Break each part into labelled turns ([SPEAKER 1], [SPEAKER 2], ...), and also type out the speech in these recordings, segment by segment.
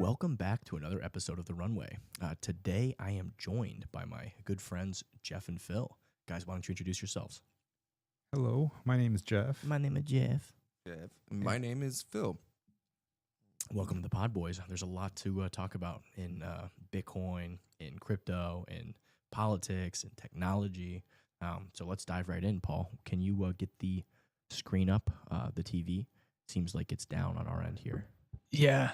[SPEAKER 1] Welcome back to another episode of The Runway. Today, I am joined by my good friends, Jeff and Phil. Guys, why don't you introduce yourselves?
[SPEAKER 2] Hello, my name is Jeff.
[SPEAKER 1] My name is Jeff.
[SPEAKER 3] Jeff. My name is Phil.
[SPEAKER 1] Welcome to the pod, boys. There's a lot to talk about in Bitcoin, in crypto, in politics, in technology. So let's dive right in, Paul. Can you get the screen up, the TV? Seems like it's down on our end here.
[SPEAKER 4] Yeah.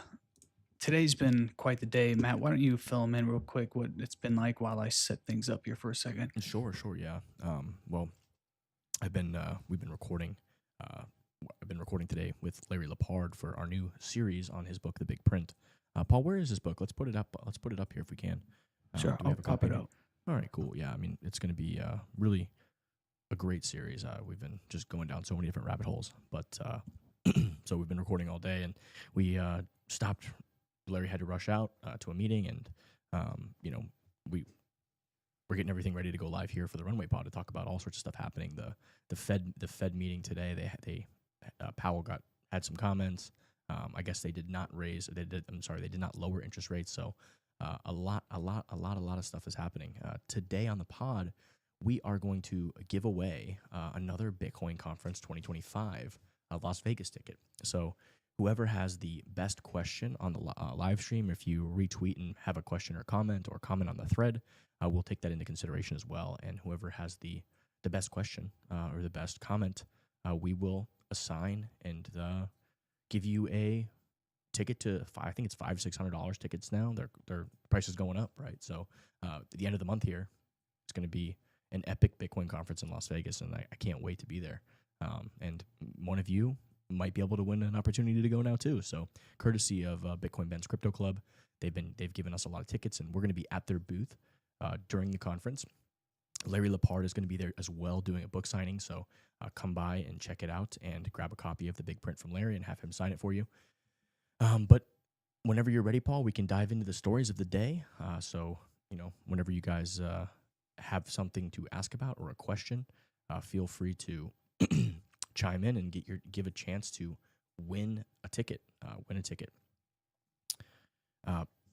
[SPEAKER 4] Today's been quite the day. Matt, why don't you fill them in real quick what it's been like while I set things up here for a second?
[SPEAKER 1] Sure, yeah. Well, we've been recording. I've been recording today with Larry Lepard for our new series on his book, The Big Print. Paul, where is this book? Let's put it up. Let's put it up here if we can.
[SPEAKER 4] Sure,
[SPEAKER 1] do we
[SPEAKER 4] I'll
[SPEAKER 1] have a
[SPEAKER 4] pop
[SPEAKER 1] copy?
[SPEAKER 4] it up.
[SPEAKER 1] All right, cool. Yeah, I mean, it's going to be really a great series. We've been just going down so many different rabbit holes, but so we've been recording all day, and we stopped. Larry had to rush out to a meeting, and we're getting everything ready to go live here for the Runway Pod to talk about all sorts of stuff happening. The Fed meeting today. They Powell had some comments. I guess they did not they did not lower interest rates. So a lot of stuff is happening today on the pod. We are going to give away another Bitcoin Conference 2025 Las Vegas ticket. So whoever has the best question on the live stream, if you retweet and have a question or comment on the thread, we'll take that into consideration as well. And whoever has the best question or the best comment, we will assign and give you a ticket to I think it's $500-600 tickets now. Their price is going up, right? So at the end of the month here, it's going to be an epic Bitcoin conference in Las Vegas, and I can't wait to be there. And one of you might be able to win an opportunity to go now too. So courtesy of Bitcoin Ben's Crypto Club, they've given us a lot of tickets, and we're going to be at their booth during the conference. Larry Lepard is going to be there as well doing a book signing. So come by and check it out and grab a copy of The Big Print from Larry and have him sign it for you. But whenever you're ready, Paul, we can dive into the stories of the day. So whenever you guys have something to ask about or a question, feel free to chime in and give a chance to win a ticket.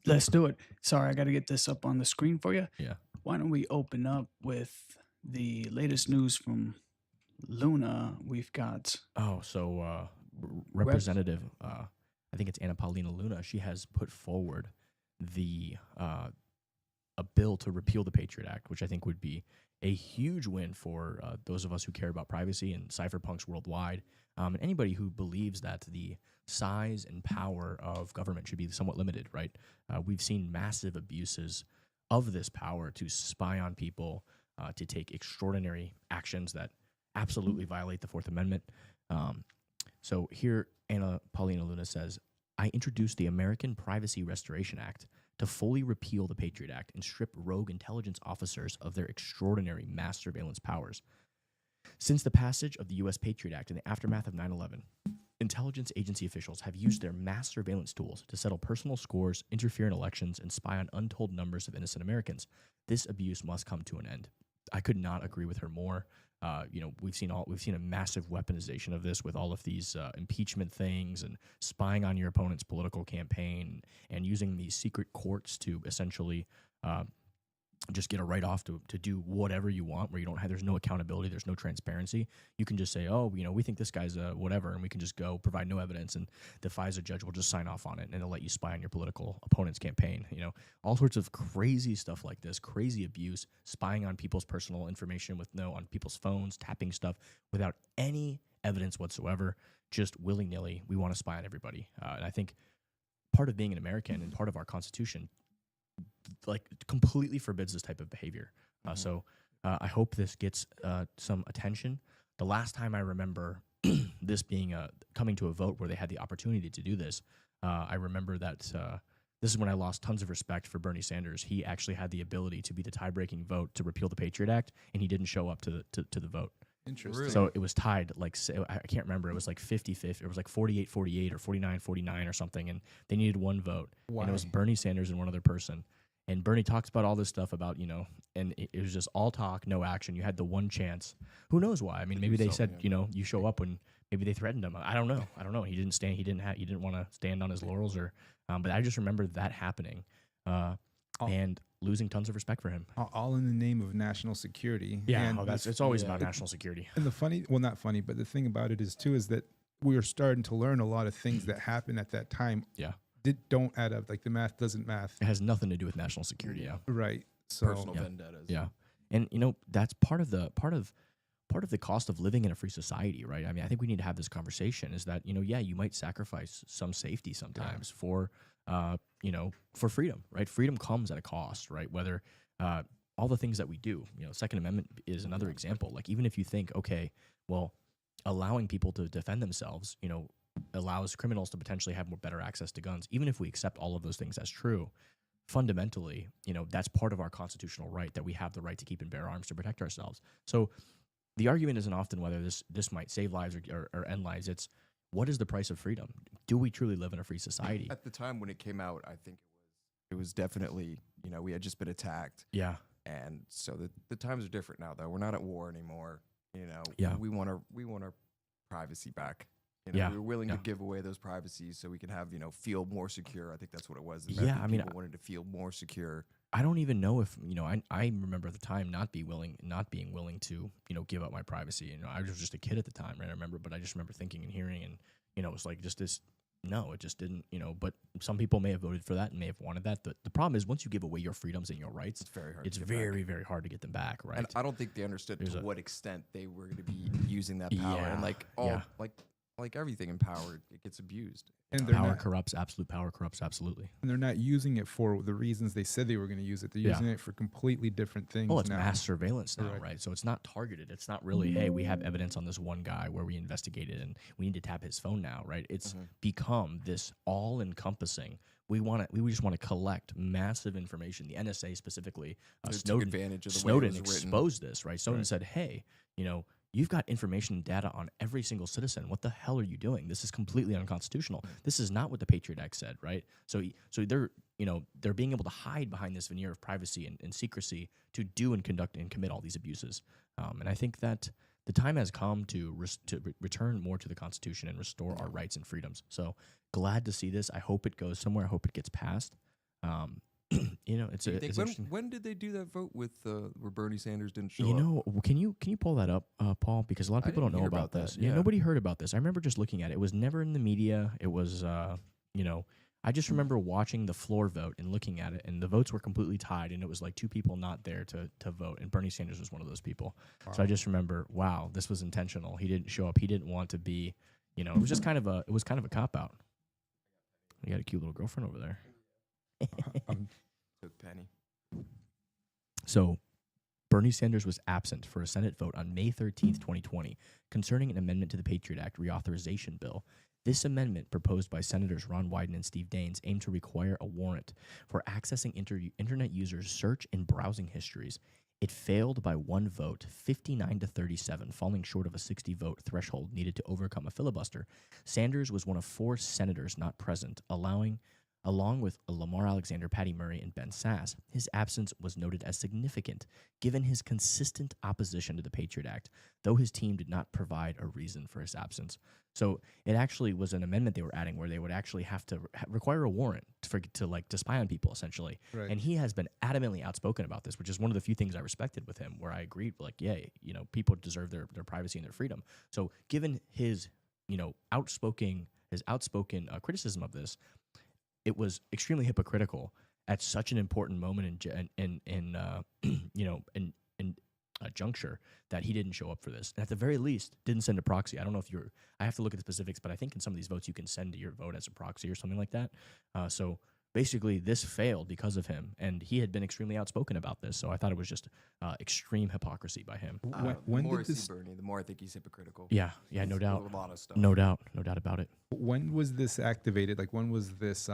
[SPEAKER 4] Let's do it. Sorry, I got to get this up on the screen for you.
[SPEAKER 1] Yeah.
[SPEAKER 4] Why don't we open up with the latest news from Luna? We've got...
[SPEAKER 1] Representative, I think it's Anna Paulina Luna, she has put forward a bill to repeal the Patriot Act, which I think would be a huge win for those of us who care about privacy and cypherpunks worldwide, and anybody who believes that the size and power of government should be somewhat limited, right? We've seen massive abuses of this power to spy on people, to take extraordinary actions that absolutely violate the Fourth Amendment. So here, Anna Paulina Luna says, I introduced the American Privacy Restoration Act to fully repeal the Patriot Act and strip rogue intelligence officers of their extraordinary mass surveillance powers. Since the passage of the U.S. Patriot Act in the aftermath of 9/11, intelligence agency officials have used their mass surveillance tools to settle personal scores, interfere in elections, and spy on untold numbers of innocent Americans. This abuse must come to an end. I could not agree with her more. We've seen a massive weaponization of this with all of these impeachment things and spying on your opponent's political campaign and using these secret courts to essentially just get a write-off to do whatever you want, where there's no accountability, there's no transparency. You can just say, we think this guy's whatever, and we can just go provide no evidence, and the FISA judge will just sign off on it, and they'll let you spy on your political opponent's campaign. All sorts of crazy stuff like this, crazy abuse, spying on people's personal information on people's phones, tapping stuff without any evidence whatsoever, just willy-nilly. We want to spy on everybody. And I think part of being an American and part of our Constitution completely forbids this type of behavior. So I hope this gets some attention. The last time I remember this being coming to a vote where they had the opportunity to do this, I remember that this is when I lost tons of respect for Bernie Sanders. He actually had the ability to be the tie-breaking vote to repeal the Patriot Act, and he didn't show up to the vote.
[SPEAKER 3] Interesting.
[SPEAKER 2] Really?
[SPEAKER 1] So it was tied, I can't remember. It was like 50-50. It was like 48-48 or 49-49 or something, and they needed one vote.
[SPEAKER 2] Why?
[SPEAKER 1] And it was Bernie Sanders and one other person. And Bernie talks about all this stuff about, and it was just all talk, no action. You had the one chance. Who knows why? I mean, maybe they said, you show up when maybe they threatened him. I don't know. He didn't stand. He didn't want to stand on his laurels, or. But I just remember that happening, and losing tons of respect for him.
[SPEAKER 2] All in the name of national security.
[SPEAKER 1] Yeah,
[SPEAKER 2] And
[SPEAKER 1] it's always about national security.
[SPEAKER 2] And the funny, well, not funny, but the thing about it is that we are starting to learn a lot of things that happened at that time.
[SPEAKER 1] Yeah,
[SPEAKER 2] don't add up. Like the math doesn't math.
[SPEAKER 1] It has nothing to do with national security. Yeah,
[SPEAKER 2] right. So
[SPEAKER 3] Personal vendettas.
[SPEAKER 1] Yeah, and that's part of the cost of living in a free society, right? I mean, I think we need to have this conversation. Is that you might sacrifice some safety sometimes for for freedom, right? Freedom comes at a cost, right? Whether all the things that we do, Second Amendment is another example. Like even if you think, okay, well, allowing people to defend themselves, allows criminals to potentially have better access to guns. Even if we accept all of those things as true, fundamentally, that's part of our constitutional right, that we have the right to keep and bear arms to protect ourselves. So the argument isn't often whether this might save lives or end lives. It's what is the price of freedom? Do we truly live in a free society?
[SPEAKER 3] At the time when it came out, I think it was definitely, we had just been attacked.
[SPEAKER 1] Yeah.
[SPEAKER 3] And so the times are different now, though. We're not at war anymore.
[SPEAKER 1] Yeah.
[SPEAKER 3] We want our privacy back.
[SPEAKER 1] Yeah.
[SPEAKER 3] We're willing to give away those privacies so we can have, feel more secure. I think that's what it was.
[SPEAKER 1] Yeah, I mean,
[SPEAKER 3] people wanted to feel more secure.
[SPEAKER 1] I don't even know if I remember at the time not being willing to give up my privacy. I was just a kid at the time, right? I remember, but I just remember thinking and hearing, and it was like just this. No, it just didn't. But some people may have voted for that and may have wanted that. The problem is once you give away your freedoms and your rights,
[SPEAKER 3] it's very hard.
[SPEAKER 1] It's very very hard to get them back, right?
[SPEAKER 3] And I don't think they understood to what extent they were going to be using that power, and like everything in power, it gets abused.
[SPEAKER 2] And
[SPEAKER 1] power corrupts. Absolute power corrupts. Absolutely.
[SPEAKER 2] And they're not using it for the reasons they said they were going to use it. They're using it for completely different things.
[SPEAKER 1] Well, it's
[SPEAKER 2] now.
[SPEAKER 1] mass surveillance now, right? So it's not targeted. It's not really, hey, we have evidence on this one guy where we investigated and we need to tap his phone now, right? It's become this all-encompassing. We just want to collect massive information. The NSA specifically, Snowden exposed this, right? Snowden said, hey, you've got information and data on every single citizen. What the hell are you doing? This is completely unconstitutional. This is not what the Patriot Act said, right? So they're being able to hide behind this veneer of privacy and secrecy to do and conduct and commit all these abuses. And I think that the time has come to return more to the Constitution and restore our rights and freedoms. So glad to see this. I hope it goes somewhere. I hope it gets passed. It's
[SPEAKER 3] when did they do that vote with where Bernie Sanders didn't show up?
[SPEAKER 1] Can you pull that up, Paul? Because a lot of people don't know about this. Yeah, nobody heard about this. I remember just looking at it. It was never in the media. It was, I just remember watching the floor vote and looking at it, and the votes were completely tied, and it was like two people not there to vote, and Bernie Sanders was one of those people. Wow. So I just remember, wow, this was intentional. He didn't show up. He didn't want to be, it was just kind of a cop out. You got a cute little girlfriend over there.
[SPEAKER 3] Took Penny.
[SPEAKER 1] So Bernie Sanders was absent for a Senate vote on May 13th, 2020, concerning an amendment to the Patriot Act reauthorization bill. This amendment, proposed by Senators Ron Wyden and Steve Daines, aimed to require a warrant for accessing internet users' search and browsing histories. It failed by one vote, 59 to 37, falling short of a 60-vote threshold needed to overcome a filibuster. Sanders was one of 4 senators not present, along with Lamar Alexander, Patty Murray, and Ben Sass. His absence was noted as significant, given his consistent opposition to the Patriot Act, though his team did not provide a reason for his absence. So it actually was an amendment they were adding where they would actually have to require a warrant to spy on people, essentially. Right. And he has been adamantly outspoken about this, which is one of the few things I respected with him, where I agreed, people deserve their privacy and their freedom. So given his, outspoken criticism of this, it was extremely hypocritical at such an important moment in a juncture that he didn't show up for this. And at the very least, didn't send a proxy. I don't know if I have to look at the specifics, but I think in some of these votes you can send your vote as a proxy or something like that. So basically this failed because of him, and he had been extremely outspoken about this. So I thought it was just extreme hypocrisy by him.
[SPEAKER 3] The more I see Bernie, the more I think he's hypocritical.
[SPEAKER 1] Yeah, no doubt.
[SPEAKER 3] A lot of stuff.
[SPEAKER 1] No doubt about it.
[SPEAKER 2] When was this activated? Like when was this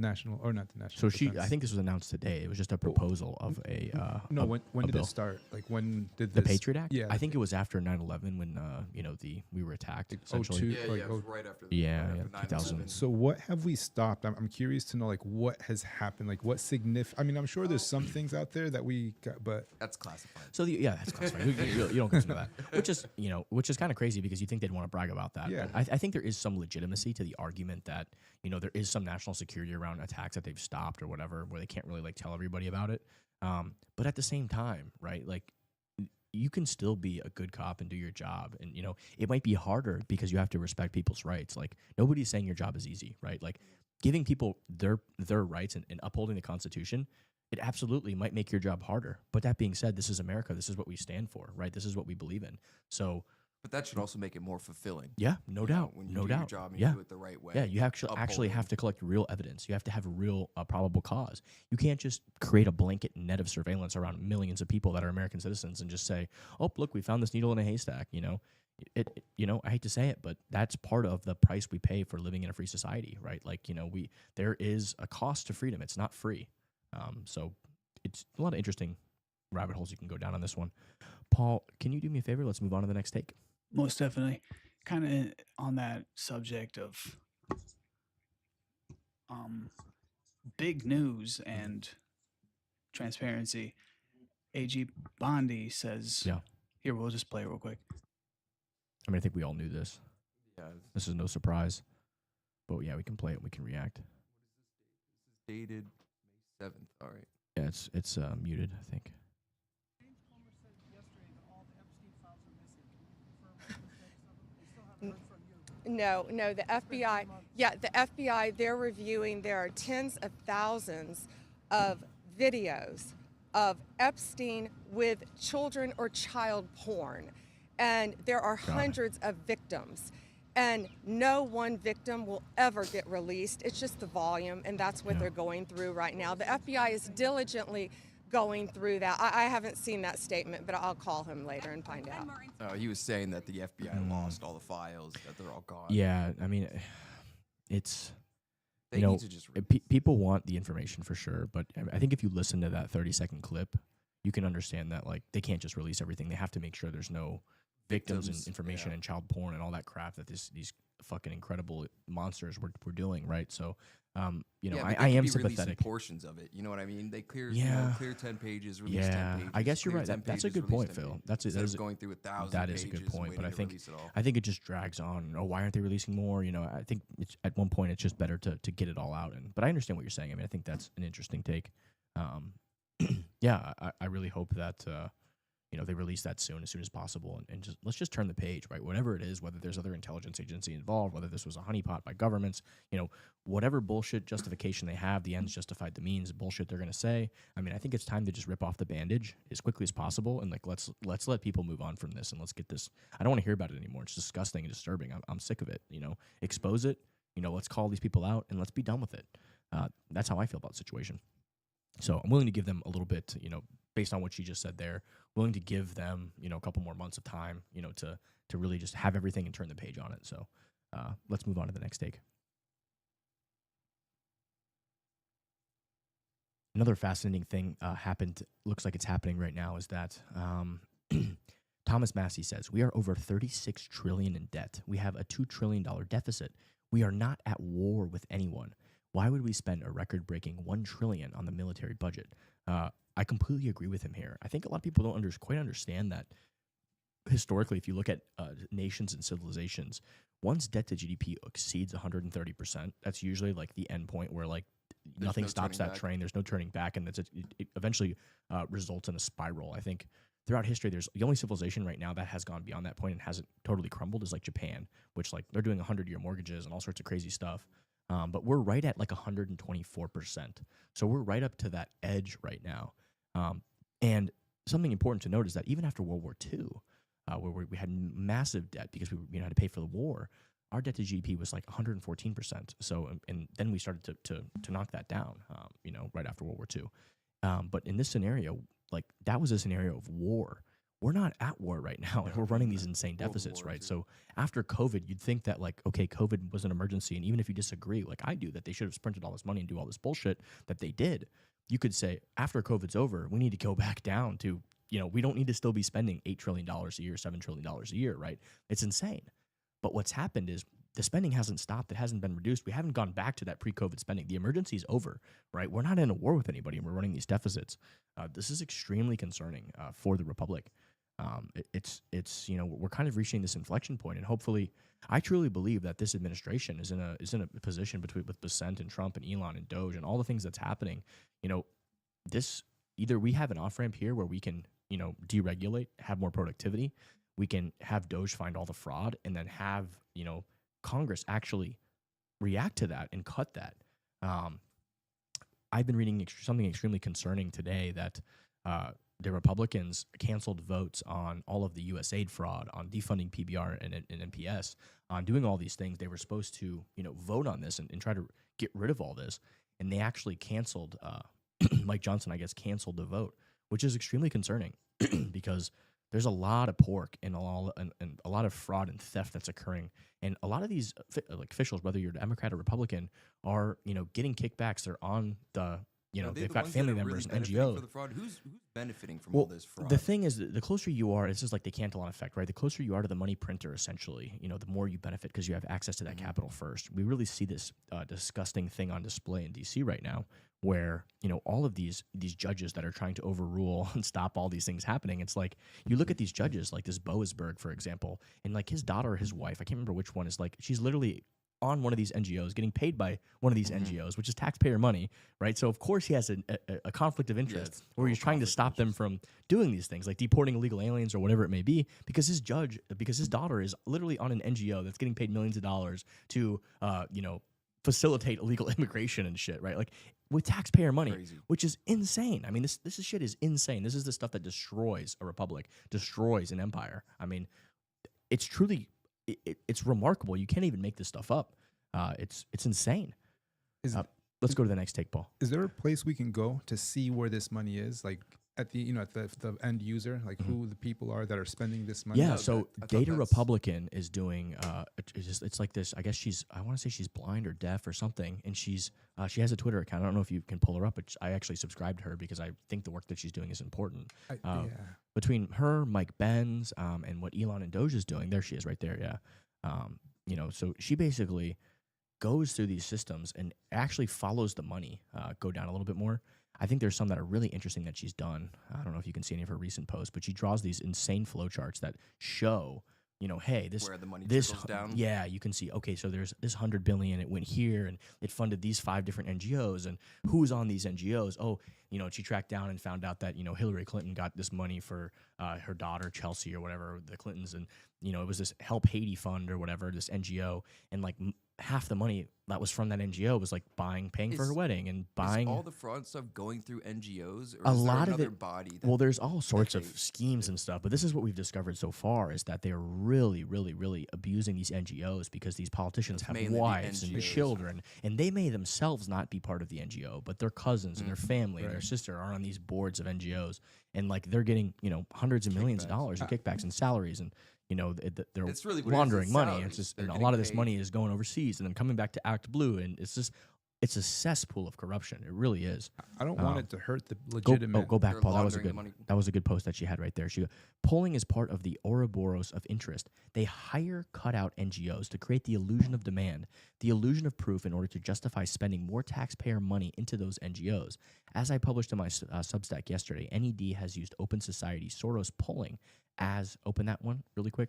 [SPEAKER 2] national, or not the national.
[SPEAKER 1] So
[SPEAKER 2] defense.
[SPEAKER 1] I think this was announced today. It was just a proposal of a.
[SPEAKER 2] No, when
[SPEAKER 1] a
[SPEAKER 2] did
[SPEAKER 1] bill.
[SPEAKER 2] it start? Like when did
[SPEAKER 1] The
[SPEAKER 2] this,
[SPEAKER 1] Patriot Act?
[SPEAKER 2] Yeah,
[SPEAKER 1] I think it was after 9/11 when we were attacked.
[SPEAKER 2] Like
[SPEAKER 1] Essentially.
[SPEAKER 2] 02?
[SPEAKER 3] Yeah,
[SPEAKER 2] Like,
[SPEAKER 3] it was right after.
[SPEAKER 1] Yeah,
[SPEAKER 3] right
[SPEAKER 1] yeah,
[SPEAKER 3] after 9/11.
[SPEAKER 1] 2000.
[SPEAKER 2] So what have we stopped? I'm curious to know, like, what has happened, like what significant. I mean, I'm sure there's some things out there that we got, but
[SPEAKER 3] That's classified.
[SPEAKER 1] So that's classified. You don't get to know that, which is kind of crazy because you think they'd want to brag about that.
[SPEAKER 2] Yeah.
[SPEAKER 1] But I think there is some legitimacy to the argument that there is some national security around attacks that they've stopped or whatever, where they can't really like tell everybody about it. But at the same time, right, like you can still be a good cop and do your job, and it might be harder because you have to respect people's rights. Like nobody's saying your job is easy, right? Like giving people their rights and upholding the Constitution. It absolutely might make your job harder. But that being said, this is America. This is what we stand for, right? This is what we believe in. So,
[SPEAKER 3] but that should also make it more fulfilling.
[SPEAKER 1] yeah, no doubt.
[SPEAKER 3] When you
[SPEAKER 1] No
[SPEAKER 3] do
[SPEAKER 1] doubt.
[SPEAKER 3] your job and
[SPEAKER 1] Yeah.
[SPEAKER 3] you do it the right way.
[SPEAKER 1] Yeah, you actually have to collect real evidence. You have to have a real probable cause. You can't just create a blanket net of surveillance around millions of people that are American citizens and just say, "Oh, look, we found this needle in a haystack." I hate to say it, but that's part of the price we pay for living in a free society, right? Like, there is a cost to freedom. It's not free. So it's a lot of interesting rabbit holes you can go down on this one. Paul, can you do me a favor? Let's move on to the next take.
[SPEAKER 4] Most definitely. Kind of on that subject of big news and transparency, AG Bondi says,
[SPEAKER 1] Yeah.
[SPEAKER 4] Here, we'll just play it real quick.
[SPEAKER 1] I mean, I think we all knew this.
[SPEAKER 3] Yeah.
[SPEAKER 1] This is no surprise. But yeah, we can play it and we can react.
[SPEAKER 3] This is dated May 7th. All right.
[SPEAKER 1] Yeah, it's muted, I think.
[SPEAKER 5] No, the FBI, the FBI, they're reviewing, there are tens of thousands of videos of Epstein with children or child porn. And there are hundreds of victims. And no one victim will ever get released. It's just the volume, and that's what they're going through right now. The FBI is diligently going through that. I haven't seen that statement, but I'll call him later and find out.
[SPEAKER 3] He was saying that the FBI lost all the files, that they're all gone.
[SPEAKER 1] Yeah, I mean, it's
[SPEAKER 3] They need to just
[SPEAKER 1] people want the information for sure, but I think if you listen to that 30-second clip, you can understand that like they can't just release everything. They have to make sure there's no victims and information and child porn and all that crap that these fucking incredible monsters were doing, right? So, I am sympathetic.
[SPEAKER 3] Portions of it, you know what I mean? They clear, clear 10 pages, release 10 pages.
[SPEAKER 1] I guess you're right. That's a good point, Phil. That is
[SPEAKER 3] going through 1,000.
[SPEAKER 1] That is a good point, but I think it just drags on. Oh, why aren't they releasing more? I think at one point it's just better to get it all out. But I understand what you're saying. I mean, I think that's an interesting take. I really hope that they release that as soon as possible, and just let's just turn the page, right? Whatever it is, whether there's other intelligence agency involved, whether this was a honeypot by governments, whatever bullshit justification they have, the ends justified the means bullshit they're gonna say. I mean, I think it's time to just rip off the bandage as quickly as possible, and like let's let people move on from this, and let's get this. I don't want to hear about it anymore. It's disgusting and disturbing. I'm sick of it. Expose it. Let's call these people out and let's be done with it. That's how I feel about the situation. So I'm willing to give them a little bit, based on what you just said there, willing to give them, a couple more months of time, to really just have everything and turn the page on it. So let's move on to the next take. Another fascinating thing happened, looks like it's happening right now, is that Thomas Massey says, we are over $36 trillion in debt. We have a $2 trillion deficit. We are not at war with anyone. Why would we spend a record-breaking $1 trillion on the military budget? I completely agree with him here. I think a lot of people don't quite understand that historically, if you look at nations and civilizations, once debt to GDP exceeds 130%, that's usually like the end point where like nothing stops that train. There's no turning back, and it eventually results in a spiral. I think throughout history, there's the only civilization right now that has gone beyond that point and hasn't totally crumbled is like Japan, which like they're doing 100-year mortgages and all sorts of crazy stuff. But we're right at like 124%. So we're right up to that edge right now. And something important to note is that even after World War II, where we had massive debt because we had to pay for the war, our debt to GDP was like 114%. So, and then we started to knock that down, right after World War II. But in this scenario, like that was a scenario of war we're not at war right now, and we're running these insane deficits, right? So after COVID, you'd think that like, okay, COVID was an emergency, and even if you disagree, like I do, that they should have sprinted all this money and do all this bullshit that they did, you could say after COVID's over, we need to go back down to, we don't need to still be spending $8 trillion a year, $7 trillion a year, right? It's insane. But what's happened is the spending hasn't stopped. It hasn't been reduced. We haven't gone back to that pre-COVID spending. The emergency is over, right? We're not in a war with anybody, and we're running these deficits. This is extremely concerning for the Republic. We're kind of reaching this inflection point, and hopefully, I truly believe that this administration is in a position with Bessent and Trump and Elon and Doge and all the things that's happening. This either we have an off ramp here where we can deregulate, have more productivity. We can have Doge find all the fraud, and then have Congress actually react to that and cut that. I've been reading something extremely concerning today that the Republicans canceled votes on all of the USAID fraud, on defunding PBR and NPS, on doing all these things. They were supposed to vote on this and try to get rid of all this, and they actually canceled. Mike Johnson, I guess, canceled the vote, which is extremely concerning because there's a lot of pork and a lot of fraud and theft that's occurring. And a lot of these officials, whether you're Democrat or Republican, are getting kickbacks. They're on the they've got family members and NGOs.
[SPEAKER 3] For the fraud. Who's benefiting from all this fraud?
[SPEAKER 1] The thing is, the closer you are, it's just like the Cantillon effect, right? The closer you are to the money printer, essentially, the more you benefit because you have access to that capital first. We really see this disgusting thing on display in D.C. right now, where all of these judges that are trying to overrule and stop all these things happening. It's like you look at these judges, like this Boasberg, for example, and like his daughter or his wife, I can't remember which one, is like she's literally on one of these NGOs, getting paid by one of these NGOs, which is taxpayer money, right? So of course he has a conflict of interest where he's trying to stop them from doing these things, like deporting illegal aliens or whatever it may be, because his daughter is literally on an NGO that's getting paid millions of dollars to, facilitate illegal immigration and shit, right? Like with taxpayer money, which is insane. I mean, this shit is insane. This is the stuff that destroys a republic, destroys an empire. I mean, it's truly. It's remarkable. You can't even make this stuff up. It's insane. Let's go to the next take, Paul.
[SPEAKER 2] Is there a place we can go to see where this money is? Like at the at the end user, like who the people are that are spending this money?
[SPEAKER 1] Yeah. So Data Republican is doing. It's like this. I guess I want to say she's blind or deaf or something, and she has a Twitter account. I don't know if you can pull her up, but I actually subscribed to her because I think the work that she's doing is important. Between her, Mike Benz, and what Elon and Doge is doing, there she is right there. Yeah. So she basically goes through these systems and actually follows the money go down a little bit more. I think there's some that are really interesting that she's done. I don't know if you can see any of her recent posts, but she draws these insane flowcharts that show, hey,
[SPEAKER 3] where the money trickles down.
[SPEAKER 1] Yeah, you can see, okay, so there's this $100 billion, it went here, and it funded these 5 different NGOs, and who's on these NGOs? Oh, she tracked down and found out that, Hillary Clinton got this money for her daughter, Chelsea, or whatever, the Clintons, and, it was this Help Haiti Fund or whatever, this NGO, and like half the money that was from that NGO was like paying for her wedding and buying.
[SPEAKER 3] Is all the fraud stuff going through NGOs, or
[SPEAKER 1] a
[SPEAKER 3] is
[SPEAKER 1] lot
[SPEAKER 3] there
[SPEAKER 1] of
[SPEAKER 3] another
[SPEAKER 1] it,
[SPEAKER 3] body?
[SPEAKER 1] Well, there's all sorts of schemes and stuff, but this is what we've discovered so far is that they're really, really, really abusing these NGOs because these politicians have wives and children, and they may themselves not be part of the NGO, but their cousins and their family and their sister are on these boards of NGOs, and like they're getting hundreds of millions of dollars in kickbacks and salaries, and they're
[SPEAKER 3] really
[SPEAKER 1] laundering money. It's just a lot of this money is going overseas and then coming back to Act Blue, and it's a cesspool of corruption. It really is.
[SPEAKER 2] I don't want it to hurt the legitimate.
[SPEAKER 1] Go back, Paul. That was a good post that she had right there. Polling is part of the Ouroboros of interest. They hire cutout NGOs to create the illusion of demand, the illusion of proof in order to justify spending more taxpayer money into those NGOs. As I published in my Substack yesterday, NED has used Open Society Soros polling open that one really quick,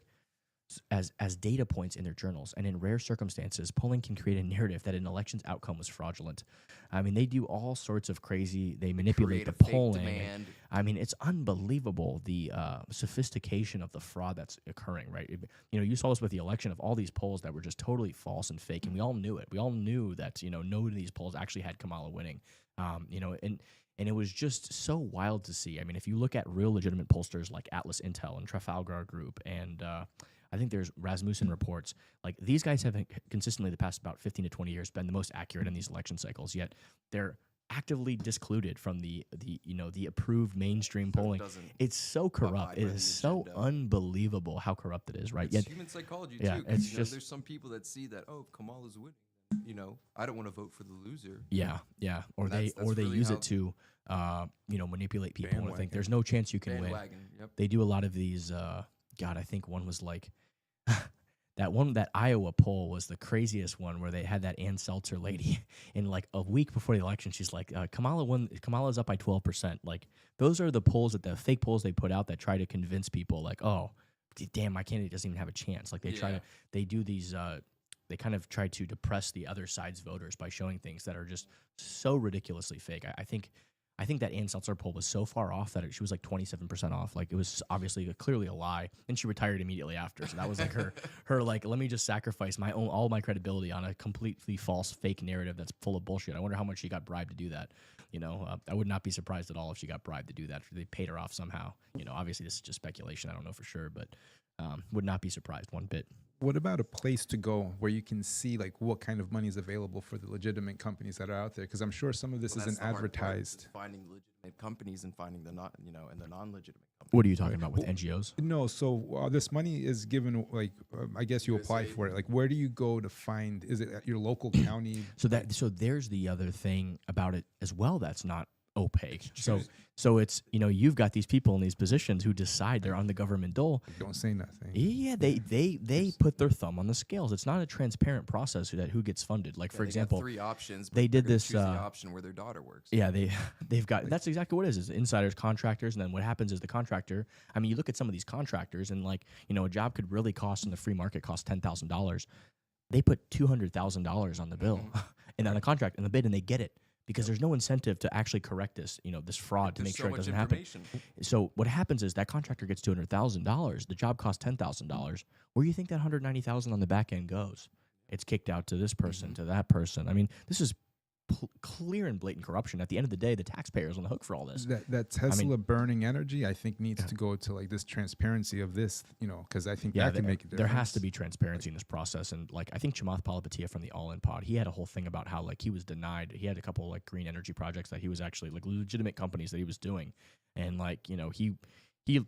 [SPEAKER 1] as data points in their journals. And in rare circumstances, polling can create a narrative that an election's outcome was fraudulent. I mean, they do all sorts of crazy, they manipulate the polling. I mean, it's unbelievable, the sophistication of the fraud that's occurring, right? You saw this with the election of all these polls that were just totally false and fake, and we all knew it. We all knew that, no of these polls actually had Kamala winning, and it was just so wild to see. I mean, if you look at real legitimate pollsters like Atlas Intel and Trafalgar Group, and I think there's Rasmussen Reports, like these guys have consistently the past about 15 to 20 years been the most accurate in these election cycles, yet they're actively discluded from the approved mainstream polling. It's so corrupt. It is so unbelievable how corrupt it is, right?
[SPEAKER 3] It's human psychology too.
[SPEAKER 1] It's
[SPEAKER 3] just there's some people that see that, oh, if Kamala's winning, I don't want to vote for the loser.
[SPEAKER 1] Yeah, or that's they really use it to manipulate people. And think there's no chance you can win.
[SPEAKER 3] Yep.
[SPEAKER 1] They do a lot of these. God, I think one was like that Iowa poll was the craziest one where they had that Ann Seltzer lady, and like a week before the election, she's like, Kamala's up by 12%. Like those are the polls the fake polls they put out that try to convince people like, oh, damn, my candidate doesn't even have a chance. Like they do these. They kind of try to depress the other side's voters by showing things that are just so ridiculously fake. I think that Ann Seltzer poll was so far off that she was like 27% off. Like it was obviously clearly a lie, and she retired immediately after. So that was like her like, let me just sacrifice all my credibility on a completely false, fake narrative that's full of bullshit. I wonder how much she got bribed to do that. I would not be surprised at all if she got bribed to do that. If they paid her off somehow. Obviously this is just speculation. I don't know for sure, but would not be surprised one bit.
[SPEAKER 2] What about a place to go where you can see like what kind of money is available for the legitimate companies that are out there? Because I'm sure some of this isn't advertised.
[SPEAKER 3] Finding legitimate companies and finding the not, and the non-legitimate companies.
[SPEAKER 1] What are you talking about with NGOs?
[SPEAKER 2] No, so this money is given, like I guess you apply for it. Like where do you go to find? Is it at your local county?
[SPEAKER 1] So there's the other thing about it as well that's not opaque. So it's you've got these people in these positions who decide they're on the government dole.
[SPEAKER 2] Don't say nothing.
[SPEAKER 1] Yeah, they put their thumb on the scales. It's not a transparent process that who gets funded. Like for example,
[SPEAKER 3] 3 options. But
[SPEAKER 1] they did this
[SPEAKER 3] choose the option where their daughter works.
[SPEAKER 1] Yeah, they've got that's exactly what it is insiders, contractors, and then what happens is the contractor. I mean, you look at some of these contractors, and like a job could really cost in the free market cost $10,000. They put $200,000 on the bill, and on the contract and the bid, and they get it. Because there's no incentive to actually correct this, this fraud to make sure it doesn't happen. So what happens is that contractor gets $200,000. The job costs $10,000. Where do you think that $190,000 on the back end goes? It's kicked out to this person, to that person. I mean, this is clear and blatant corruption. At the end of the day, the taxpayer is on the hook for all this.
[SPEAKER 2] That Tesla burning energy, I think, needs to go to like this transparency of this, because I think that can make a difference.
[SPEAKER 1] There has to be transparency in this process. And like, I think Chamath Palihapitiya from the All In Pod, he had a whole thing about how like he was denied. He had a couple like green energy projects that he was actually like legitimate companies that he was doing. And like, he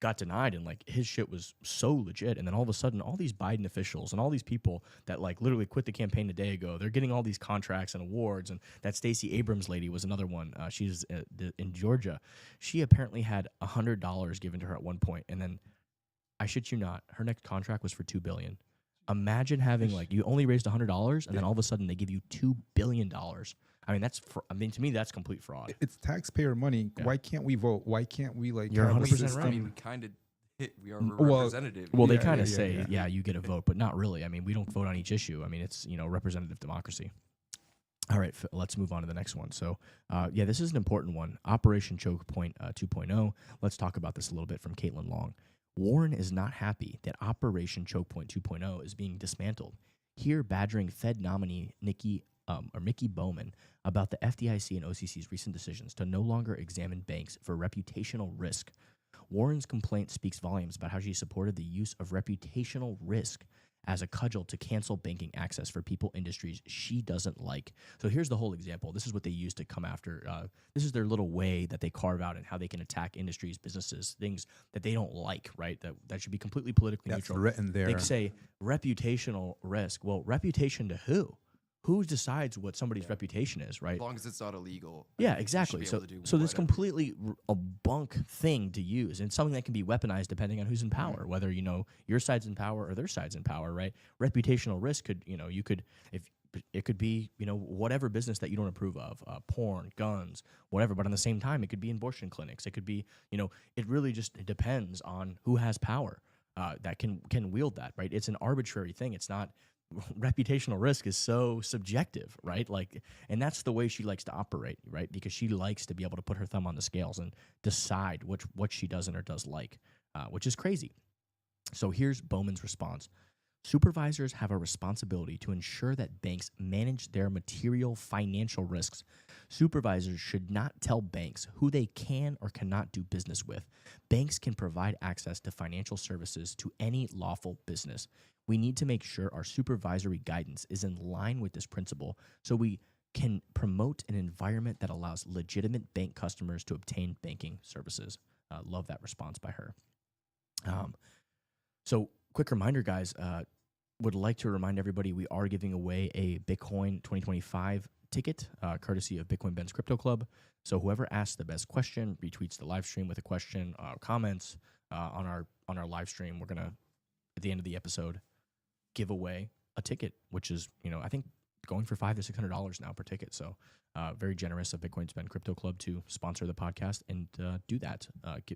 [SPEAKER 1] got denied, and like his shit was so legit. And then all of a sudden, all these Biden officials and all these people that like literally quit the campaign a day ago, they're getting all these contracts and awards. And that Stacey Abrams lady was another one. She's in Georgia. She apparently had $100 given to her at one point, and then I shit you not, her next contract was for $2 billion. Imagine having like you only raised $100, and then all of a sudden they give you $2 billion. I mean, to me, that's complete fraud.
[SPEAKER 2] It's taxpayer money. Yeah. Why can't we vote? Why can't we like?
[SPEAKER 1] You're 100% right.
[SPEAKER 3] I mean, we are representative.
[SPEAKER 1] Well, they kind of say, you get a vote, but not really. I mean, we don't vote on each issue. I mean, it's representative democracy. All right, let's move on to the next one. So, this is an important one. Operation Choke Point 2.0. Let's talk about this a little bit from Caitlin Long. Warren is not happy that Operation Choke Point 2.0 is being dismantled. Here, badgering Fed nominee Mickey Bowman about the FDIC and OCC's recent decisions to no longer examine banks for reputational risk. Warren's complaint speaks volumes about how she supported the use of reputational risk as a cudgel to cancel banking access for people industries she doesn't like. So here's the whole example. This is what they use to come after. This is their little way that they carve out and how they can attack industries, businesses, things that they don't like, right? That should be completely politically neutral.
[SPEAKER 2] That's written there.
[SPEAKER 1] They say reputational risk. Well, reputation to who? Who decides what somebody's reputation is, right?
[SPEAKER 3] As long as it's not illegal.
[SPEAKER 1] Yeah, exactly. So this completely a bunk thing to use, and something that can be weaponized depending on who's in power, whether your side's in power or their side's in power, right? Reputational risk could it could be whatever business that you don't approve of, porn, guns, whatever. But at the same time, it could be abortion clinics. It could be it really just depends on who has power that can wield that, right? It's an arbitrary thing. It's not. Reputational risk is so subjective, right? Like, and that's the way she likes to operate, right? Because she likes to be able to put her thumb on the scales and decide what she doesn't or does like, which is crazy. So here's Bowman's response. Supervisors have a responsibility to ensure that banks manage their material financial risks. Supervisors should not tell banks who they can or cannot do business with. Banks can provide access to financial services to any lawful business. We need to make sure our supervisory guidance is in line with this principle so we can promote an environment that allows legitimate bank customers to obtain banking services. Love that response by her. So quick reminder, guys, would like to remind everybody we are giving away a Bitcoin 2025 ticket, courtesy of Bitcoin Ben's Crypto Club. So whoever asks the best question, retweets the live stream with a question, comments on our live stream, we're going to, at the end of the episode, give away a ticket, which is, I think going for $500 to $600 now per ticket. So very generous of Bitcoin Spend Crypto Club to sponsor the podcast and do that,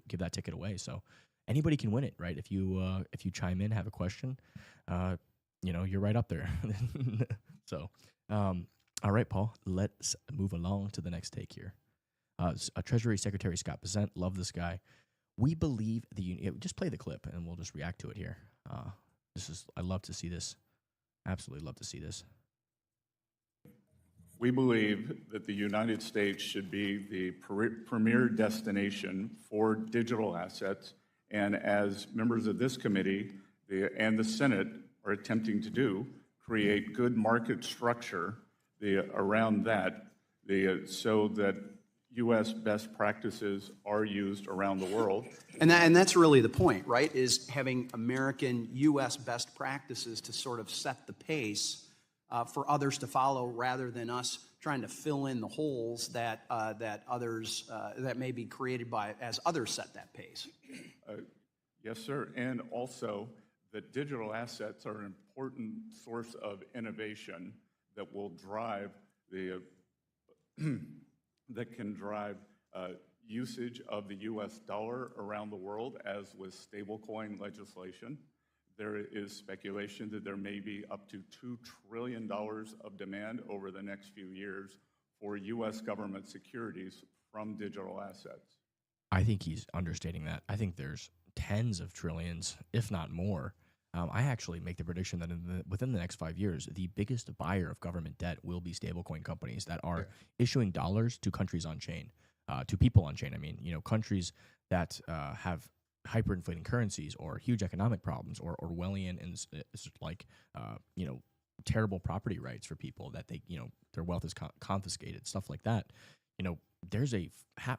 [SPEAKER 1] give that ticket away. So anybody can win it, right? If you chime in, have a question, you're right up there. So, all right, Paul, let's move along to the next take here. Treasury Secretary Scott Bessent, love this guy. We believe just play the clip and we'll just react to it here. I love to see this. Absolutely love to see this.
[SPEAKER 6] We believe that the United States should be the premier destination for digital assets, and as members of this committee and the Senate are attempting to do, create good market structure around that, so that U.S. best practices are used around the world.
[SPEAKER 7] And that's really the point, right, is having American U.S. best practices to sort of set the pace for others to follow, rather than us trying to fill in the holes that others that may be created as others set that pace.
[SPEAKER 6] Yes, sir. And also that digital assets are an important source of innovation that will drive that can drive usage of the U.S. dollar around the world, as with stablecoin legislation. There is speculation that there may be up to $2 trillion of demand over the next few years for U.S. government securities from digital assets.
[SPEAKER 1] I think he's understating that. I think there's tens of trillions, if not more. I actually make the prediction that within the next 5 years, the biggest buyer of government debt will be stablecoin companies that are issuing dollars to countries on chain, to people on chain. I mean, countries that have hyperinflating currencies or huge economic problems or Orwellian and terrible property rights for people that their wealth is confiscated, stuff like that. There's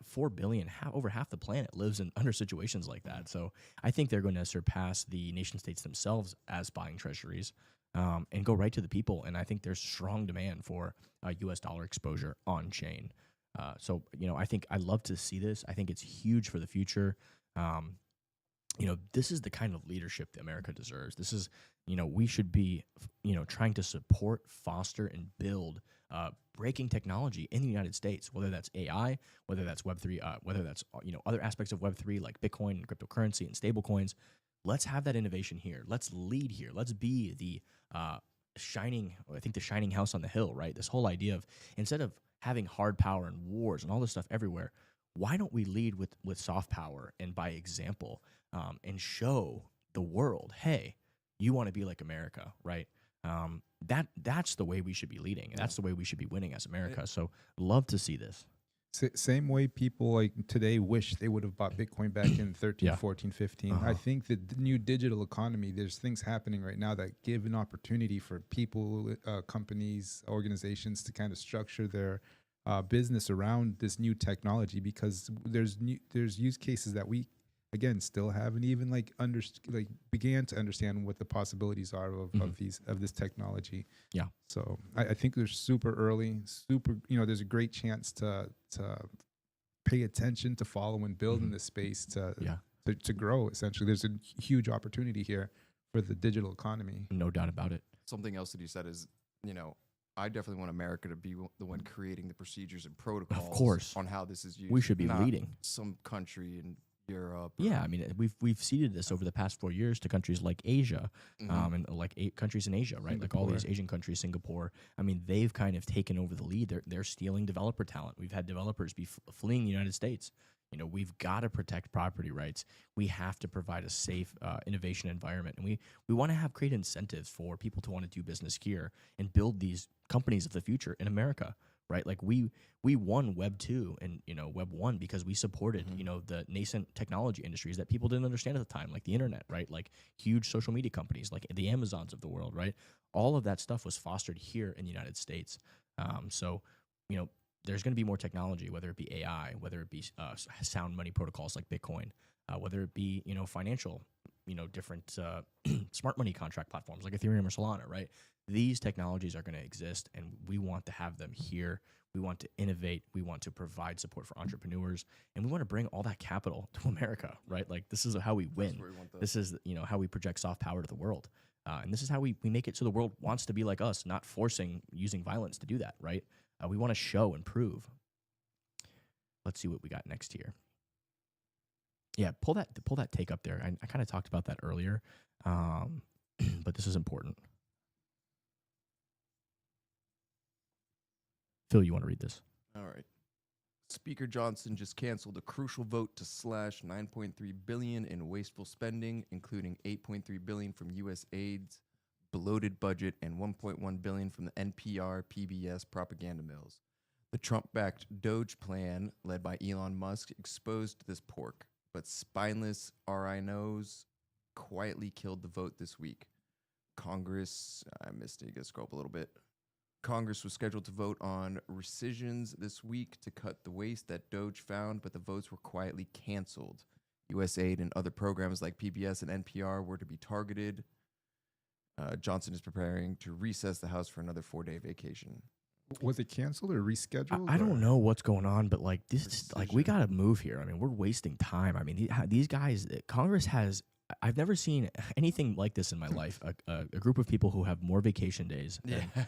[SPEAKER 1] 4 billion, over half the planet lives under situations like that. So I think they're going to surpass the nation states themselves as buying treasuries and go right to the people. And I think there's strong demand for U.S. dollar exposure on chain. So I think I love to see this. I think it's huge for the future. This is the kind of leadership that America deserves. This is, we should be, trying to support, foster, and build breaking technology in the United States, whether that's AI, whether that's Web3, whether that's, other aspects of Web3 like Bitcoin and cryptocurrency and stablecoins. Let's have that innovation here. Let's lead here. Let's be the shining house on the hill, right? This whole idea of, instead of having hard power and wars and all this stuff everywhere, why don't we lead with soft power and by example, and show the world, hey, you want to be like America, right? That's the way we should be leading, and that's the way we should be winning as America. So love to see this.
[SPEAKER 2] Same way people like today wish they would have bought Bitcoin back in 13, 14, 15. I think that the new digital economy, there's things happening right now that give an opportunity for people, companies, organizations to kind of structure their business around this new technology, because there's use cases that we, again, still haven't even began to understand what the possibilities are of this technology. Yeah. So I think they're super early, there's a great chance to pay attention, to follow and build in this space to grow. Essentially, there's a huge opportunity here for the digital economy.
[SPEAKER 1] No doubt about it.
[SPEAKER 3] Something else that you said is, I definitely want America to be the one creating the procedures and protocols,
[SPEAKER 1] of course,
[SPEAKER 3] on how this is used.
[SPEAKER 1] We should be leading.
[SPEAKER 3] Some country in Europe.
[SPEAKER 1] Yeah, I mean, we've ceded this over the past 4 years to countries like Asia, and like 8 countries in Asia, right? Like all these Asian countries, Singapore. I mean, they've kind of taken over the lead. They're stealing developer talent. We've had developers be fleeing the United States. We've got to protect property rights. We have to provide a safe innovation environment, and we want to create incentives for people to want to do business here and build these companies of the future in America. Right, like we won Web 2 and Web 1 because we supported the nascent technology industries that people didn't understand at the time, like the internet, right? Like huge social media companies, like the Amazons of the world, right? All of that stuff was fostered here in the United States. So, you know, there's going to be more technology, whether it be AI, whether it be sound money protocols like Bitcoin, whether it be, you know, financial, you know, different smart money contract platforms like Ethereum or Solana, right? These technologies are going to exist, and we want to have them here. We want to innovate. We want to provide support for entrepreneurs, and we want to bring all that capital to America, right? Like, this is how we win. This is, you know, how we project soft power to the world. And this is how we make it so the world wants to be like us, not forcing using violence to do that, right? We want to show and prove. Let's see what we got next here. Yeah, pull that take up there. I kind of talked about that earlier, but this is important. Phil, you want to read this?
[SPEAKER 3] All right. Speaker Johnson just canceled a crucial vote to slash $9.3 billion in wasteful spending, including $8.3 billion from U.S. aid's bloated budget and $1.1 billion from the NPR PBS propaganda mills. The Trump-backed Doge plan, led by Elon Musk, exposed this pork, but spineless RINOs quietly killed the vote this week. Congress, I missed it, you gotta scroll up a little bit. Congress was scheduled to vote on rescissions this week to cut the waste that Doge found, but the votes were quietly canceled. USAID and other programs like PBS and NPR were to be targeted. Johnson is preparing to recess the House for another 4-day vacation.
[SPEAKER 2] Was it canceled or rescheduled?
[SPEAKER 1] I don't know what's going on, but like this is like, we got to move here. I mean, we're wasting time. I mean, these guys, Congress has, I've never seen anything like this in my life. A group of people who have more vacation days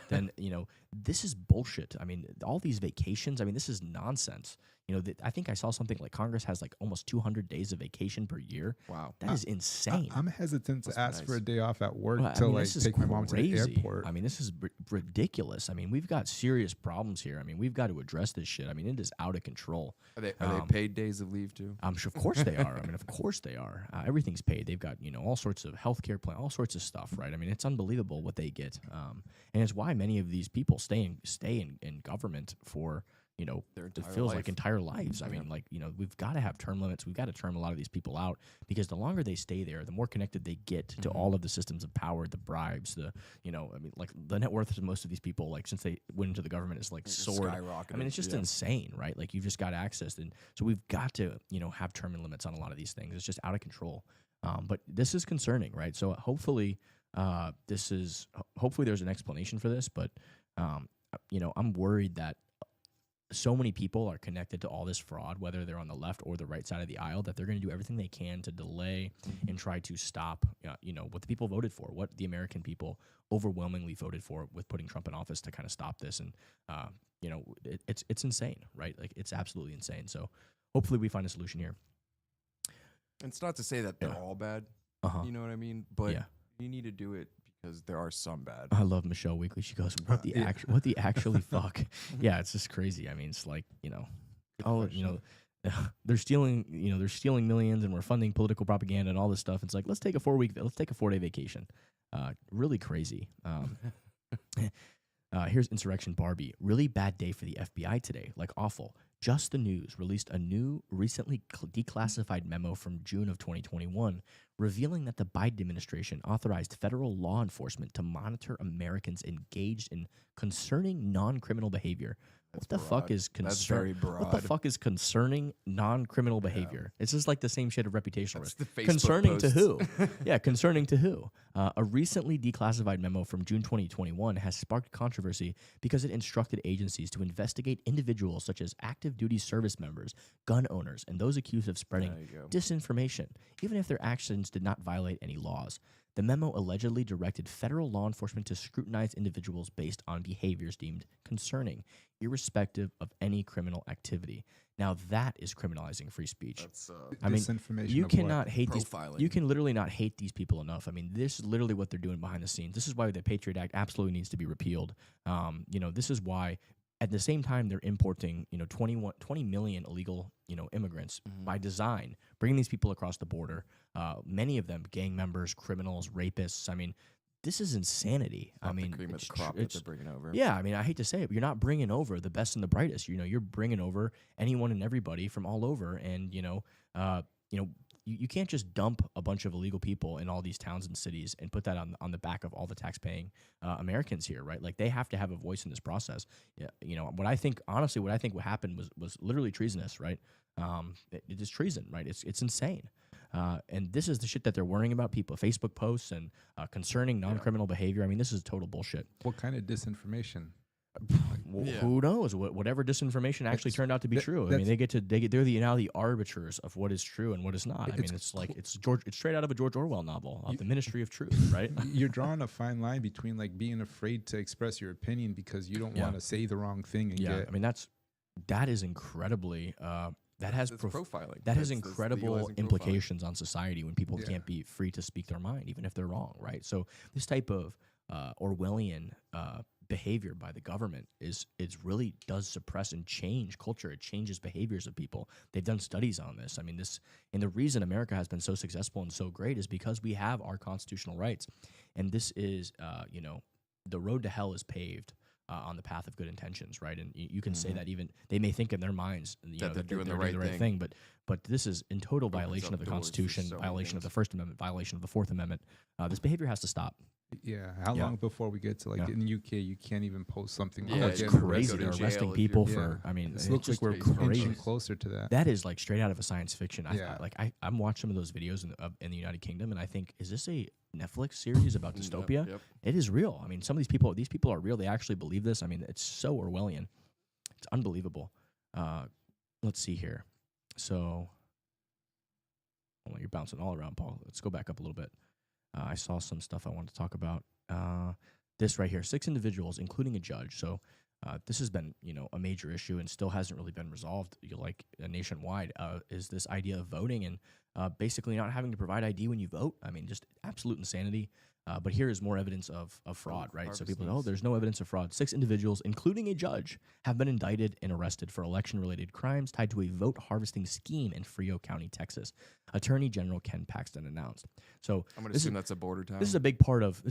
[SPEAKER 1] than, you know, this is bullshit. I mean, all these vacations, I mean, this is nonsense. You know, I think I saw something like Congress has like almost 200 days of vacation per year.
[SPEAKER 3] Wow.
[SPEAKER 1] That is insane.
[SPEAKER 2] I'm hesitant to ask for a day off at work
[SPEAKER 1] Well,
[SPEAKER 2] to like take my mom to the airport.
[SPEAKER 1] I mean, this is ridiculous. I mean, we've got serious problems here. I mean, we've got to address this shit. I mean, it is out of control.
[SPEAKER 3] Are they paid days of leave too?
[SPEAKER 1] I'm sure, of course they are. I mean, of course they are. Everything's paid. They've got, you know, all sorts of healthcare plan, all sorts of stuff, right? I mean, it's unbelievable what they get, and it's why many of these people stay in government for, you know, it feels like entire lives. I mean, like, you know, we've got to have term limits. We've got to term a lot of these people out, because the longer they stay there, the more connected they get to all of the systems of power, the bribes, the, you know, I mean, like the net worth of most of these people, like since they went into the government, is like soared. I mean, it's just insane, right? Like, you've just got access. And so we've got to, you know, have term limits on a lot of these things. It's just out of control. But this is concerning, right? So hopefully hopefully there's an explanation for this, but, you know, I'm worried that so many people are connected to all this fraud, whether they're on the left or the right side of the aisle, that they're going to do everything they can to delay and try to stop, you know, what the people voted for, what the American people overwhelmingly voted for with putting Trump in office, to kind of stop this. And, you know, it's insane, right? Like, it's absolutely insane. So hopefully we find a solution here.
[SPEAKER 3] And it's not to say that they're all bad, you know what I mean? But you need to do it because there are some bad.
[SPEAKER 1] I love Michelle Weekly. She goes, what the actually fuck? Yeah, it's just crazy. I mean, it's like, you know, you know, they're stealing millions, and we're funding political propaganda and all this stuff. It's like, let's take a 4-day vacation. Really crazy. Here's Insurrection Barbie. Really bad day for the FBI today. Like, awful. Just the News released a new, recently declassified memo from June of 2021 revealing that the Biden administration authorized federal law enforcement to monitor Americans engaged in concerning non-criminal behavior. What the fuck is
[SPEAKER 3] That's very broad.
[SPEAKER 1] What the fuck is concerning non-criminal behavior? It's just like the same shit of reputational risk.
[SPEAKER 3] The
[SPEAKER 1] Concerning to who? Yeah, concerning to who? A recently declassified memo from June 2021 has sparked controversy because it instructed agencies to investigate individuals such as active duty service members, gun owners, and those accused of spreading disinformation, even if their actions did not violate any laws. The memo allegedly directed federal law enforcement to scrutinize individuals based on behaviors deemed concerning, irrespective of any criminal activity. Now that is criminalizing free speech.
[SPEAKER 3] That's,
[SPEAKER 1] I mean, you cannot hate
[SPEAKER 3] Profiling.
[SPEAKER 1] you can literally not hate these people enough. I mean, this is literally what they're doing behind the scenes. This is why the Patriot Act absolutely needs to be repealed. You know, this is why. At the same time, they're importing, you know, 20 million illegal, you know, immigrants by design, bringing these people across the border. Many of them gang members, criminals, rapists. I mean, this is insanity.
[SPEAKER 3] Not
[SPEAKER 1] I mean,
[SPEAKER 3] the cream of the crop that they're bringing over.
[SPEAKER 1] Yeah, I mean, I hate to say it, but you're not bringing over the best and the brightest. You know, you're bringing over anyone and everybody from all over, and you know, you can't just dump a bunch of illegal people in all these towns and cities and put that on the back of all the tax-paying Americans here, right? Like, they have to have a voice in this process. Yeah, you know, what I think what happened was literally treasonous, right? It is treason, right? It's insane. And this is the shit that they're worrying about, people, Facebook posts and concerning non-criminal behavior. I mean, this is total bullshit.
[SPEAKER 2] What kind of disinformation?
[SPEAKER 1] Who knows? Whatever disinformation actually turned out to be true. I mean, they're now the arbiters of what is true and what is not. I mean, it's straight out of a George Orwell novel, the Ministry of Truth, right?
[SPEAKER 2] You're drawing a fine line between like being afraid to express your opinion because you don't want to say the wrong thing and
[SPEAKER 1] I mean, that is incredibly
[SPEAKER 3] That's profiling.
[SPEAKER 1] That has incredible implications on society when people can't be free to speak their mind, even if they're wrong, right? So this type of Orwellian behavior by the government really does suppress and change culture. It changes behaviors of people. They've done studies on this. I mean, and the reason America has been so successful and so great is because we have our constitutional rights, and this is, the road to hell is paved on the path of good intentions, right? And you can say that even they may think in their minds that they're doing the right thing, but this is in total violation of the Constitution, violation of the First Amendment, violation of the Fourth Amendment. This behavior has to stop.
[SPEAKER 2] Yeah. How long before we get to in the UK, you can't even post something?
[SPEAKER 1] It's crazy. They're arresting people for. I mean,
[SPEAKER 2] it looks like we're inching closer to that.
[SPEAKER 1] That is like straight out of a science fiction. I'm watching some of those videos in the United Kingdom, and I think, is this a Netflix series about dystopia?
[SPEAKER 3] Yep.
[SPEAKER 1] It is real. I mean, some of these people are real. They actually believe this. I mean, it's so Orwellian. It's unbelievable. Let's see here. So, you're bouncing all around, Paul. Let's go back up a little bit. I saw some stuff I wanted to talk about. This right here, 6 individuals, including a judge. So this has been, a major issue and still hasn't really been resolved, nationwide, is this idea of voting and basically not having to provide ID when you vote. I mean, just absolute insanity. But here is more evidence of fraud, right? So people say, there's no evidence of fraud. 6 individuals, including a judge, have been indicted and arrested for election-related crimes tied to a vote harvesting scheme in Frio County, Texas. Attorney General Ken Paxton announced. So
[SPEAKER 3] I'm going to assume that's a border town.
[SPEAKER 1] This is a big part of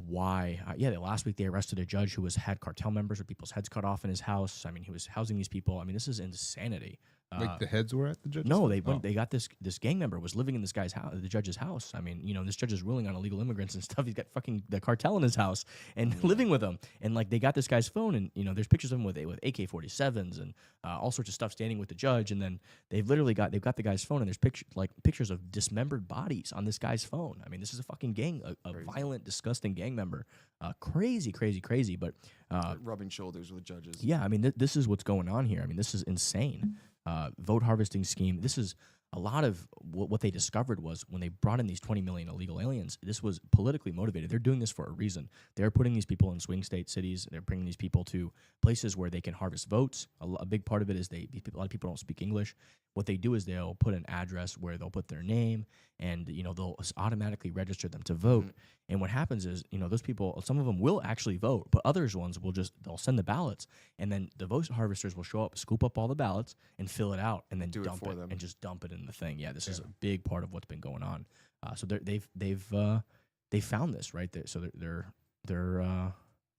[SPEAKER 1] why. Last week they arrested a judge who had cartel members with people's heads cut off in his house. I mean, he was housing these people. I mean, this is insanity.
[SPEAKER 2] Like the heads were at the judge's
[SPEAKER 1] No,
[SPEAKER 2] house?
[SPEAKER 1] they got this gang member was living in this guy's house, the judge's house. I mean, this judge is ruling on illegal immigrants and stuff. He's got fucking the cartel in his house and living with him. And like they got this guy's phone, and there's pictures of him with AK-47s and all sorts of stuff standing with the judge. And then they've got the guy's phone, and there's pictures of dismembered bodies on this guy's phone. I mean, this is a fucking gang, a violent, disgusting gang member. Crazy. But
[SPEAKER 3] rubbing shoulders with judges.
[SPEAKER 1] Yeah, I mean, this is what's going on here. I mean, this is insane. Vote harvesting scheme. This is a lot of what they discovered was when they brought in these 20 million illegal aliens, this was politically motivated. They're doing this for a reason. They're putting these people in swing state cities. They're bringing these people to places where they can harvest votes. A big part of it is a lot of people don't speak English. What they do is they'll put an address where they'll put their name, and they'll automatically register them to vote. Mm-hmm. And what happens is those people, some of them will actually vote, but others they'll send the ballots, and then the vote harvesters will show up, scoop up all the ballots, and fill it out, and then dump it and just dump it in the thing. Yeah, this is a big part of what's been going on. So they've found this, right? So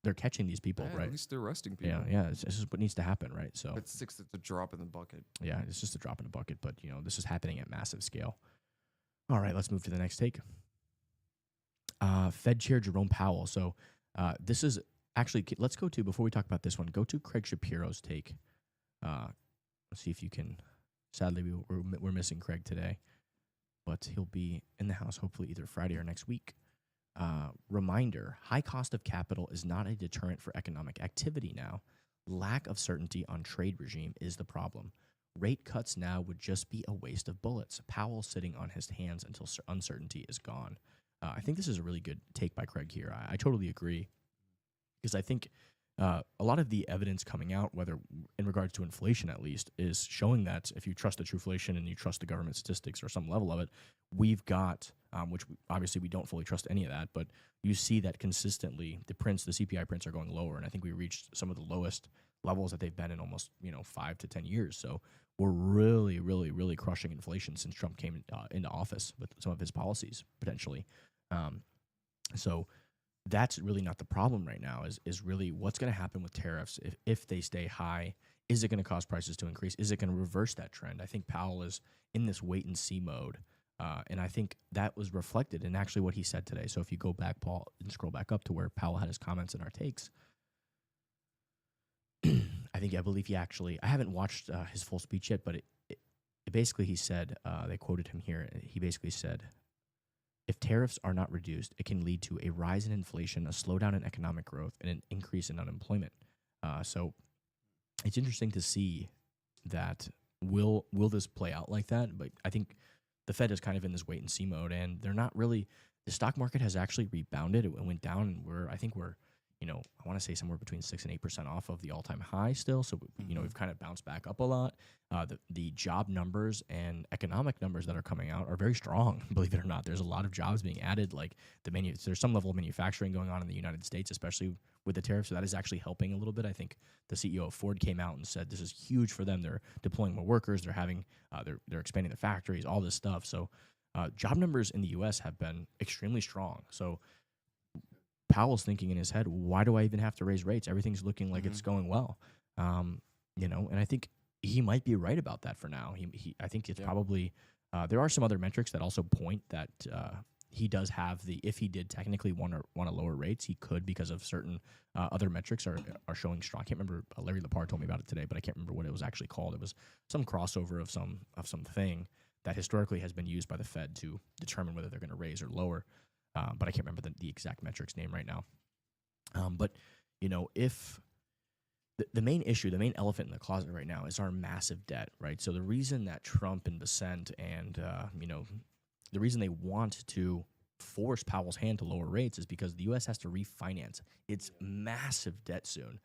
[SPEAKER 1] they're catching these people, right?
[SPEAKER 3] At least they're arresting people.
[SPEAKER 1] Yeah. This is what needs to happen, right? So
[SPEAKER 3] it's 6. It's a drop in the bucket.
[SPEAKER 1] Yeah, it's just a drop in the bucket, but this is happening at massive scale. All right, let's move to the next take. Fed Chair Jerome Powell. So this is actually, let's go to, before we talk about this one, go to Craig Shapiro's take. Let's see if you can. Sadly, we're missing Craig today, but he'll be in the house hopefully either Friday or next week. Reminder, high cost of capital is not a deterrent for economic activity now. Lack of certainty on trade regime is the problem. Rate cuts now would just be a waste of bullets. Powell sitting on his hands until uncertainty is gone. I think this is a really good take by Craig here. I totally agree, because I think a lot of the evidence coming out, whether in regards to inflation at least, is showing that if you trust the trueflation and you trust the government statistics or some level of it, we've got, obviously we don't fully trust any of that, but you see that consistently the CPI prints are going lower, and I think we reached some of the lowest levels that they've been in almost 5 to 10 years. So we're really, really, really crushing inflation since Trump came into office with some of his policies potentially. So that's really not the problem right now, is really what's going to happen with tariffs if they stay high. Is it going to cause prices to increase? Is it going to reverse that trend? I think Powell is in this wait and see mode. And I think that was reflected in actually what he said today. So if you go back, Paul, and scroll back up to where Powell had his comments and our takes, I believe he actually, I haven't watched his full speech yet, but it basically, he said, they quoted him here, he basically said, if tariffs are not reduced, it can lead to a rise in inflation, a slowdown in economic growth, and an increase in unemployment. So it's interesting to see that will this play out like that? But I think the Fed is kind of in this wait and see mode, and they're not really. The stock market has actually rebounded. It went down, and I think we're I want to say somewhere between 6 and 8% off of the all-time high still. So we've kind of bounced back up a lot. The job numbers and economic numbers that are coming out are very strong. Believe it or not, there's a lot of jobs being added. Like there's some level of manufacturing going on in the United States, especially with the tariffs. So that is actually helping a little bit. I think the CEO of Ford came out and said this is huge for them. They're deploying more workers. They're having they're expanding their factories, all this stuff. So job numbers in the U.S. have been extremely strong. So Powell's thinking in his head, why do I even have to raise rates? Everything's looking like it's going well. And I think he might be right about that for now. I think it's probably, there are some other metrics that also point that he does have if he did technically want to lower rates, he could, because of certain other metrics are showing strong. I can't remember, Larry Lepard told me about it today, but I can't remember what it was actually called. It was some crossover of something that historically has been used by the Fed to determine whether they're going to raise or lower. But I can't remember the exact metrics name right now. But if the main issue, the main elephant in the closet right now is our massive debt, right? So the reason that Trump and Bessent and the reason they want to force Powell's hand to lower rates is because the U.S. has to refinance its massive debt soon,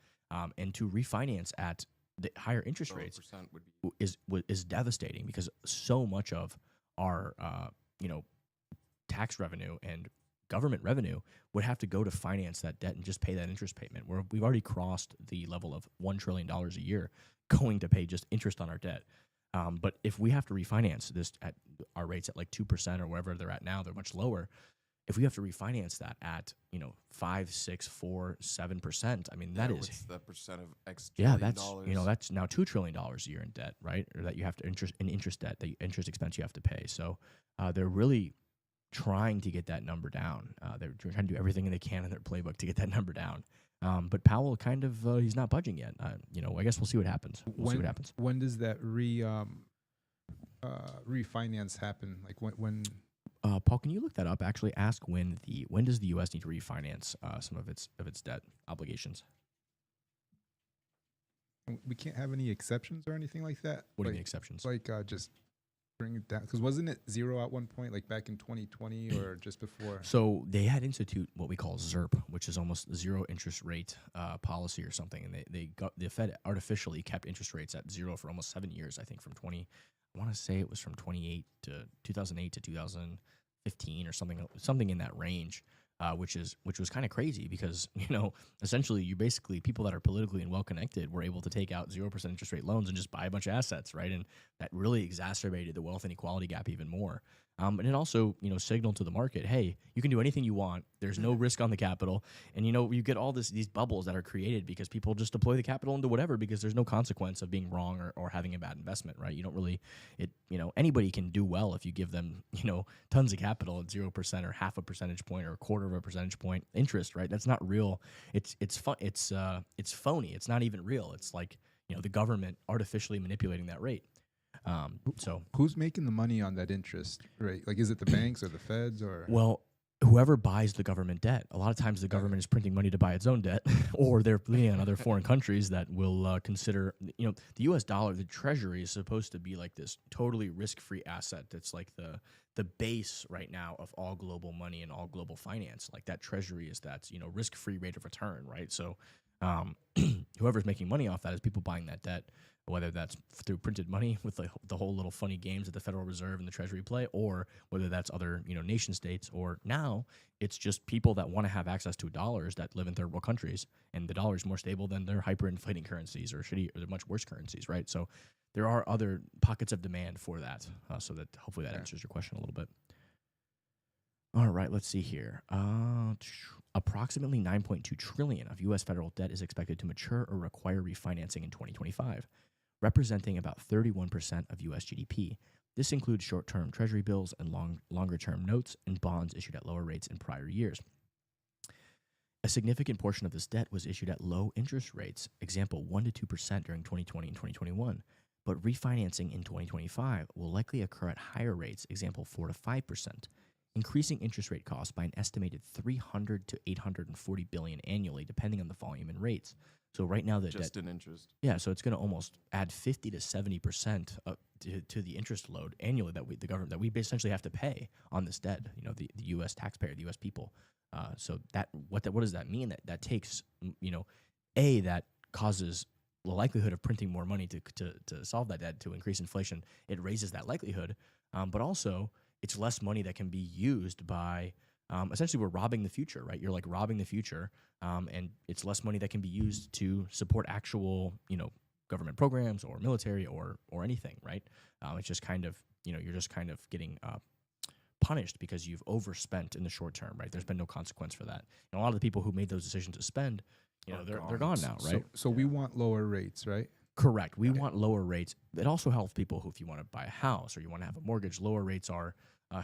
[SPEAKER 1] and to refinance at the higher interest rates is devastating, because so much of our tax revenue and government revenue would have to go to finance that debt and just pay that interest payment. We've already crossed the level of $1 trillion a year going to pay just interest on our debt. But if we have to refinance this at our rates at like 2% or wherever they're at now, they're much lower. If we have to refinance that at 5, 6, 4, 7%, I mean, that is
[SPEAKER 3] what's the percent of X
[SPEAKER 1] yeah,
[SPEAKER 3] trillion
[SPEAKER 1] that's
[SPEAKER 3] dollars?
[SPEAKER 1] that's now $2 trillion a year in debt, right? Or that you have to interest debt, the interest expense you have to pay. So they're really trying to get that number down. They're trying to do everything they can in their playbook to get that number down. But Powell kind of he's not budging yet. I guess we'll see what happens. We'll see what happens.
[SPEAKER 2] When does that refinance happen? Like when?
[SPEAKER 1] Paul, can you look that up? Actually, ask when does the U.S. need to refinance some of its debt obligations?
[SPEAKER 2] We can't have any exceptions or anything like that.
[SPEAKER 1] What do you mean exceptions?
[SPEAKER 2] Like just bring it down, because wasn't it zero at one point, like back in 2020 or just before?
[SPEAKER 1] So they had institute what we call ZIRP, which is almost zero interest rate policy or something, and the Fed artificially kept interest rates at zero for almost 7 years. I think from 2008 to 2008 to 2015 or something in that range. Which was kind of crazy, because essentially people that are politically and well connected were able to take out 0% interest rate loans and just buy a bunch of assets, right? And that really exacerbated the wealth inequality gap even more. And it also signaled to the market, hey, you can do anything you want. There's no risk on the capital, and you get all these bubbles that are created because people just deploy the capital into whatever, because there's no consequence of being wrong or having a bad investment, right? You don't really anybody can do well if you give them tons of capital at 0% or 0.5 percentage point or 1/4 percentage point interest, right? That's not real. It's phony. It's not even real. It's like the government artificially manipulating that rate. So
[SPEAKER 2] who's making the money on that interest rate? Like, is it the banks or the feds or?
[SPEAKER 1] Well, whoever buys the government debt. A lot of times the government is printing money to buy its own debt, or they're leaning on other foreign countries that will consider, the U.S. dollar, the treasury is supposed to be like this totally risk-free asset that's like the base right now of all global money and all global finance. Like that treasury is that, risk-free rate of return, right? So whoever's making money off that is people buying that debt, whether that's through printed money with the whole little funny games that the Federal Reserve and the Treasury play, or whether that's other nation states, or now it's just people that want to have access to dollars that live in third world countries, and the dollar is more stable than their hyperinflating currencies or they're much worse currencies, right? So there are other pockets of demand for that, so that hopefully that answers your question a little bit. All right, let's see here. Approximately $9.2 trillion of U.S. federal debt is expected to mature or require refinancing in 2025, representing about 31% of U.S. GDP. This includes short-term treasury bills and longer-term notes and bonds issued at lower rates in prior years. A significant portion of this debt was issued at low interest rates, example 1 to 2% during 2020 and 2021, but refinancing in 2025 will likely occur at higher rates, example 4 to 5%, increasing interest rate costs by an estimated $300 to $840 billion annually, depending on the volume and rates. So right now, the
[SPEAKER 3] Just
[SPEAKER 1] debt,
[SPEAKER 3] in interest.
[SPEAKER 1] yeah, so it's going to almost add 50 to 70% to the interest load annually that the government that we essentially have to pay on this debt. You know, the U.S. taxpayer, the U.S. people. So what does that mean? That takes, you know, that causes the likelihood of printing more money to solve that debt, to increase inflation. It raises that likelihood, but also it's less money that can be used by. Essentially, we're robbing the future, right? You're like robbing the future, and it's less money that can be used to support actual, you know, government programs or military or anything, right? It's just kind of, you know, you're just kind of getting punished because you've overspent in the short term, right? There's been no consequence for that. And a lot of the people who made those decisions to spend, you know, they're gone now, right?
[SPEAKER 2] So we want lower rates, right?
[SPEAKER 1] Correct. We want lower rates. It also helps people who, if you want to buy a house or you want to have a mortgage, lower rates are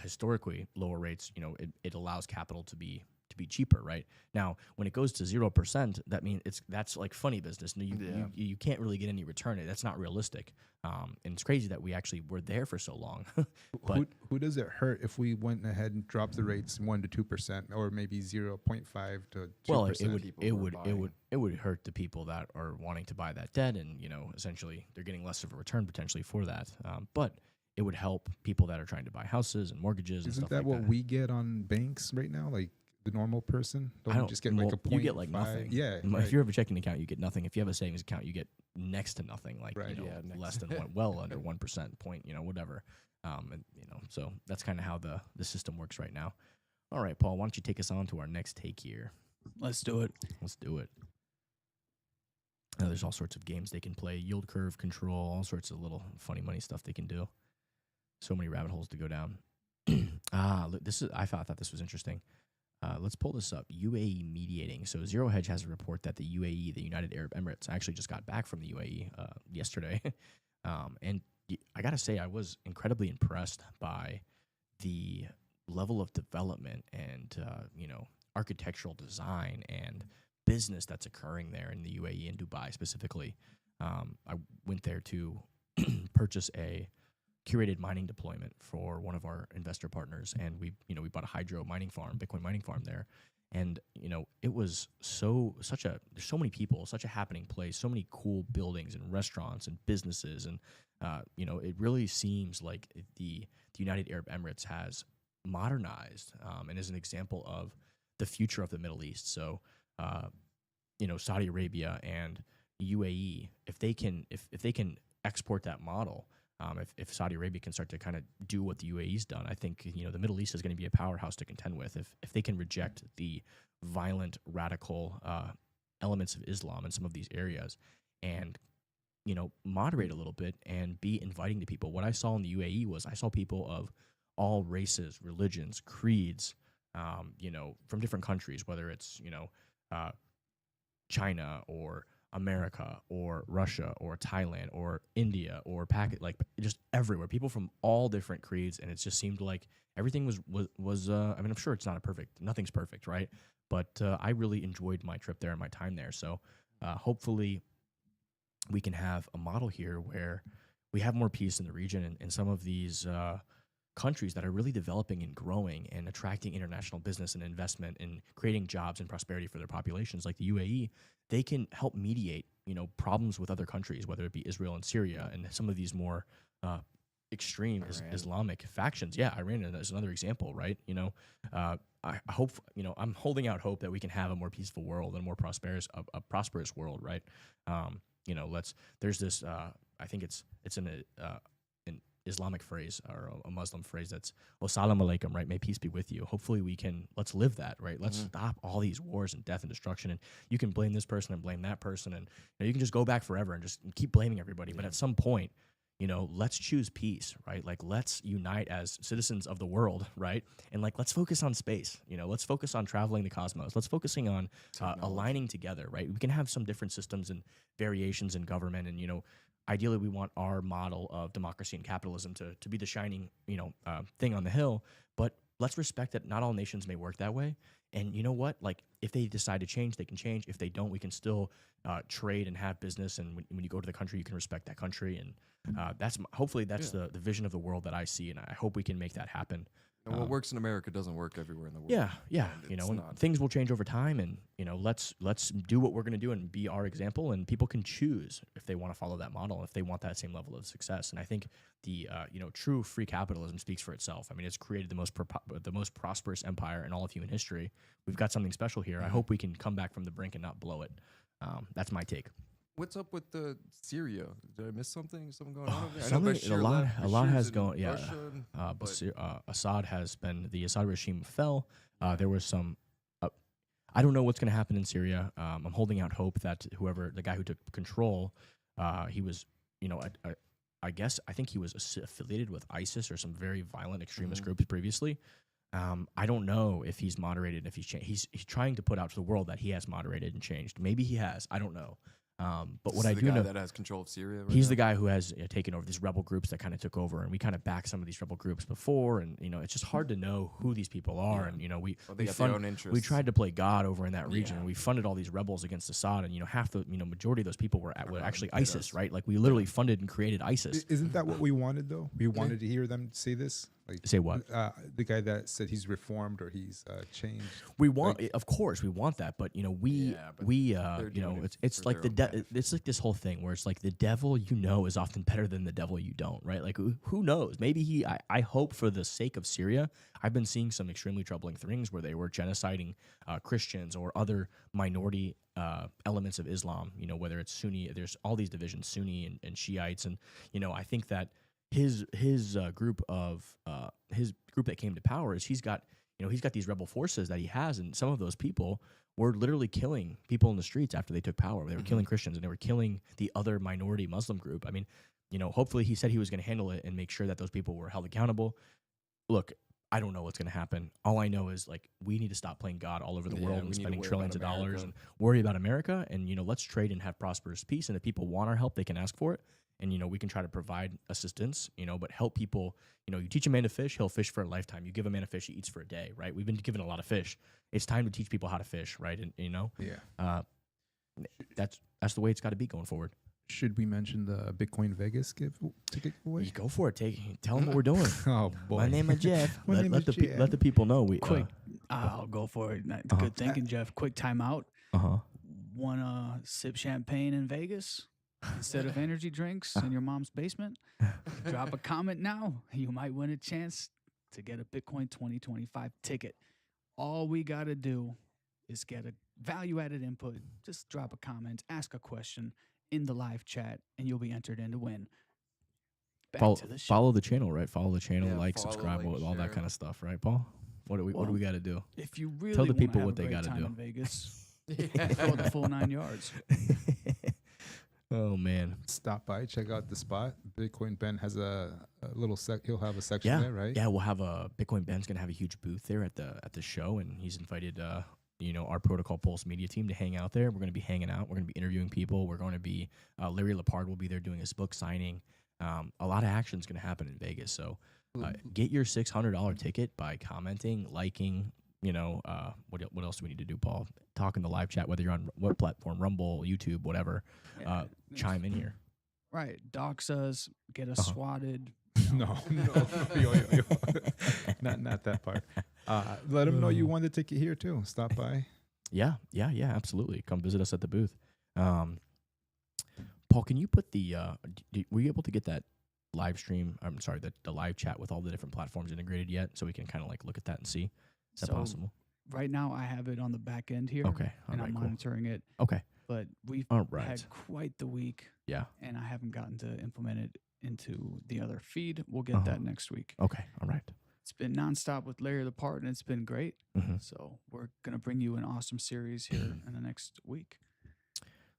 [SPEAKER 1] historically lower rates. You know, it allows capital to be cheaper, right? Now, when it goes to 0%, that means that's like funny business. You can't really get any return. That's not realistic. And it's crazy that we actually were there for so long. But
[SPEAKER 2] who does it hurt if we went ahead and dropped the rates 1 to 2%, or maybe 0.5 to 2%?
[SPEAKER 1] Well, it would hurt the people that are wanting to buy that debt, and you know, essentially they're getting less of a return potentially for that. But it would help people that are trying to buy houses and mortgages.
[SPEAKER 2] Isn't
[SPEAKER 1] and stuff
[SPEAKER 2] that
[SPEAKER 1] like
[SPEAKER 2] what we get on banks right now? Like the normal person,
[SPEAKER 1] I don't
[SPEAKER 2] we just get like a point.
[SPEAKER 1] You get like nothing.
[SPEAKER 2] Yeah.
[SPEAKER 1] If you have a checking account, you get nothing. If you have a savings account, you get next to nothing. Like
[SPEAKER 2] Right.
[SPEAKER 1] you know,
[SPEAKER 3] Yeah,
[SPEAKER 1] less than well under 1% point. You know, whatever. And you know, so that's kind of how the system works right now. All right, Paul, why don't you take us on to our next take here?
[SPEAKER 4] Let's do it.
[SPEAKER 1] Let's do it. There's all sorts of games they can play, yield curve control, all sorts of little funny money stuff they can do. So many rabbit holes to go down. Look, I thought this was interesting. Let's pull this up. UAE mediating. So Zero Hedge has a report that the UAE, the United Arab Emirates, actually just got back from the UAE yesterday. And I got to say, I was incredibly impressed by the level of development and, you know, architectural design and business that's occurring there in the UAE and Dubai specifically. I went there to purchase a curated mining deployment for one of our investor partners, and we bought a hydro mining farm, Bitcoin mining farm there, and you know, it was there's so many people, such a happening place, so many cool buildings and restaurants and businesses, and you know, it really seems like the United Arab Emirates has modernized and is an example of the future of the Middle East. So you know, Saudi Arabia and UAE, if they can export that model. If Saudi Arabia can start to kind of do what the UAE's done, I think, you know, the Middle East is going to be a powerhouse to contend with. If they can reject the violent, radical elements of Islam in some of these areas, and you know, moderate a little bit and be inviting to people. What I saw in the UAE was I saw people of all races, religions, creeds, you know, from different countries, whether it's, you know, China or America or Russia or Thailand or India or Pakistan, like just everywhere, people from all different creeds, and it just seemed like everything was I mean, I'm sure it's not nothing's perfect, right? But I really enjoyed my trip there and my time there. So hopefully we can have a model here where we have more peace in the region, and some of these countries that are really developing and growing and attracting international business and investment and creating jobs and prosperity for their populations, like the UAE, they can help mediate, you know, problems with other countries, whether it be Israel and Syria and some of these more extreme Islamic factions. Yeah, Iran is another example, right? You know, I hope, you know, I'm holding out hope that we can have a more peaceful world and a more prosperous world, right? You know, there's this, I think it's an Islamic phrase or a Muslim phrase that's "Wassalamu alaikum," right? May peace be with you. Hopefully let's live that, right? Let's stop all these wars and death and destruction. And you can blame this person and blame that person, and you know, you can just go back forever and just keep blaming everybody. But at some point, you know, let's choose peace, right? Like, let's unite as citizens of the world, right? And like, let's focus on space. You know, let's focus on traveling the cosmos. Let's focusing on aligning together, right? We can have some different systems and variations in government, and you know, ideally we want our model of democracy and capitalism to be the shining, thing on the hill. But let's respect that not all nations may work that way. And you know what? Like, if they decide to change, they can change. If they don't, we can still trade and have business. And when you go to the country, you can respect that country. And hopefully that's the vision of the world that I see. And I hope we can make that happen.
[SPEAKER 3] And what works in America doesn't work everywhere in the world.
[SPEAKER 1] Yeah. And things will change over time. And, let's do what we're going to do and be our example. And people can choose if they want to follow that model, if they want that same level of success. And I think the, true free capitalism speaks for itself. I mean, it's created the most prosperous empire in all of human history. We've got something special here. I hope we can come back from the brink and not blow it. That's my take.
[SPEAKER 3] What's up with the Syria? Did I miss something? Something going on over there? I know Bashir
[SPEAKER 1] a lot
[SPEAKER 3] Bashir's
[SPEAKER 1] has
[SPEAKER 3] in
[SPEAKER 1] gone. Yeah,
[SPEAKER 3] Russia,
[SPEAKER 1] the Assad regime fell. There was some. I don't know what's going to happen in Syria. I'm holding out hope that the guy who took control, he was, I think he was affiliated with ISIS or some very violent extremist groups previously. I don't know if he's moderated, if he's changed. He's trying to put out to the world that he has moderated and changed. Maybe he has. I don't know. But what I do know,
[SPEAKER 3] that has control of Syria. Right
[SPEAKER 1] he's
[SPEAKER 3] now?
[SPEAKER 1] the guy who has taken over these rebel groups that kind of took over, and we kind of backed some of these rebel groups before, and it's just hard to know who these people are, and
[SPEAKER 3] they got their own interests.
[SPEAKER 1] We tried to play God over in that region. And we funded all these rebels against Assad, and half the majority of those people were actually ISIS, right? Like we literally funded and created ISIS.
[SPEAKER 2] Isn't that what we wanted though? We wanted to hear them say this. Like,
[SPEAKER 1] say what?
[SPEAKER 2] The guy that said he's reformed or he's changed.
[SPEAKER 1] We want, of course, we want that, but it's like it's like this whole thing where it's like the devil is often better than the devil you don't, right? Like who knows? Maybe I hope for the sake of Syria. I've been seeing some extremely troubling things where they were genociding Christians or other minority elements of Islam. Whether it's Sunni, there's all these divisions, Sunni and Shiites, and I think that his group that came to power is he's got these rebel forces that he has, and some of those people were literally killing people in the streets after they took power. They were killing Christians and they were killing the other minority Muslim group. I mean, hopefully he said he was going to handle it and make sure that those people were held accountable. Look, I don't know what's going to happen. All I know is like we need to stop playing God all over the world and spending trillions of dollars and worry about America, and let's trade and have prosperous peace. And if people want our help, they can ask for it. And, we can try to provide assistance, but help people. You teach a man to fish, he'll fish for a lifetime. You give a man a fish, he eats for a day, right? We've been given a lot of fish. It's time to teach people how to fish, right? And, that's the way it's got to be going forward.
[SPEAKER 2] Should we mention the Bitcoin Vegas ticket giveaway?
[SPEAKER 1] You go for it. Tell them what we're doing.
[SPEAKER 2] Oh, boy.
[SPEAKER 1] My name is Jeff. Let the people know.
[SPEAKER 4] I'll go for it. Good thinking, Jeff. Quick timeout. Want to sip champagne in Vegas instead of energy drinks in your mom's basement? Drop a comment now. You might win a chance to get a Bitcoin 2025 ticket. All we got to do is get a value-added input. Just drop a comment, ask a question in the live chat, and you'll be entered in to win.
[SPEAKER 1] Follow the channel, right? Follow the channel, subscribe, all that kind of stuff, right, Paul? What do we got to do?
[SPEAKER 4] If you really
[SPEAKER 1] tell the people
[SPEAKER 4] have
[SPEAKER 1] what they
[SPEAKER 4] got to
[SPEAKER 1] do
[SPEAKER 4] in Vegas, go the full 9 yards.
[SPEAKER 1] Oh man!
[SPEAKER 2] Stop by, check out the spot. Bitcoin Ben has a little he'll have a section there, right?
[SPEAKER 1] Yeah, we'll have Bitcoin Ben's gonna have a huge booth there at the show, and he's invited our Protocol Pulse media team to hang out there. We're gonna be hanging out. We're gonna be interviewing people. We're going to be Larry Lepard will be there doing his book signing. A lot of action's gonna happen in Vegas. So get your $600 ticket by commenting, liking. What else do we need to do, Paul? Talk in the live chat, whether you're on what platform, Rumble, YouTube, whatever. Chime in here.
[SPEAKER 4] Right. Dox us, get us swatted.
[SPEAKER 2] No. Yo. Not that part. Let them know you won the ticket here too. Stop by.
[SPEAKER 1] Yeah, absolutely. Come visit us at the booth. Paul, can you put were you able to get that live stream? I'm sorry, the live chat with all the different platforms integrated yet, so we can kind of like look at that and see? Is that possible?
[SPEAKER 4] Right now, I have it on the back end here.
[SPEAKER 1] Okay.
[SPEAKER 4] And I'm monitoring it.
[SPEAKER 1] Okay.
[SPEAKER 4] But we've had quite the week.
[SPEAKER 1] Yeah.
[SPEAKER 4] And I haven't gotten to implement it into the other feed. We'll get that next week.
[SPEAKER 1] Okay. All right.
[SPEAKER 4] It's been nonstop with Larry Lepard, and it's been great. So we're going to bring you an awesome series here in the next week.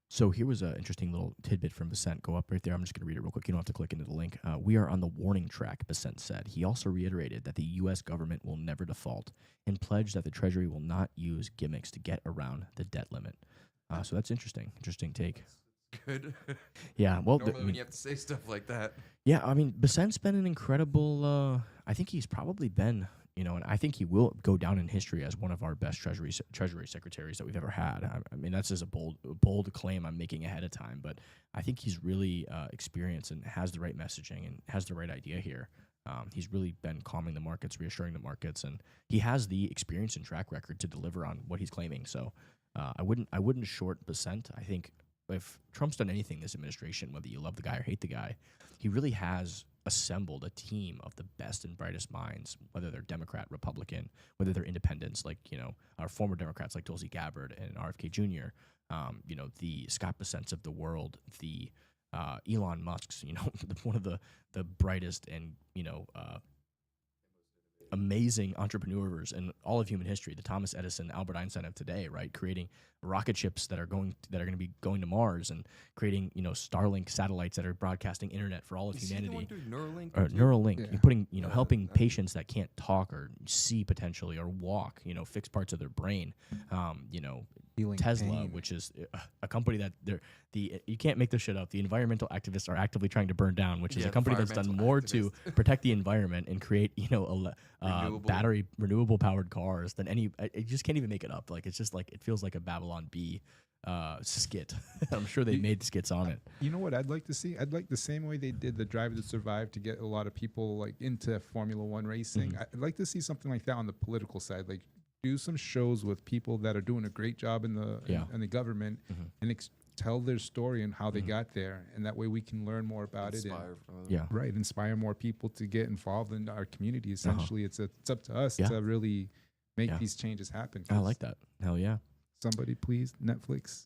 [SPEAKER 1] So here was an interesting little tidbit from Besant. Go up right there. I'm just going to read it real quick. You don't have to click into the link. We are on the warning track, Besant said. He also reiterated that the U.S. government will never default and pledged that the Treasury will not use gimmicks to get around the debt limit. So that's interesting. Interesting take.
[SPEAKER 3] Good.
[SPEAKER 1] Yeah, well,
[SPEAKER 3] Normally when you have to say stuff like that.
[SPEAKER 1] yeah, I mean, Besant's been an incredible. I think he's probably been, and I think he will go down in history as one of our best Treasury secretaries that we've ever had. I mean, that's just a bold claim I'm making ahead of time, but I think he's really experienced and has the right messaging and has the right idea here. He's really been calming the markets, reassuring the markets, and he has the experience and track record to deliver on what he's claiming. So I wouldn't short Besant. I think if Trump's done anything this administration, whether you love the guy or hate the guy, he really has assembled a team of the best and brightest minds, whether they're Democrat, Republican, whether they're independents, like, our former Democrats like Tulsi Gabbard and RFK Jr., the Scott Bessents of the world, the Elon Musk's, one of the brightest and, amazing entrepreneurs in all of human history, the Thomas Edison, Albert Einstein of today, right? Creating rocket ships that are going to be going to Mars and creating, Starlink satellites that are broadcasting internet for all of humanity.
[SPEAKER 3] Neuralink?
[SPEAKER 1] Or Neuralink,
[SPEAKER 2] Yeah.
[SPEAKER 1] you're putting, helping patients that can't talk or see potentially or walk, fix parts of their brain.
[SPEAKER 2] Healing
[SPEAKER 1] Tesla,
[SPEAKER 2] pain.
[SPEAKER 1] which is a company that you can't make this shit up. The environmental activists are actively trying to burn down, which is
[SPEAKER 3] Yeah,
[SPEAKER 1] a company that's done more to protect the environment and create, renewable powered cars than any. You just can't even make it up. Like, it's just like, it feels like a Babylon Bee skit. I'm sure they made skits on it.
[SPEAKER 2] You know what I'd like to see? I'd like the same way they did the Drive to Survive to get a lot of people like into Formula One racing. I'd like to see something like that on the political side. Like, do some shows with people that are doing a great job in the government and tell their story and how they got there, and that way we can learn more about it. And, inspire more people to get involved in our community. Essentially, it's up to us to really make these changes happen.
[SPEAKER 1] I like that. Hell yeah.
[SPEAKER 2] Somebody please, Netflix.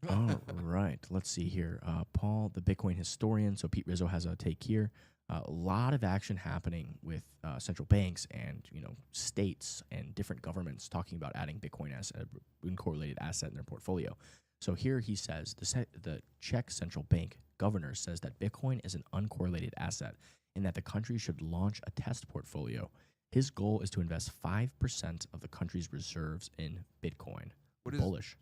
[SPEAKER 1] All right, let's see here. Paul, the Bitcoin historian. So Pete Rizzo has a take here. A lot of action happening with central banks and states and different governments talking about adding Bitcoin as an uncorrelated asset in their portfolio. So here he says the Czech central bank governor says that Bitcoin is an uncorrelated asset and that the country should launch a test portfolio. His goal is to invest 5% of the country's reserves in Bitcoin. Bullish.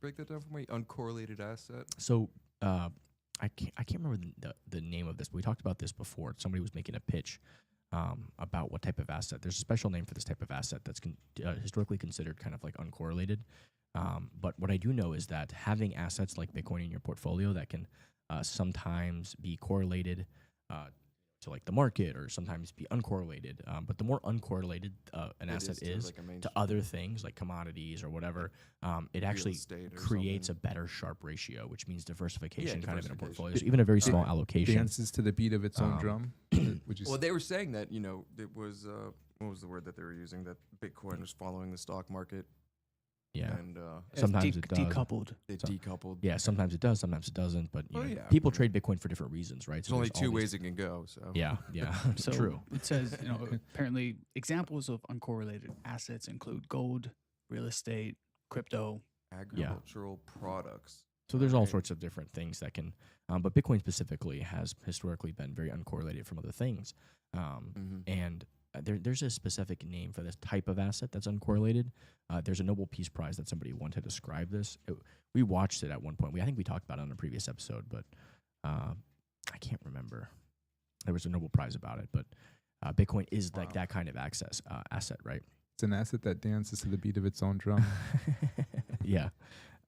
[SPEAKER 3] Break that down for me. Uncorrelated asset.
[SPEAKER 1] So I can't remember the name of this, but we talked about this before. Somebody was making a pitch about what type of asset. There's a special name for this type of asset that's historically considered kind of like uncorrelated. But what I do know is that having assets like Bitcoin in your portfolio that can sometimes be correlated to like the market or sometimes be uncorrelated. But the more uncorrelated an asset is to other things like commodities or whatever, it actually creates a better Sharpe ratio, which means diversification kind of in a portfolio. So even a very small allocation
[SPEAKER 2] Dances to the beat of its own drum.
[SPEAKER 3] Well, they were saying that, it was, what was the word that they were using? That Bitcoin was following the stock market.
[SPEAKER 1] Yeah,
[SPEAKER 3] and
[SPEAKER 1] sometimes it does.
[SPEAKER 4] Decoupled.
[SPEAKER 3] It decoupled.
[SPEAKER 1] Yeah, sometimes it does, sometimes it doesn't. But people trade Bitcoin for different reasons, right?
[SPEAKER 3] There's only two ways it can go. So
[SPEAKER 1] yeah,
[SPEAKER 4] So
[SPEAKER 1] true.
[SPEAKER 4] It says, apparently examples of uncorrelated assets include gold, real estate, crypto,
[SPEAKER 3] agricultural products.
[SPEAKER 1] So there's all sorts of different things that can, but Bitcoin specifically has historically been very uncorrelated from other things, and there's a specific name for this type of asset that's uncorrelated. There's a Nobel Peace Prize that somebody won to describe this. We watched it at one point. I think we talked about it on a previous episode, but I can't remember. There was a Nobel Prize about it, but Bitcoin is like that kind of asset, right?
[SPEAKER 2] It's an asset that dances to the beat of its own drum.
[SPEAKER 1] Yeah.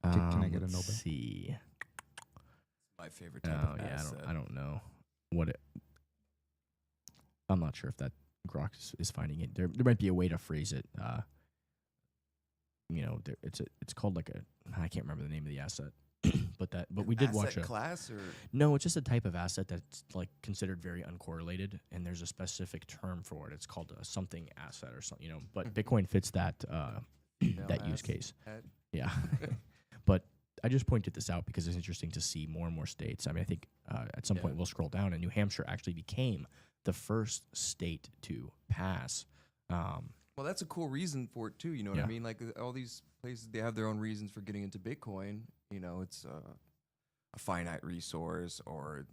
[SPEAKER 2] Can I get a Nobel?
[SPEAKER 1] Let's see.
[SPEAKER 3] My favorite type of asset.
[SPEAKER 1] I don't know what it. I'm not sure if that Grok is finding it. There might be a way to phrase it. It's called like I can't remember the name of the asset, but we did watch a
[SPEAKER 3] class or
[SPEAKER 1] no. It's just a type of asset that's like considered very uncorrelated, and there's a specific term for it. It's called a something asset or something. But Bitcoin fits that that use case. Yeah, but I just pointed this out because it's interesting to see more and more states. I mean, I think at some point we'll scroll down, and New Hampshire actually became the first state to pass.
[SPEAKER 3] Well, that's a cool reason for it too. You know what I mean? Like all these places, they have their own reasons for getting into Bitcoin. It's a finite resource, or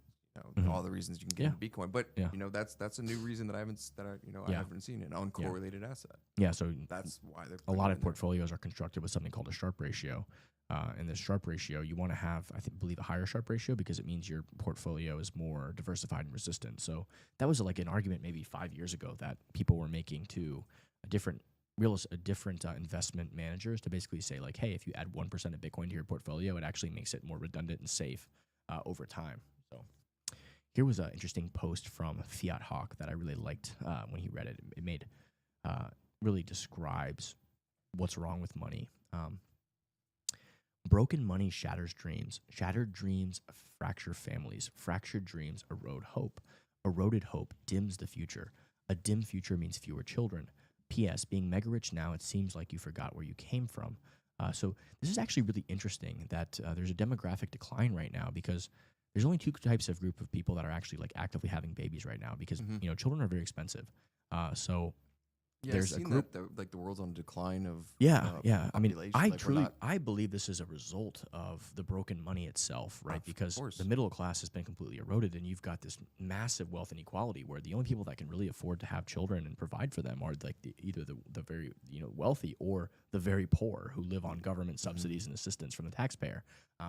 [SPEAKER 3] all the reasons you can get into Bitcoin. But that's a new reason that I haven't seen an uncorrelated asset.
[SPEAKER 1] Yeah, so
[SPEAKER 3] that's why
[SPEAKER 1] a lot of portfolios are constructed with something called a Sharpe ratio. And this Sharpe ratio, you want to have, believe a higher Sharpe ratio because it means your portfolio is more diversified and resistant. So that was like an argument maybe 5 years ago that people were making to different investment managers to basically say like, hey, if you add 1% of Bitcoin to your portfolio, it actually makes it more redundant and safe over time. So here was an interesting post from Fiat Hawk that I really liked when he read it. It made really describes what's wrong with money. Broken money shatters dreams. Shattered dreams fracture families. Fractured dreams erode hope. Eroded hope dims the future. A dim future means fewer children. P.S. Being mega rich now, it seems like you forgot where you came from. So this is actually really interesting that there's a demographic decline right now because there's only two types of group of people that are actually like actively having babies right now because children are very expensive. So there's a group
[SPEAKER 3] that the world's on decline of
[SPEAKER 1] I mean, I believe this is a result of the broken money itself, right? Because the middle class has been completely eroded, and you've got this massive wealth inequality where the only people that can really afford to have children and provide for them are like either the very wealthy or the very poor who live on government subsidies and assistance from the taxpayer.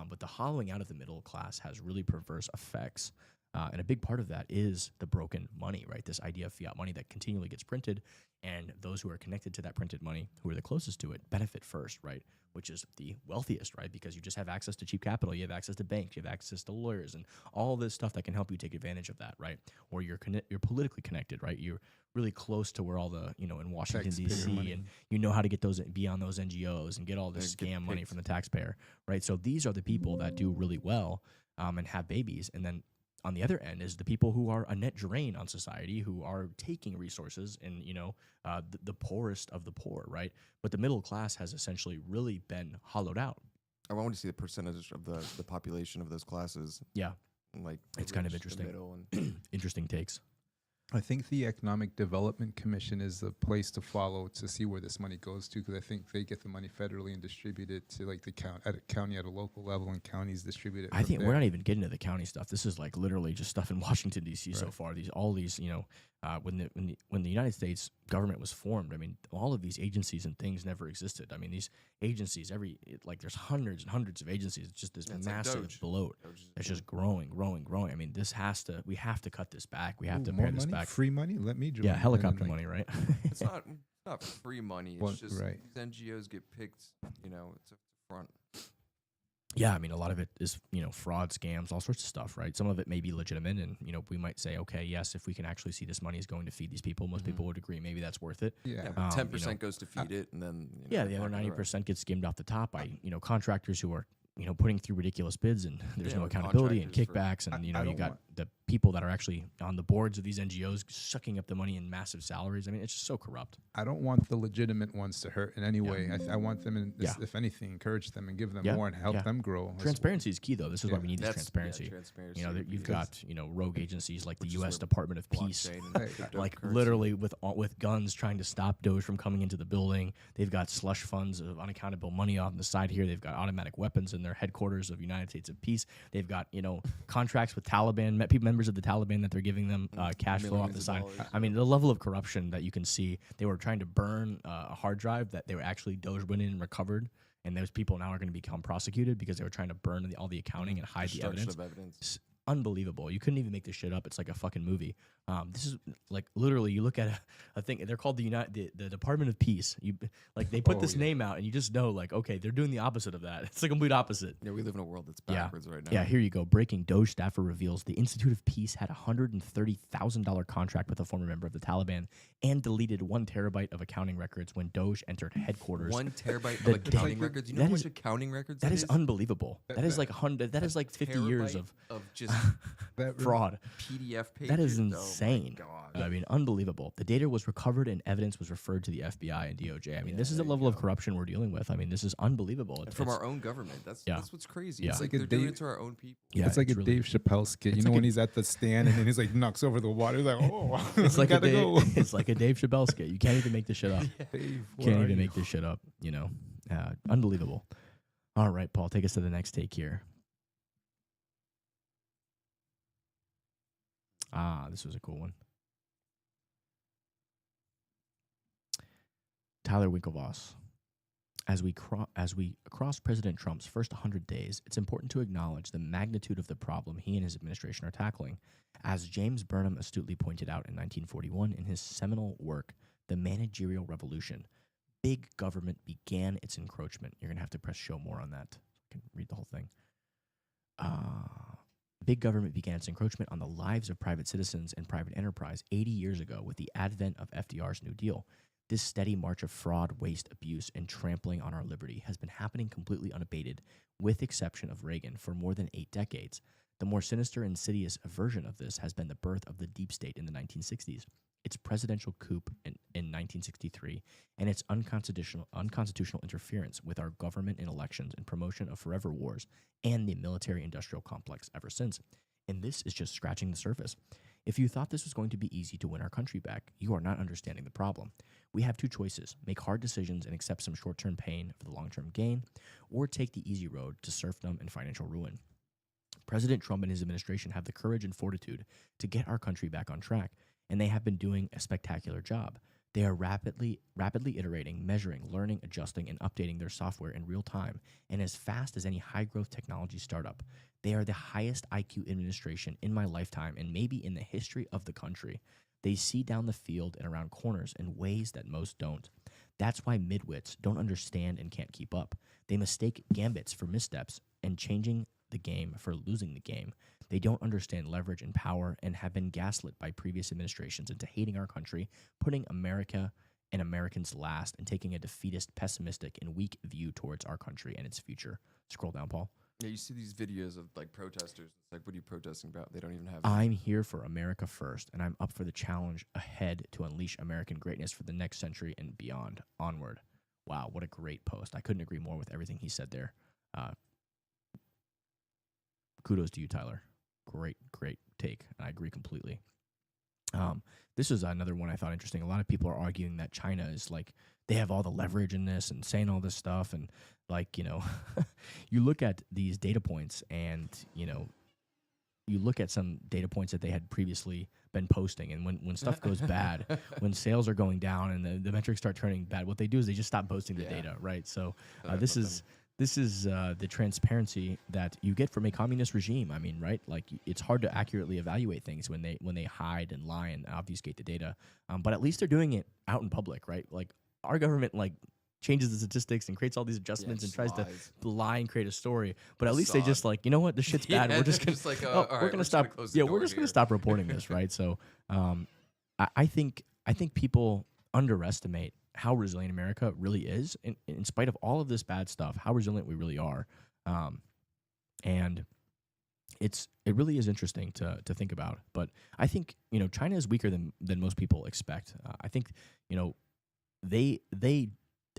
[SPEAKER 1] But the hollowing out of the middle class has really perverse effects. And a big part of that is the broken money, right? This idea of fiat money that continually gets printed, and those who are connected to that printed money, who are the closest to it, benefit first, right? Which is the wealthiest, right? Because you just have access to cheap capital, you have access to banks, you have access to lawyers, and all this stuff that can help you take advantage of that, right? Or you're politically connected, right? You're really close to where all the in Washington D.C. and you know how to get be on those NGOs and get all this scam money from the taxpayer, right? So these are the people that do really well and have babies, and then on the other end is the people who are a net drain on society, who are taking resources and, the poorest of the poor, right? But the middle class has essentially really been hollowed out.
[SPEAKER 3] I want to see the percentage of the population of those classes.
[SPEAKER 1] Yeah.
[SPEAKER 3] Like
[SPEAKER 1] it's kind of interesting. Interesting takes.
[SPEAKER 2] I think the Economic Development Commission is the place to follow to see where this money goes to, because I think they get the money federally and distribute it to like the county at a local level, and counties distribute it.
[SPEAKER 1] I think we're not even getting to the county stuff. This is like literally just stuff in Washington D.C. so far. All these when the United States government was formed, I mean, all of these agencies and things never existed. I mean, these agencies, there's hundreds and hundreds of agencies. It's just this massive bloat that's just growing. I mean, we have to cut this back. We have to pare this back.
[SPEAKER 2] Free money? Let me join.
[SPEAKER 1] Yeah, helicopter money, right?
[SPEAKER 3] It's not free money. It's just these NGOs get picked. It's a front.
[SPEAKER 1] Yeah, I mean, a lot of it is, fraud, scams, all sorts of stuff, right? Some of it may be legitimate, and, we might say, okay, yes, if we can actually see this money is going to feed these people, most people would agree maybe that's worth it.
[SPEAKER 3] Yeah, 10% goes to feed it, and then...
[SPEAKER 1] the other 90% gets skimmed off the top by, contractors who are, putting through ridiculous bids, and there's no accountability and kickbacks, and, you got the people that are actually on the boards of these NGOs sucking up the money in massive salaries. I mean, it's just so corrupt.
[SPEAKER 2] I don't want the legitimate ones to hurt in any way. I want them, if anything, encourage them and give them more and help them grow.
[SPEAKER 1] Transparency is key, though. This is why we need this transparency. You've got, rogue agencies like the U.S. Department of Peace, like literally with guns trying to stop Doge from coming into the building. They've got slush funds of unaccountable money on the side here. They've got automatic weapons in their headquarters of United States of Peace. They've got, contracts with Taliban, members of the Taliban that they're giving them cash flow off the side. I mean, the level of corruption that you can see. They were trying to burn a hard drive that they were actually Doge went in and recovered, and those people now are going to become prosecuted because they were trying to burn all the accounting and hide the evidence. Unbelievable. You couldn't even make this shit up. It's like a fucking movie. This is like literally you look at a thing. They're called the Department of Peace. They put this name out, and you just know okay, they're doing the opposite of that. It's the complete opposite.
[SPEAKER 3] Yeah, we live in a world that's backwards right now.
[SPEAKER 1] Yeah, here you go. Breaking Doge staffer reveals the Institute of Peace had a $130,000 contract with a former member of the Taliban and deleted 1 terabyte of accounting records when Doge entered headquarters.
[SPEAKER 3] 1 terabyte of accounting records. You know how much accounting records that is?
[SPEAKER 1] That is unbelievable. That is like 50 years of
[SPEAKER 3] just
[SPEAKER 1] fraud.
[SPEAKER 3] PDF pages.
[SPEAKER 1] That is insane.
[SPEAKER 3] Oh my God.
[SPEAKER 1] I mean, unbelievable. The data was recovered and evidence was referred to the FBI and DOJ. I mean, this is the level of corruption we're dealing with. I mean, this is unbelievable.
[SPEAKER 3] From our own government. That's what's crazy.
[SPEAKER 1] Yeah.
[SPEAKER 3] It's like they're doing it to our own people.
[SPEAKER 2] Yeah, it's like a Dave Chappelle skit. When he's at the stand and then he's like knocks over the water. He's like, oh,
[SPEAKER 1] it's like it's like a Dave Chappelle skit. You can't even make this shit up. Can't even make this shit up. Unbelievable. All right, Paul, take us to the next take here. This was a cool one. Tyler Winklevoss. As we cross President Trump's first 100 days, it's important to acknowledge the magnitude of the problem he and his administration are tackling. As James Burnham astutely pointed out in 1941 in his seminal work, The Managerial Revolution, big government began its encroachment. You're going to have to press show more on that. I can read the whole thing. Big government began its encroachment on the lives of private citizens and private enterprise 80 years ago with the advent of FDR's New Deal. This steady march of fraud, waste, abuse, and trampling on our liberty has been happening completely unabated, with exception of Reagan, for more than 8 decades. The more sinister and insidious version of this has been the birth of the deep state in the 1960s, its presidential coup in 1963, and its unconstitutional interference with our government in elections and promotion of forever wars and the military-industrial complex ever since. And this is just scratching the surface. If you thought this was going to be easy to win our country back, you are not understanding the problem. We have 2 choices: make hard decisions and accept some short-term pain for the long-term gain, or take the easy road to serfdom and financial ruin. President Trump and his administration have the courage and fortitude to get our country back on track, and they have been doing a spectacular job. They are rapidly iterating, measuring, learning, adjusting, and updating their software in real time, and as fast as any high-growth technology startup. They are the highest IQ administration in my lifetime and maybe in the history of the country. They see down the field and around corners in ways that most don't. That's why midwits don't understand and can't keep up. They mistake gambits for missteps and changing the game for losing the game. They don't understand leverage and power and have been gaslit by previous administrations into hating our country, putting America and Americans last, and taking a defeatist, pessimistic, and weak view towards our country and its future. Scroll down, Paul.
[SPEAKER 3] Yeah, you see these videos of like protesters. It's like, what are you protesting about? They don't even have.
[SPEAKER 1] I'm here for America first, and I'm up for the challenge ahead to unleash American greatness for the next century and beyond. Onward. Wow, what a great post. I couldn't agree more with everything he said there. Kudos to you, Tyler. Great take. I agree completely. This is another one I thought interesting. A lot of people are arguing that China is like, they have all the leverage in this and saying all this stuff. And like, you know, you look at these data points and, you know, you look at some data points that they had previously been posting. And when stuff goes bad, when sales are going down and the metrics start turning bad, what they do is they just stop posting the data, right? So this is the transparency that you get from a communist regime. I mean, right? Like, it's hard to accurately evaluate things when they hide and lie and obfuscate the data. But at least they're doing it out in public, right? Like, our government changes the statistics and creates all these adjustments and tries to lie and create a story. But at least they just you know what, this shit's bad. We're just gonna we're gonna stop. Yeah, we're just gonna stop reporting this, right? So, I think people underestimate how resilient America really is, in spite of all of this bad stuff, how resilient we really are. And it really is interesting to think about. But I think, you know, China is weaker than most people expect. I think, you know, they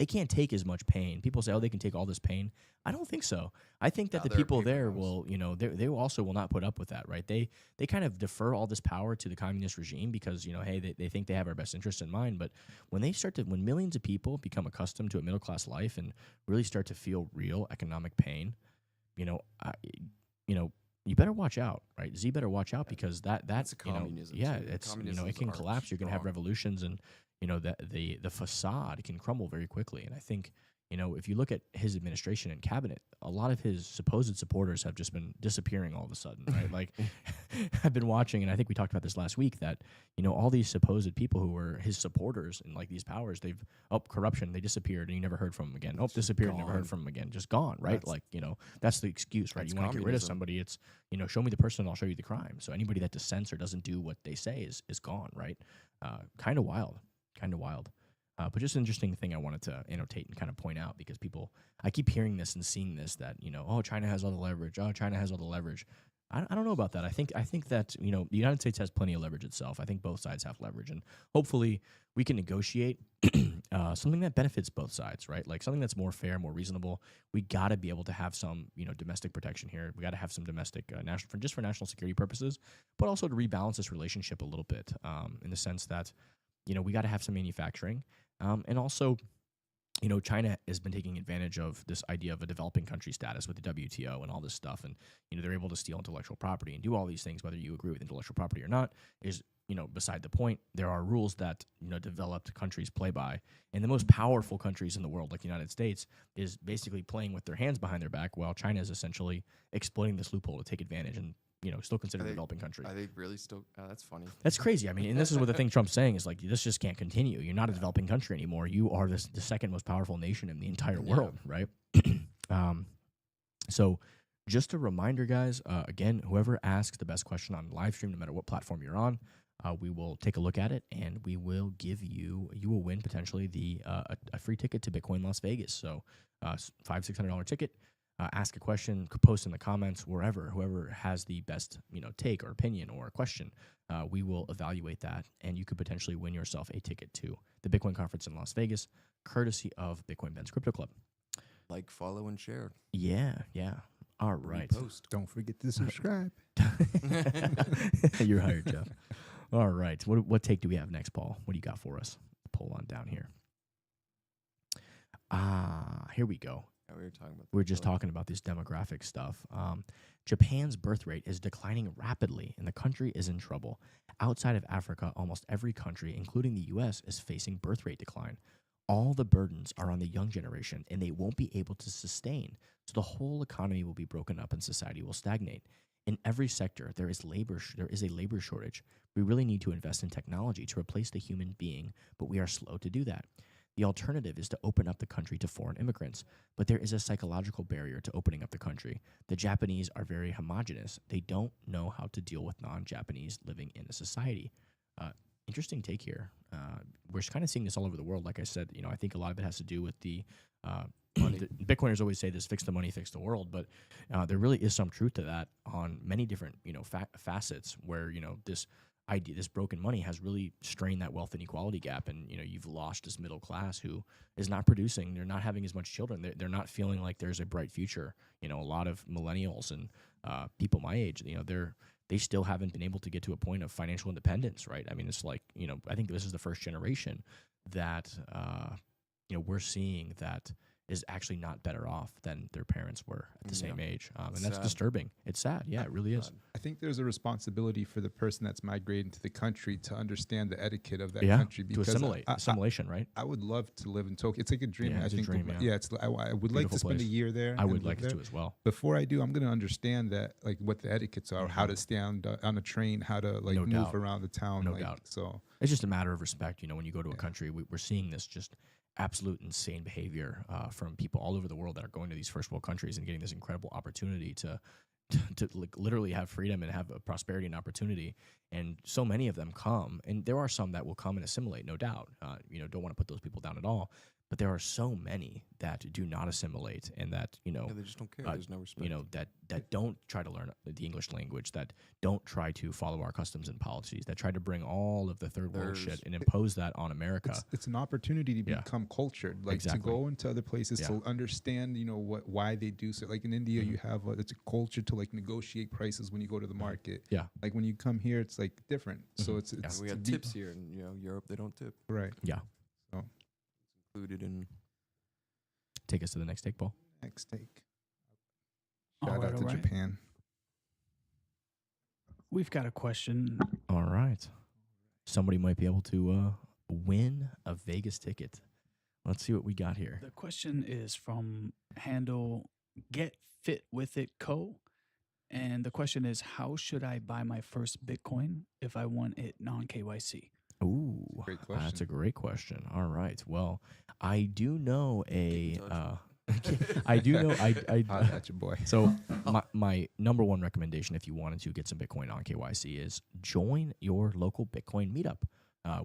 [SPEAKER 1] can't take as much pain. People say, oh, they can take all this pain. I don't think so. I think that the people there will, you know, they also will not put up with that, right? They kind of defer all this power to the communist regime because, you know, hey, they think they have our best interests in mind. But when when millions of people become accustomed to a middle class life and really start to feel real economic pain, you know, you better watch out, right? Z better watch out because that's
[SPEAKER 3] communism.
[SPEAKER 1] You know, it's, you know, it can collapse. You're gonna have revolutions, and you know, the facade can crumble very quickly. And I think, you know, if you look at his administration and cabinet, a lot of his supposed supporters have just been disappearing all of a sudden, right? Like, I've been watching, and I think we talked about this last week, that, you know, all these supposed people who were his supporters and like these powers, corruption, they disappeared and you never heard from them again. Disappeared, never heard from them again. Just gone, right? Like, you know, that's the excuse, right? You want to get rid of somebody, it's, you know, show me the person and I'll show you the crime. So anybody that dissents or doesn't do what they say is gone, right? Kind of wild. But just an interesting thing I wanted to annotate and kind of point out, because I keep hearing this and seeing this, that, you know, oh, China has all the leverage. Oh, China has all the leverage. I don't know about that. I think that, you know, the United States has plenty of leverage itself. I think both sides have leverage, and hopefully we can negotiate something that benefits both sides, right? Like something that's more fair, more reasonable. We got to be able to have some, you know, domestic protection here. We got to have some domestic for national security purposes, but also to rebalance this relationship a little bit, in the sense that, you know, we got to have some manufacturing, and also China has been taking advantage of this idea of a developing country status with the WTO and all this stuff. And, they're able to steal intellectual property and do all these things, whether you agree with intellectual property or not, is, beside the point. There are rules that, developed countries play by. And the most powerful countries in the world, like the United States, is basically playing with their hands behind their back, while China is essentially exploiting this loophole to take advantage and, still considered a developing country.
[SPEAKER 3] Are they really still? That's funny.
[SPEAKER 1] That's crazy. I mean, and this is what the thing Trump's saying is like, this just can't continue. You're not a developing country anymore. You are the second most powerful nation in the entire world, right? So just a reminder, guys, again, whoever asks the best question on live stream, no matter what platform you're on, we will take a look at it, and we will give you will win potentially a free ticket to Bitcoin Las Vegas. So $500-$600 ticket. Ask a question, post in the comments, whoever has the best, take or opinion or question, we will evaluate that, and you could potentially win yourself a ticket to the Bitcoin conference in Las Vegas, courtesy of Bitcoin Ben's Crypto Club.
[SPEAKER 3] Like, follow, and share.
[SPEAKER 1] Yeah. All right.
[SPEAKER 3] Post.
[SPEAKER 2] Don't forget to subscribe.
[SPEAKER 1] You're hired, Jeff. All right. What take do we have next, Paul? What do you got for us? Pull on down here. Here we go.
[SPEAKER 3] Yeah,
[SPEAKER 1] we were just talking about this demographic stuff. Japan's birth rate is declining rapidly, and the country is in trouble. Outside of Africa, almost every country, including the U.S., is facing birth rate decline. All the burdens are on the young generation, and they won't be able to sustain. So the whole economy will be broken up, and society will stagnate. In every sector, there is a labor shortage. We really need to invest in technology to replace the human being, but we are slow to do that. The alternative is to open up the country to foreign immigrants, but there is a psychological barrier to opening up the country. The Japanese are very homogenous. They don't know how to deal with non-Japanese living in a society. Interesting take here. We're kind of seeing this all over the world. Like I said, I think a lot of it has to do with the money. The Bitcoiners always say this: fix the money, fix the world. But there really is some truth to that on many different facets where this idea, this broken money has really strained that wealth inequality gap, and you've lost this middle class who is not producing. They're not having as much children. They're not feeling like there's a bright future. A lot of millennials and people my age, they still haven't been able to get to a point of financial independence, right? I mean, it's like I think this is the first generation that we're seeing that is actually not better off than their parents were at the same age. And that's
[SPEAKER 3] sad.
[SPEAKER 1] Disturbing. It's sad. Yeah, it really is.
[SPEAKER 2] I think there's a responsibility for the person that's migrating to the country to understand the etiquette of that country.
[SPEAKER 1] To assimilate. Assimilation, right?
[SPEAKER 2] I would love to live in Tokyo. It's like a dream.
[SPEAKER 1] Yeah,
[SPEAKER 2] I think. I would like to spend
[SPEAKER 1] place.
[SPEAKER 2] a year there.
[SPEAKER 1] I would like to as well.
[SPEAKER 2] Before I do, I'm going to understand that, like, what the etiquettes are, how to stand on a train, how to move around the town.
[SPEAKER 1] No doubt.
[SPEAKER 2] So
[SPEAKER 1] it's just a matter of respect. When you go to a country, we're seeing this just absolute insane behavior from people all over the world that are going to these first world countries and getting this incredible opportunity to literally have freedom and have a prosperity and opportunity. And so many of them come, and there are some that will come and assimilate, no doubt. Don't want to put those people down at all. But there are so many that do not assimilate, and that
[SPEAKER 3] they just don't care. There's no respect.
[SPEAKER 1] That don't try to learn the English language, that don't try to follow our customs and policies, that try to bring all of the third world shit and impose that on America.
[SPEAKER 2] It's an opportunity to become cultured, to go into other places, to understand, why they do so. Like in India, you have it's a culture to negotiate prices when you go to the market.
[SPEAKER 1] Yeah.
[SPEAKER 2] Like when you come here, it's different. So it's
[SPEAKER 3] we have tips here, and Europe they don't tip.
[SPEAKER 2] Right.
[SPEAKER 1] Yeah.
[SPEAKER 2] So
[SPEAKER 3] included in.
[SPEAKER 1] Take us to the next take, Paul.
[SPEAKER 2] Next take. Shout out to
[SPEAKER 4] right.
[SPEAKER 2] Japan.
[SPEAKER 4] We've got a question.
[SPEAKER 1] All right. Somebody might be able to win a Vegas ticket. Let's see what we got here.
[SPEAKER 4] The question is from handle Get Fit With It Co. And the question is, how should I buy my first Bitcoin if I want it non-KYC?
[SPEAKER 1] Ooh,
[SPEAKER 2] Great question.
[SPEAKER 1] That's a great question. All right. Well, I do know I do know.
[SPEAKER 2] That's your boy.
[SPEAKER 1] So my number one recommendation, if you wanted to get some Bitcoin on KYC, is join your local Bitcoin meetup.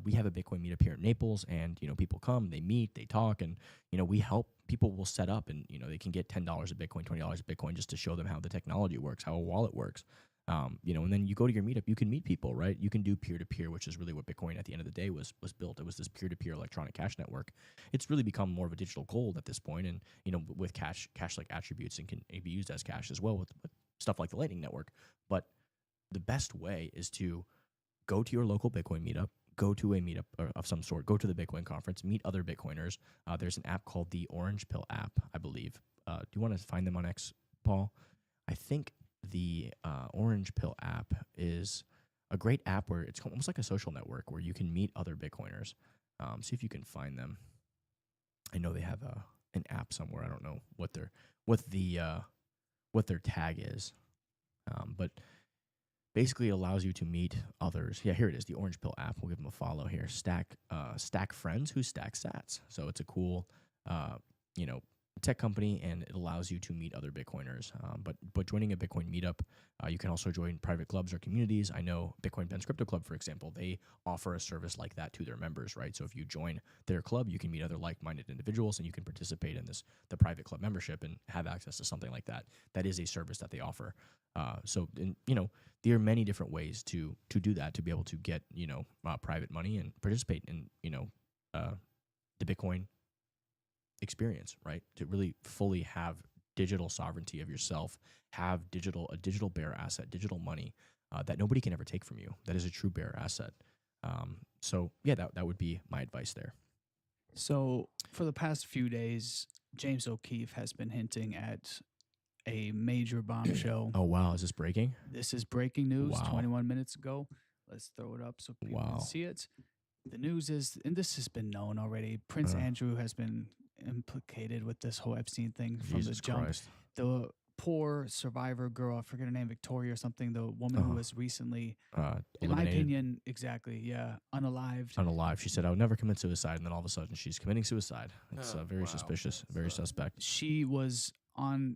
[SPEAKER 1] We have a Bitcoin meetup here in Naples, and people come, they meet, they talk, and we help. People will set up, and they can get $10 a Bitcoin, $20 a Bitcoin, just to show them how the technology works, how a wallet works. And then you go to your meetup, you can meet people, right? You can do peer-to-peer, which is really what Bitcoin at the end of the day was built. It was this peer-to-peer electronic cash network. It's really become more of a digital gold at this point, and with cash-like attributes, and can be used as cash as well with stuff like the Lightning Network. But the best way is to go to your local Bitcoin meetup, go to a meetup of some sort, go to the Bitcoin conference, meet other Bitcoiners. There's an app called the Orange Pill app, I believe. Do you want to find them on X, Paul? I think the Orange Pill app is a great app where it's almost like a social network where you can meet other Bitcoiners. See if you can find them. I know they have an app somewhere. I don't know what their tag is, but basically it allows you to meet others. Yeah, here it is, the Orange Pill app. We'll give them a follow here. Stack friends who stack sats. So it's a cool, tech company, and it allows you to meet other Bitcoiners. But joining a Bitcoin meetup, you can also join private clubs or communities. I know Bitcoin Ben's Crypto Club, for example, they offer a service like that to their members, right? So if you join their club, you can meet other like-minded individuals, and you can participate in the private club membership and have access to something like that. That is a service that they offer. There are many different ways to do that, to be able to get private money and participate in the Bitcoin experience, right? To really fully have digital sovereignty of yourself, have a digital bearer asset, digital money that nobody can ever take from you. That is a true bearer asset. That would be my advice there.
[SPEAKER 4] So for the past few days, James O'Keefe has been hinting at a major bombshell.
[SPEAKER 1] Oh, wow. Is this breaking?
[SPEAKER 4] This is breaking news.
[SPEAKER 1] Wow.
[SPEAKER 4] 21 minutes ago. Let's throw it up so people can see it. The news is, and this has been known already, Prince Andrew has been implicated with this whole Epstein thing from
[SPEAKER 1] Jesus
[SPEAKER 4] the jump.
[SPEAKER 1] Christ.
[SPEAKER 4] The poor survivor girl, I forget her name, Victoria or something, the woman who was recently, in my opinion, unalived.
[SPEAKER 1] Unalive. She said, I would never commit suicide, and then all of a sudden she's committing suicide. It's very suspicious, very suspect.
[SPEAKER 4] She was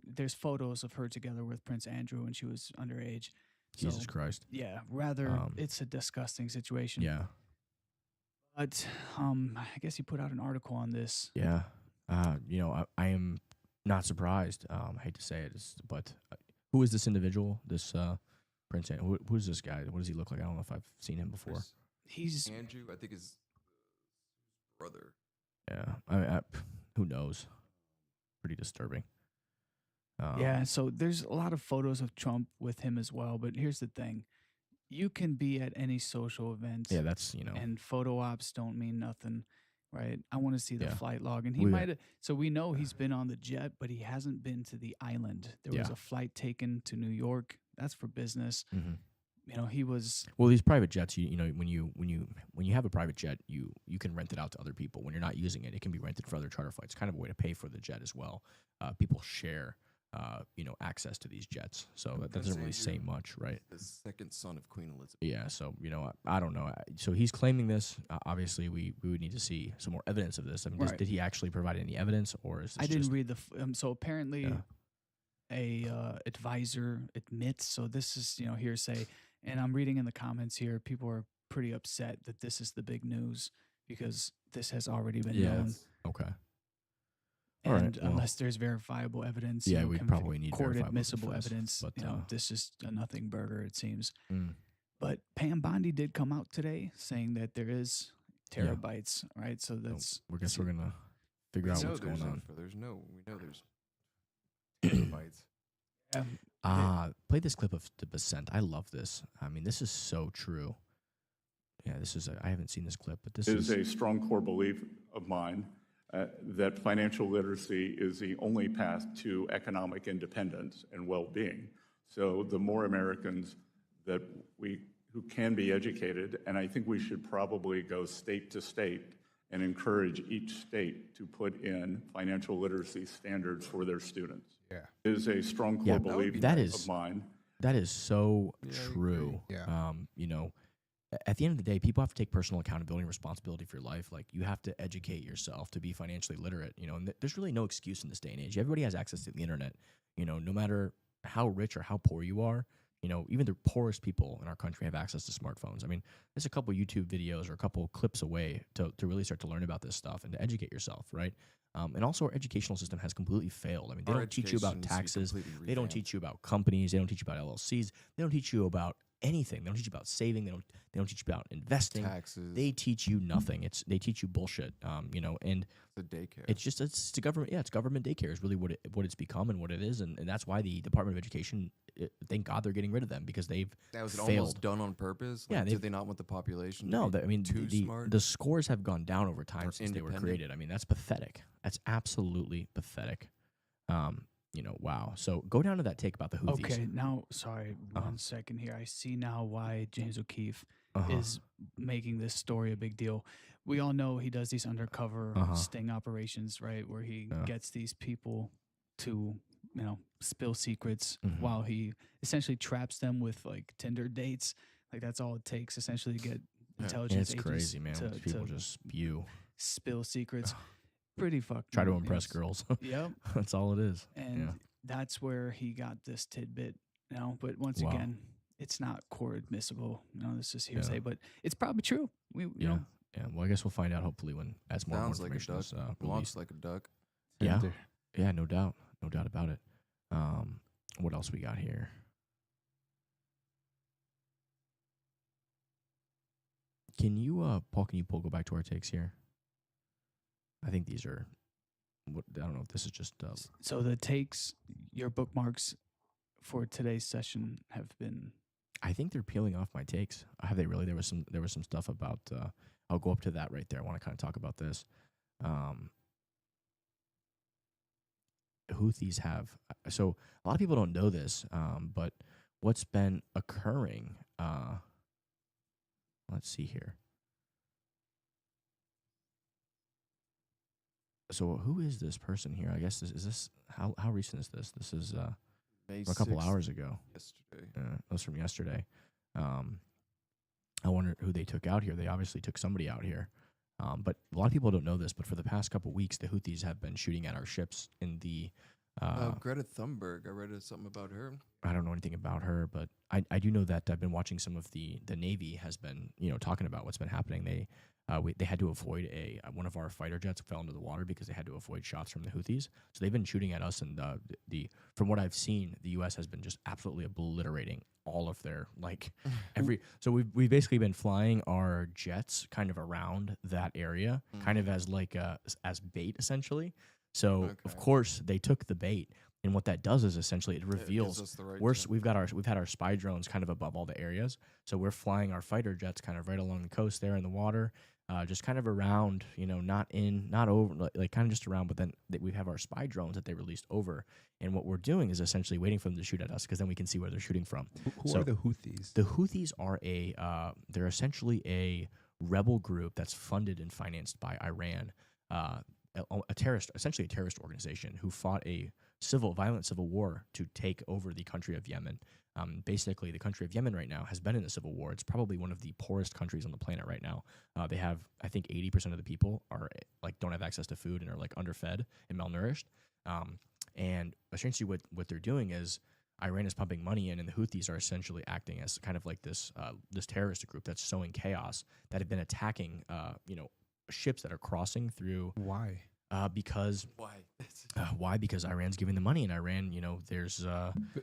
[SPEAKER 4] there's photos of her together with Prince Andrew when she was underage.
[SPEAKER 1] Jesus Christ.
[SPEAKER 4] Yeah, it's a disgusting situation.
[SPEAKER 1] Yeah.
[SPEAKER 4] But I guess he put out an article on this.
[SPEAKER 1] Yeah. I am not surprised. I hate to say it, but who is this individual? This Prince Andrew? Who's this guy? What does he look like? I don't know if I've seen him before.
[SPEAKER 3] He's Andrew, I think, his brother.
[SPEAKER 1] Yeah. Who knows? Pretty disturbing.
[SPEAKER 4] So there's a lot of photos of Trump with him as well. But here's the thing. You can be at any social event.
[SPEAKER 1] Yeah, that's,
[SPEAKER 4] And photo ops don't mean nothing, right? I want to see the flight log. And so we know he's been on the jet, but he hasn't been to the island. There was a flight taken to New York. That's for business.
[SPEAKER 1] Mm-hmm.
[SPEAKER 4] He was.
[SPEAKER 1] Well, these private jets, when you have a private jet, you can rent it out to other people. When you're not using it, it can be rented for other charter flights. Kind of a way to pay for the jet as well. People share access to these jets. So that doesn't really say much, right?
[SPEAKER 3] The second son of Queen Elizabeth.
[SPEAKER 1] Yeah, so, I don't know. So he's claiming this. Obviously, we would need to see some more evidence of this. I mean, did he actually provide any evidence, or is this
[SPEAKER 4] I didn't read so apparently a advisor admits, so this is, hearsay. And I'm reading in the comments here, people are pretty upset that this is the big news because this has already been known.
[SPEAKER 1] Okay.
[SPEAKER 4] And unless there's verifiable evidence,
[SPEAKER 1] we probably need
[SPEAKER 4] court admissible evidence. But this is a nothing burger, it seems. But Pam Bondi did come out today saying that there is terabytes, right? So that's.
[SPEAKER 1] I guess we're gonna figure out what's going on.
[SPEAKER 3] We know there's terabytes.
[SPEAKER 1] Play this clip of the Descent. I love this. I mean, this is so true. Yeah, I haven't seen this clip, but this is
[SPEAKER 6] a strong core belief of mine. That financial literacy is the only path to economic independence and well-being. So the more Americans who can be educated, and I think we should probably go state to state and encourage each state to put in financial literacy standards for their students.
[SPEAKER 2] Yeah.
[SPEAKER 6] It is a strong core belief of mine.
[SPEAKER 1] That is so true.
[SPEAKER 2] Yeah.
[SPEAKER 1] At the end of the day, people have to take personal accountability and responsibility for your life. Like, you have to educate yourself to be financially literate, and there's really no excuse in this day and age. Everybody has access to the internet, no matter how rich or how poor you are. Even the poorest people in our country have access to smartphones. I mean, there's a couple YouTube videos or a couple clips away to really start to learn about this stuff and to educate yourself, right? And also, our educational system has completely failed. I mean, they don't teach you about taxes. They don't teach you about companies. They don't teach you about LLCs. They don't teach you about anything. They don't teach you about saving. They don't teach you about investing.
[SPEAKER 3] Taxes.
[SPEAKER 1] They teach you nothing. They teach you bullshit. And
[SPEAKER 3] the daycare.
[SPEAKER 1] It's the government. Yeah, it's government daycare is really what it's become and what it is, and that's why the Department of Education. Thank God they're getting rid of them because they've
[SPEAKER 3] was it
[SPEAKER 1] failed.
[SPEAKER 3] almost done on purpose? Like,
[SPEAKER 1] Yeah,
[SPEAKER 3] did they not want the population?
[SPEAKER 1] No,
[SPEAKER 3] to be
[SPEAKER 1] I mean
[SPEAKER 3] too smart.
[SPEAKER 1] the scores have gone down over time
[SPEAKER 3] Or
[SPEAKER 1] since they were
[SPEAKER 3] independent.
[SPEAKER 1] created. I mean, that's pathetic. That's absolutely pathetic. Wow. So go down to that take about the Houthis.
[SPEAKER 4] Okay, now, sorry, 1 second here. I see now why James O'Keefe is making this story a big deal. We all know he does these undercover sting operations, right, where he gets these people to, spill secrets while he essentially traps them with like Tinder dates. Like that's all it takes essentially to get intelligence
[SPEAKER 1] It's
[SPEAKER 4] agents
[SPEAKER 1] crazy, man.
[SPEAKER 4] to,
[SPEAKER 1] People
[SPEAKER 4] to
[SPEAKER 1] just spew.
[SPEAKER 4] spill secrets. Pretty fucked
[SPEAKER 1] Try to
[SPEAKER 4] up,
[SPEAKER 1] impress
[SPEAKER 4] yes.
[SPEAKER 1] girls.
[SPEAKER 4] Yep.
[SPEAKER 1] That's all it is.
[SPEAKER 4] And that's where he got this tidbit, But once
[SPEAKER 1] Wow.
[SPEAKER 4] again, it's not court admissible. This is hearsay, but it's probably true. You know,
[SPEAKER 1] Yeah. Well, I guess we'll find out hopefully as more
[SPEAKER 3] Sounds like a
[SPEAKER 1] information
[SPEAKER 3] duck.
[SPEAKER 1] is
[SPEAKER 3] Walks
[SPEAKER 1] released.
[SPEAKER 3] like a duck.
[SPEAKER 1] Yeah.
[SPEAKER 2] Center.
[SPEAKER 1] Yeah, no doubt about it. What else we got here? Can you, Paul? Go back to our takes here? I think these are. I don't know if this is just.
[SPEAKER 4] so the takes, your bookmarks for today's session have been.
[SPEAKER 1] I think they're peeling off my takes. Have they really? There was some stuff about. I'll go up to that right there. I want to kind of talk about this. Houthis have. So a lot of people don't know this, but what's been occurring. Let's see here. So who is this person here? I guess is this how recent is this? This is
[SPEAKER 3] May
[SPEAKER 1] a couple
[SPEAKER 3] 6th,
[SPEAKER 1] hours ago.
[SPEAKER 3] Yesterday.
[SPEAKER 1] That was from yesterday. I wonder who they took out here. They obviously took somebody out here. But a lot of people don't know this, but for the past couple weeks, the Houthis have been shooting at our ships in the.
[SPEAKER 3] Greta Thunberg. I read something about her.
[SPEAKER 1] I don't know anything about her, but I do know that I've been watching some of the Navy has been talking about what's been happening. They had to avoid one of our fighter jets fell into the water because they had to avoid shots from the Houthis. So they've been shooting at us, and from what I've seen, the U.S. has been just absolutely obliterating all of their So we've basically been flying our jets kind of around that area, kind of as as bait essentially. So of course they took the bait, and what that does is essentially it reveals we've had our spy drones kind of above all the areas. So we're flying our fighter jets kind of right along the coast there in the water, just kind of around, not over, like kind of just around. But then we have our spy drones that they released over, and what we're doing is essentially waiting for them to shoot at us because then we can see where they're shooting from.
[SPEAKER 2] Who are the Houthis?
[SPEAKER 1] The Houthis are they're essentially a rebel group that's funded and financed by Iran. Essentially a terrorist organization who fought a violent civil war to take over the country of Yemen. Basically, the country of Yemen right now has been in a civil war. It's probably one of the poorest countries on the planet right now. They have, I think, 80% of the people are don't have access to food and are underfed and malnourished. And essentially, what they're doing is Iran is pumping money in, and the Houthis are essentially acting as kind of like this terrorist group that's sowing chaos that have been attacking, ships that are crossing through.
[SPEAKER 2] Why?
[SPEAKER 1] Because
[SPEAKER 3] Why?
[SPEAKER 1] why? Because Iran's giving the money, and Iran, there's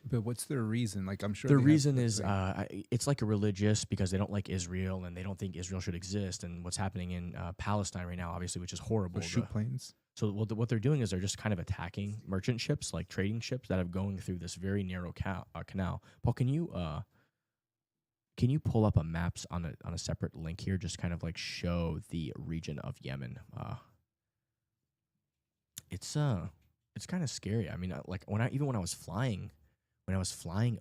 [SPEAKER 2] But what's their reason? Like I'm sure
[SPEAKER 1] the
[SPEAKER 2] they have
[SPEAKER 1] reason
[SPEAKER 2] the
[SPEAKER 1] is
[SPEAKER 2] thing.
[SPEAKER 1] it's like a religious because they don't like Israel and they don't think Israel should exist. And what's happening in Palestine right now, obviously, which is horrible.
[SPEAKER 2] Or shoot planes.
[SPEAKER 1] So what they're doing is they're just kind of attacking merchant ships, like trading ships that are going through this very narrow canal. Paul, can you pull up a maps on a separate link here, just kind of show the region of Yemen? It's kind of scary. I mean, when I was flying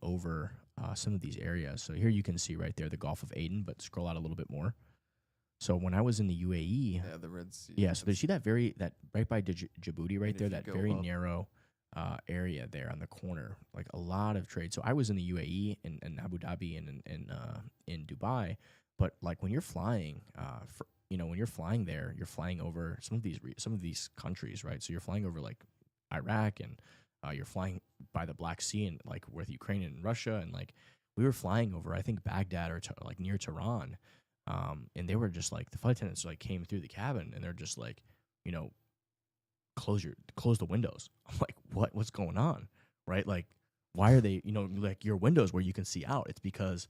[SPEAKER 1] over some of these areas. So here you can see right there the Gulf of Aden, but scroll out a little bit more. So when I was in the UAE,
[SPEAKER 3] Yeah, the Red Sea.
[SPEAKER 1] yeah. So you see that right by Djibouti right
[SPEAKER 3] And
[SPEAKER 1] there,
[SPEAKER 3] if you
[SPEAKER 1] that
[SPEAKER 3] go
[SPEAKER 1] very
[SPEAKER 3] up-
[SPEAKER 1] narrow area there on the corner, like a lot of trade. So I was in the UAE and Abu Dhabi and in Dubai, but when you're flying, when you're flying there, you're flying over some of these countries, right? So you're flying over Iraq and you're flying by the Black Sea and with Ukraine and Russia, and we were flying over I think Baghdad or near Tehran. And they were just the flight attendants came through the cabin and they're just close the windows. I'm like, what's going on? Right? Why are they, your windows where you can see out? It's because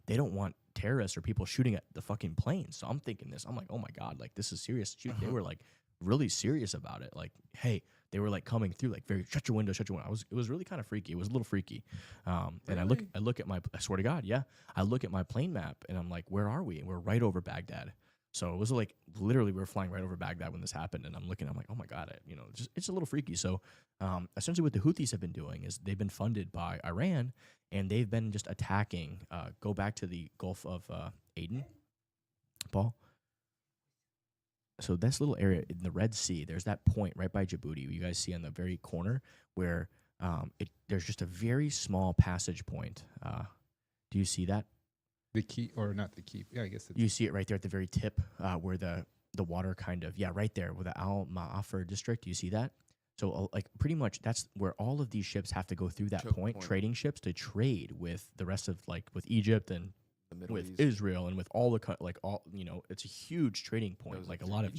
[SPEAKER 1] they don't want terrorists or people shooting at the fucking planes. So I'm thinking this. I'm like, oh my God, like this is serious. They were like really serious about it. Like, hey, they were like coming through, like very shut your window, shut your window. It was really kind of freaky. It was a little freaky. And I look at I swear to God, yeah, I look at my plane map and I'm like, where are we? And we're right over Baghdad. So it was like literally we were flying right over Baghdad when this happened, and I'm like, oh my God, it's a little freaky. So essentially, what the Houthis have been doing is they've been funded by Iran, and they've been just attacking. Go back to the Gulf of Aden, Paul. So this little area in the Red Sea, there's that point right by Djibouti. You guys see on the very corner where there's just a very small passage point. Do you see that?
[SPEAKER 2] The key, or not the key? Yeah, I guess it's
[SPEAKER 1] you see it right there at the very tip where the water kind of, right there with the Al Ma'afar district. Do you see that? So like pretty much that's where all of these ships have to go through that point, trading ships to trade with the rest of with Egypt and with East. Israel and with all the it's a huge trading point. Like a lot of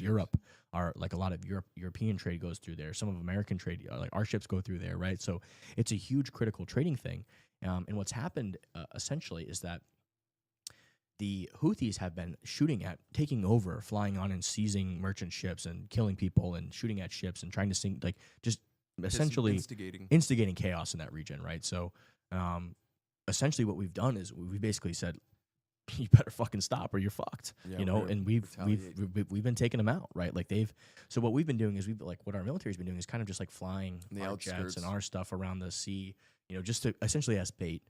[SPEAKER 1] European trade goes through there. Some of American trade, like our ships go through there, right? So it's a huge critical trading thing. And what's happened essentially is that the Houthis have been taking over, flying on and seizing merchant ships and killing people and shooting at ships and trying to sink, like just essentially instigating chaos in that region, right? So essentially what we've done is we basically said, you better fucking stop or you're fucked, and we've been taking them out, right? Like so what we've been doing is what our military's been doing is kind of just like flying our jets and our stuff around the sea, just to essentially as bait.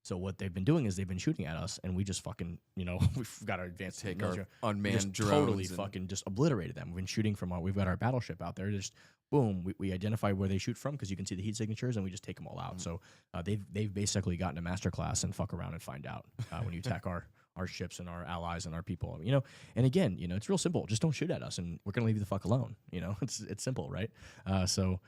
[SPEAKER 1] So what they've been doing is they've been shooting at us, and we just fucking, we've got our advanced
[SPEAKER 3] take our unmanned drones,
[SPEAKER 1] totally fucking just obliterated them. We've been shooting from we've got our battleship out there. Just boom, we identify where they shoot from because you can see the heat signatures, and we just take them all out. So they've basically gotten a master class and fuck around and find out when you attack our ships and our allies and our people, And again, it's real simple. Just don't shoot at us, and we're gonna leave you the fuck alone. It's simple, right? So.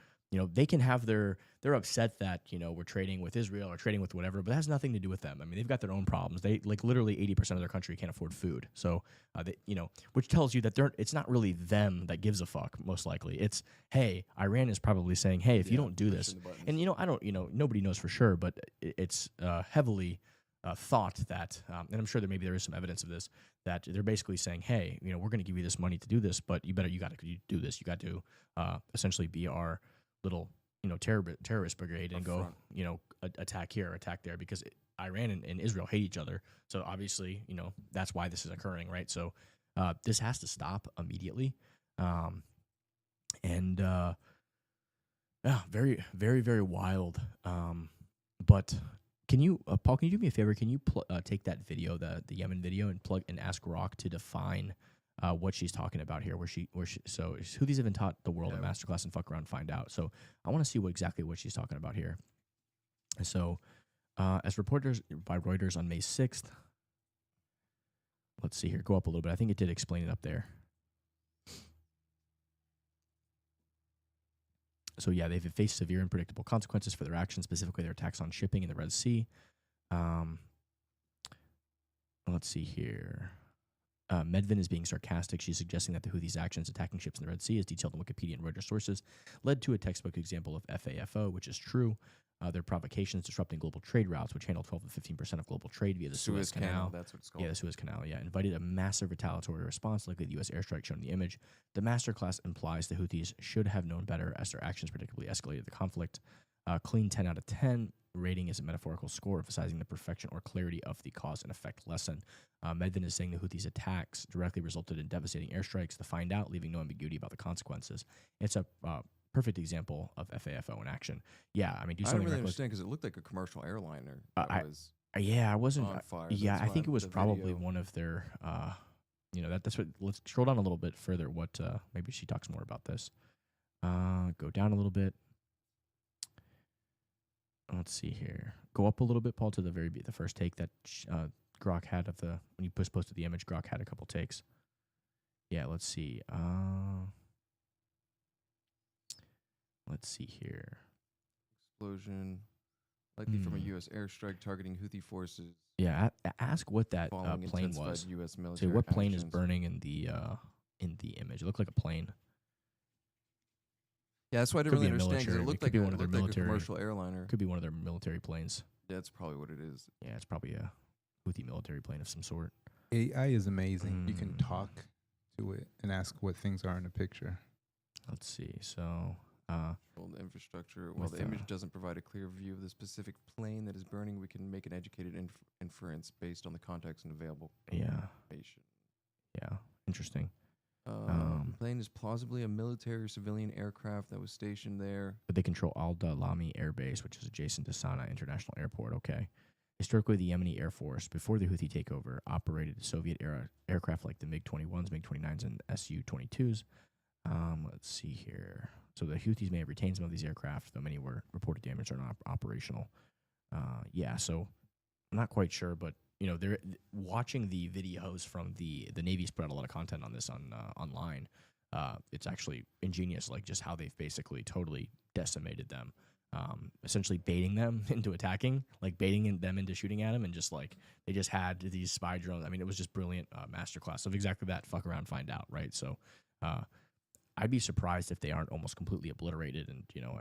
[SPEAKER 1] They can have they're upset that, we're trading with Israel or trading with whatever, but that has nothing to do with them. I mean, they've got their own problems. They literally 80% of their country can't afford food. So, which tells you that it's not really them that gives a fuck, most likely. It's, hey, Iran is probably saying, hey, if you don't do this, and, nobody knows for sure, but it's heavily thought that, and I'm sure there is some evidence of this, that they're basically saying, hey, we're going to give you this money to do this, but you got to do this. You got to essentially be our little terrorist brigade and go attack here or attack there, because Iran and Israel hate each other. So obviously that's why this is occurring, right? So this has to stop immediately. Very, very, very wild. But can you, Paul? Can you do me a favor? Can you take that video, the Yemen video, and ask Rock to define what she's talking about here, so Houthis have been taught the world a masterclass and fuck around and find out. So I want to see exactly what she's talking about here. So as reported by Reuters on May 6th, let's see here, go up a little bit. I think it did explain it up there. So yeah, they've faced severe and predictable consequences for their actions, specifically their attacks on shipping in the Red Sea. Let's see here. Medvin is being sarcastic. She's suggesting that the Houthis' actions attacking ships in the Red Sea, as detailed in Wikipedia and Reuters sources, led to a textbook example of FAFO, which is true. Their provocations disrupting global trade routes, which handle 12 to 15% of global trade via the Suez Canal.
[SPEAKER 3] That's what it's called.
[SPEAKER 1] Yeah, the Suez Canal, invited a massive retaliatory response, likely the U.S. airstrike shown in the image. The masterclass implies the Houthis should have known better, as their actions predictably escalated the conflict. Clean 10 out of 10 rating is a metaphorical score, emphasizing the perfection or clarity of the cause and effect lesson. Medvin is saying the Houthis' attacks directly resulted in devastating airstrikes to find out, leaving no ambiguity about the consequences. It's a perfect example of FAFO in action. Yeah, I mean,
[SPEAKER 3] I don't really understand, because it looked like a commercial airliner.
[SPEAKER 1] I wasn't on fire. Yeah, I think it was probably one of their. That's what. Let's scroll down a little bit further. What maybe she talks more about this. Go down a little bit. Let's see here. Go up a little bit, Paul, to the first take that Grok had of when you posted the image. Grok had a couple takes. Yeah, let's see. Let's see here.
[SPEAKER 3] Explosion, likely from a U.S. airstrike targeting Houthi forces.
[SPEAKER 1] Yeah, ask what that plane was.
[SPEAKER 3] U.S. military
[SPEAKER 1] what plane
[SPEAKER 3] actions.
[SPEAKER 1] is burning in the image? It looked like a plane.
[SPEAKER 3] Yeah, that's why I didn't really understand, because it looked like
[SPEAKER 1] one of their military
[SPEAKER 3] a commercial airliner.
[SPEAKER 1] Could be one of their military planes.
[SPEAKER 3] Yeah, that's probably what it is.
[SPEAKER 1] Yeah, it's probably a Houthi military plane of some sort.
[SPEAKER 2] AI is amazing. You can talk to it and ask what things are in a picture.
[SPEAKER 1] Let's see. So,
[SPEAKER 3] Well, the infrastructure. While
[SPEAKER 1] with,
[SPEAKER 3] the image doesn't provide a clear view of the specific plane that is burning, we can make an educated inference based on the context and available information.
[SPEAKER 1] Yeah, interesting.
[SPEAKER 3] The plane is plausibly a military or civilian aircraft that was stationed there.
[SPEAKER 1] But they control Al-Dalami Air Base, which is adjacent to Sana'a International Airport. Okay. Historically, the Yemeni Air Force, before the Houthi takeover, operated Soviet-era aircraft like the MiG-21s, MiG-29s, and Su-22s. Let's see here. So the Houthis may have retained some of these aircraft, though many were reported damaged or not operational. Yeah, so I'm not quite sure, but you know, they're watching the videos from the Navy's put out a lot of content on this online. It's actually ingenious, like just how they've basically totally decimated them, essentially baiting them into attacking, like baiting them into shooting at them, and just like they just had these spy drones. I mean, it was just brilliant masterclass of exactly that. Fuck around, find out, right? So, I'd be surprised if they aren't almost completely obliterated, and you know,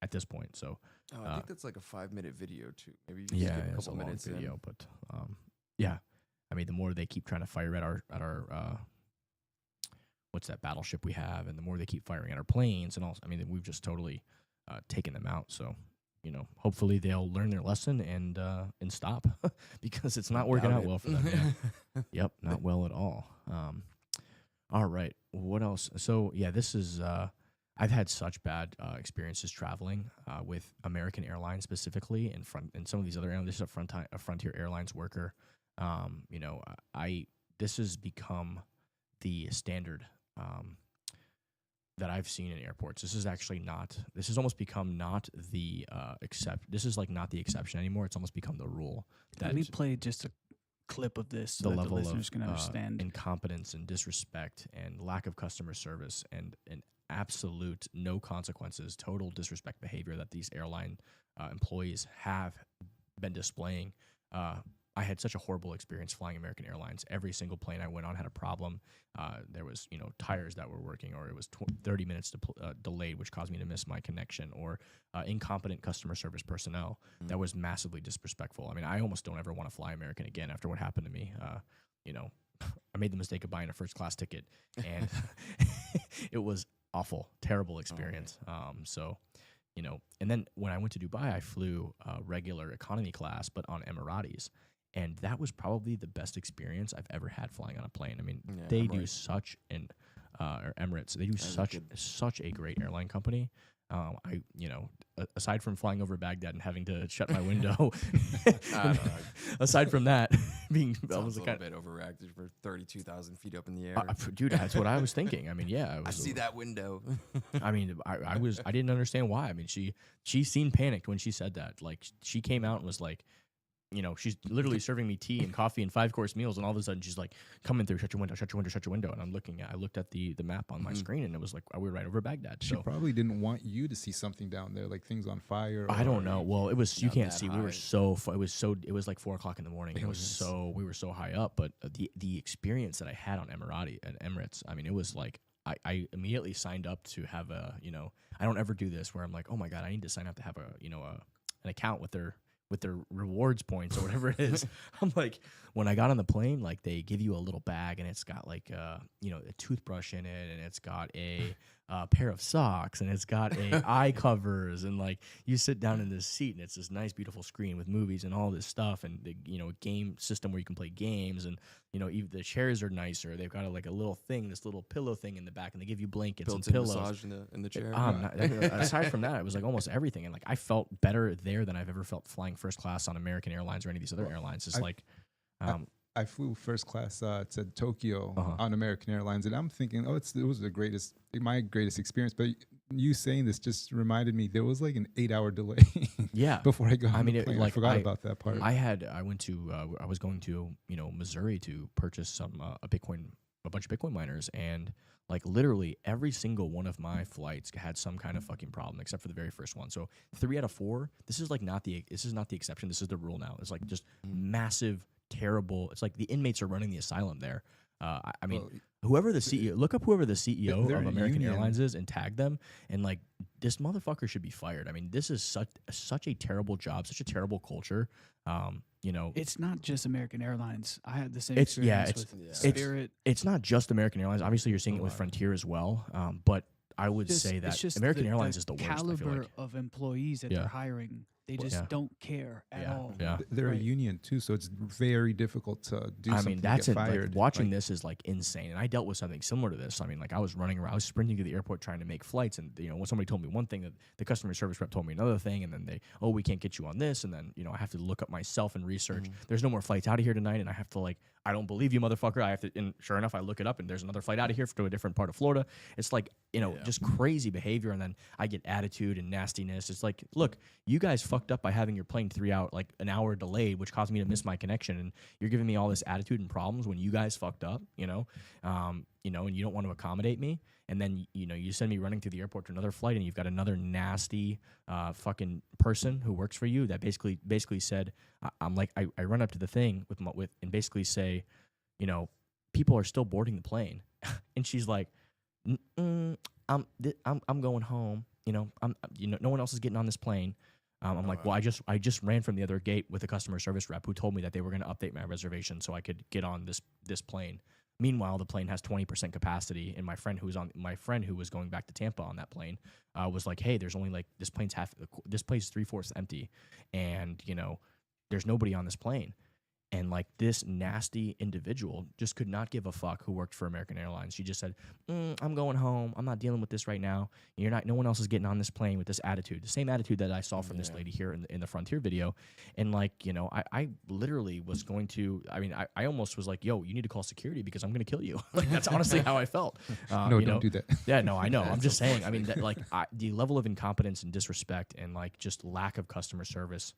[SPEAKER 1] at this point. So.
[SPEAKER 3] I think that's like a 5-minute video too. Maybe you just give a couple minutes
[SPEAKER 1] video, but yeah, I mean, the more they keep trying to fire at our what's that battleship we have, and the more they keep firing at our planes, and also, I mean, we've just totally taken them out. So, you know, hopefully they'll learn their lesson and stop because it's not working out well for them. Yeah. Yep, not well at all. All right, what else? So yeah, this is. I've had such bad experiences traveling with American Airlines specifically, and some of these other airlines. This is a Frontier Airlines worker. You know, this has become the standard that I've seen in airports. This is actually not. This has almost become not the This is like not the exception anymore. It's almost become the rule.
[SPEAKER 4] Let me play just a clip of this so
[SPEAKER 1] the
[SPEAKER 4] that
[SPEAKER 1] level
[SPEAKER 4] the listeners
[SPEAKER 1] of
[SPEAKER 4] can understand.
[SPEAKER 1] Incompetence and disrespect and lack of customer service and absolute no consequences, total disrespect behavior that these airline employees have been displaying. I had such a horrible experience flying American Airlines. Every single plane I went on had a problem. There was, you know, tires that were working, or it was 30 minutes delayed, which caused me to miss my connection, or incompetent customer service personnel that was massively disrespectful. I mean, I almost don't ever want to fly American again after what happened to me. You know, I made the mistake of buying a first class ticket, and it was awful, terrible experience. So, you know, and then when I went to Dubai, I flew regular economy class, but on Emiratis. And that was probably the best experience I've ever had flying on a plane. I mean, they do such an, or Emirates, they do such a great airline company. You know, aside from flying over Baghdad and having to shut my window, aside from that, being
[SPEAKER 3] almost a little bit overreacted for 32,000 feet up in the air.
[SPEAKER 1] Dude, that's what I was thinking. I mean, yeah,
[SPEAKER 3] I see that window.
[SPEAKER 1] I mean, I didn't understand why. I mean, she seemed panicked when she said that. Like, she came out and was like, you know, she's literally serving me tea and coffee and 5-course meals, and all of a sudden she's like, coming through, shut your window, shut your window, shut your window. And I looked at the map on my screen, and it was like, we were right over Baghdad.
[SPEAKER 2] She probably didn't want you to see something down there, like things on fire.
[SPEAKER 1] I don't know. Well, it was, you can't see. High. We were it was like 4 o'clock in the morning. We were so high up, but the experience that I had on Emirates, I mean, it was like, I immediately signed up to have a, you know, I don't ever do this where I'm like, oh my God, I need to sign up to have a, you know, an account with their rewards points or whatever it is. I'm like, when I got on the plane, like, they give you a little bag, and it's got like you know, a toothbrush in it, and it's got a pair of socks, and it's got eye covers, and like, you sit down in this seat, and it's this nice beautiful screen with movies and all this stuff, and the, you know, game system where you can play games, and you know, even the chairs are nicer. They've got like a little thing, this little pillow thing in the back, and they give you blankets and pillows.
[SPEAKER 3] Massage in the chair.
[SPEAKER 1] Aside from that, it was like almost everything, and like, I felt better there than I've ever felt flying first class on American Airlines or any of these other airlines. It's
[SPEAKER 2] I flew first class to Tokyo on American Airlines, and I'm thinking, it was my greatest experience. But you saying this just reminded me there was like an 8-hour delay. Before I got on the plane. I forgot about that part.
[SPEAKER 1] I was going to, you know, Missouri to purchase a bunch of Bitcoin miners, and like literally every single one of my flights had some kind of fucking problem except for the very first one. So 3 out of 4. This is not the exception. This is the rule now. It's like just massive, terrible. It's like the inmates are running the asylum there. I mean, whoever the CEO, look up whoever the CEO of American Airlines is and tag them, and like, this motherfucker should be fired. I mean, this is such a terrible job, such a terrible culture. You you know,
[SPEAKER 4] It's not just American Airlines. I had the same
[SPEAKER 1] it's
[SPEAKER 4] experience with Spirit.
[SPEAKER 1] it's not just American Airlines. Obviously, you're seeing it with Frontier as well. But I would say that American Airlines is the worst. I feel
[SPEAKER 4] caliber
[SPEAKER 1] like.
[SPEAKER 4] of employees that they're hiring. They just don't care at all.
[SPEAKER 1] Yeah.
[SPEAKER 2] They're a union too, so it's very difficult to do something.
[SPEAKER 1] I mean, that's
[SPEAKER 2] to
[SPEAKER 1] it.
[SPEAKER 2] get fired.
[SPEAKER 1] Like, watching this is like insane. And I dealt with something similar to this. I mean, like I was running around, I was sprinting to the airport trying to make flights, and when somebody told me one thing, the customer service rep told me another thing, and then we can't get you on this, and then I have to look up myself and research. There's no more flights out of here tonight, and I have to I don't believe you, motherfucker. I have to, and sure enough, I look it up, and there's another flight out of here to a different part of Florida. It's like just crazy behavior, and then I get attitude and nastiness. It's like, look, you guys fucked up by having your plane an hour delayed, which caused me to miss my connection, and you're giving me all this attitude and problems when you guys fucked up, and you don't want to accommodate me, and then you send me running through the airport to another flight, and you've got another nasty fucking person who works for you that basically said, I run up to the thing with and basically say, people are still boarding the plane, and she's like, I'm going home, no one else is getting on this plane. I'm like, well, I just ran from the other gate with a customer service rep who told me that they were going to update my reservation so I could get on this plane. Meanwhile, the plane has 20% capacity, and my friend who was going back to Tampa on that plane was like, hey, there's only this plane's 3/4 empty, and there's nobody on this plane. And this nasty individual just could not give a fuck who worked for American Airlines. She just said, I'm going home. I'm not dealing with this right now. No one else is getting on this plane with this attitude. The same attitude that I saw from this lady here in the Frontier video. And I literally was going to, I almost was like, yo, you need to call security because I'm going to kill you. That's honestly how I felt.
[SPEAKER 2] No, don't do that.
[SPEAKER 1] Yeah, no, I know. I'm just saying, the level of incompetence and disrespect and just lack of customer service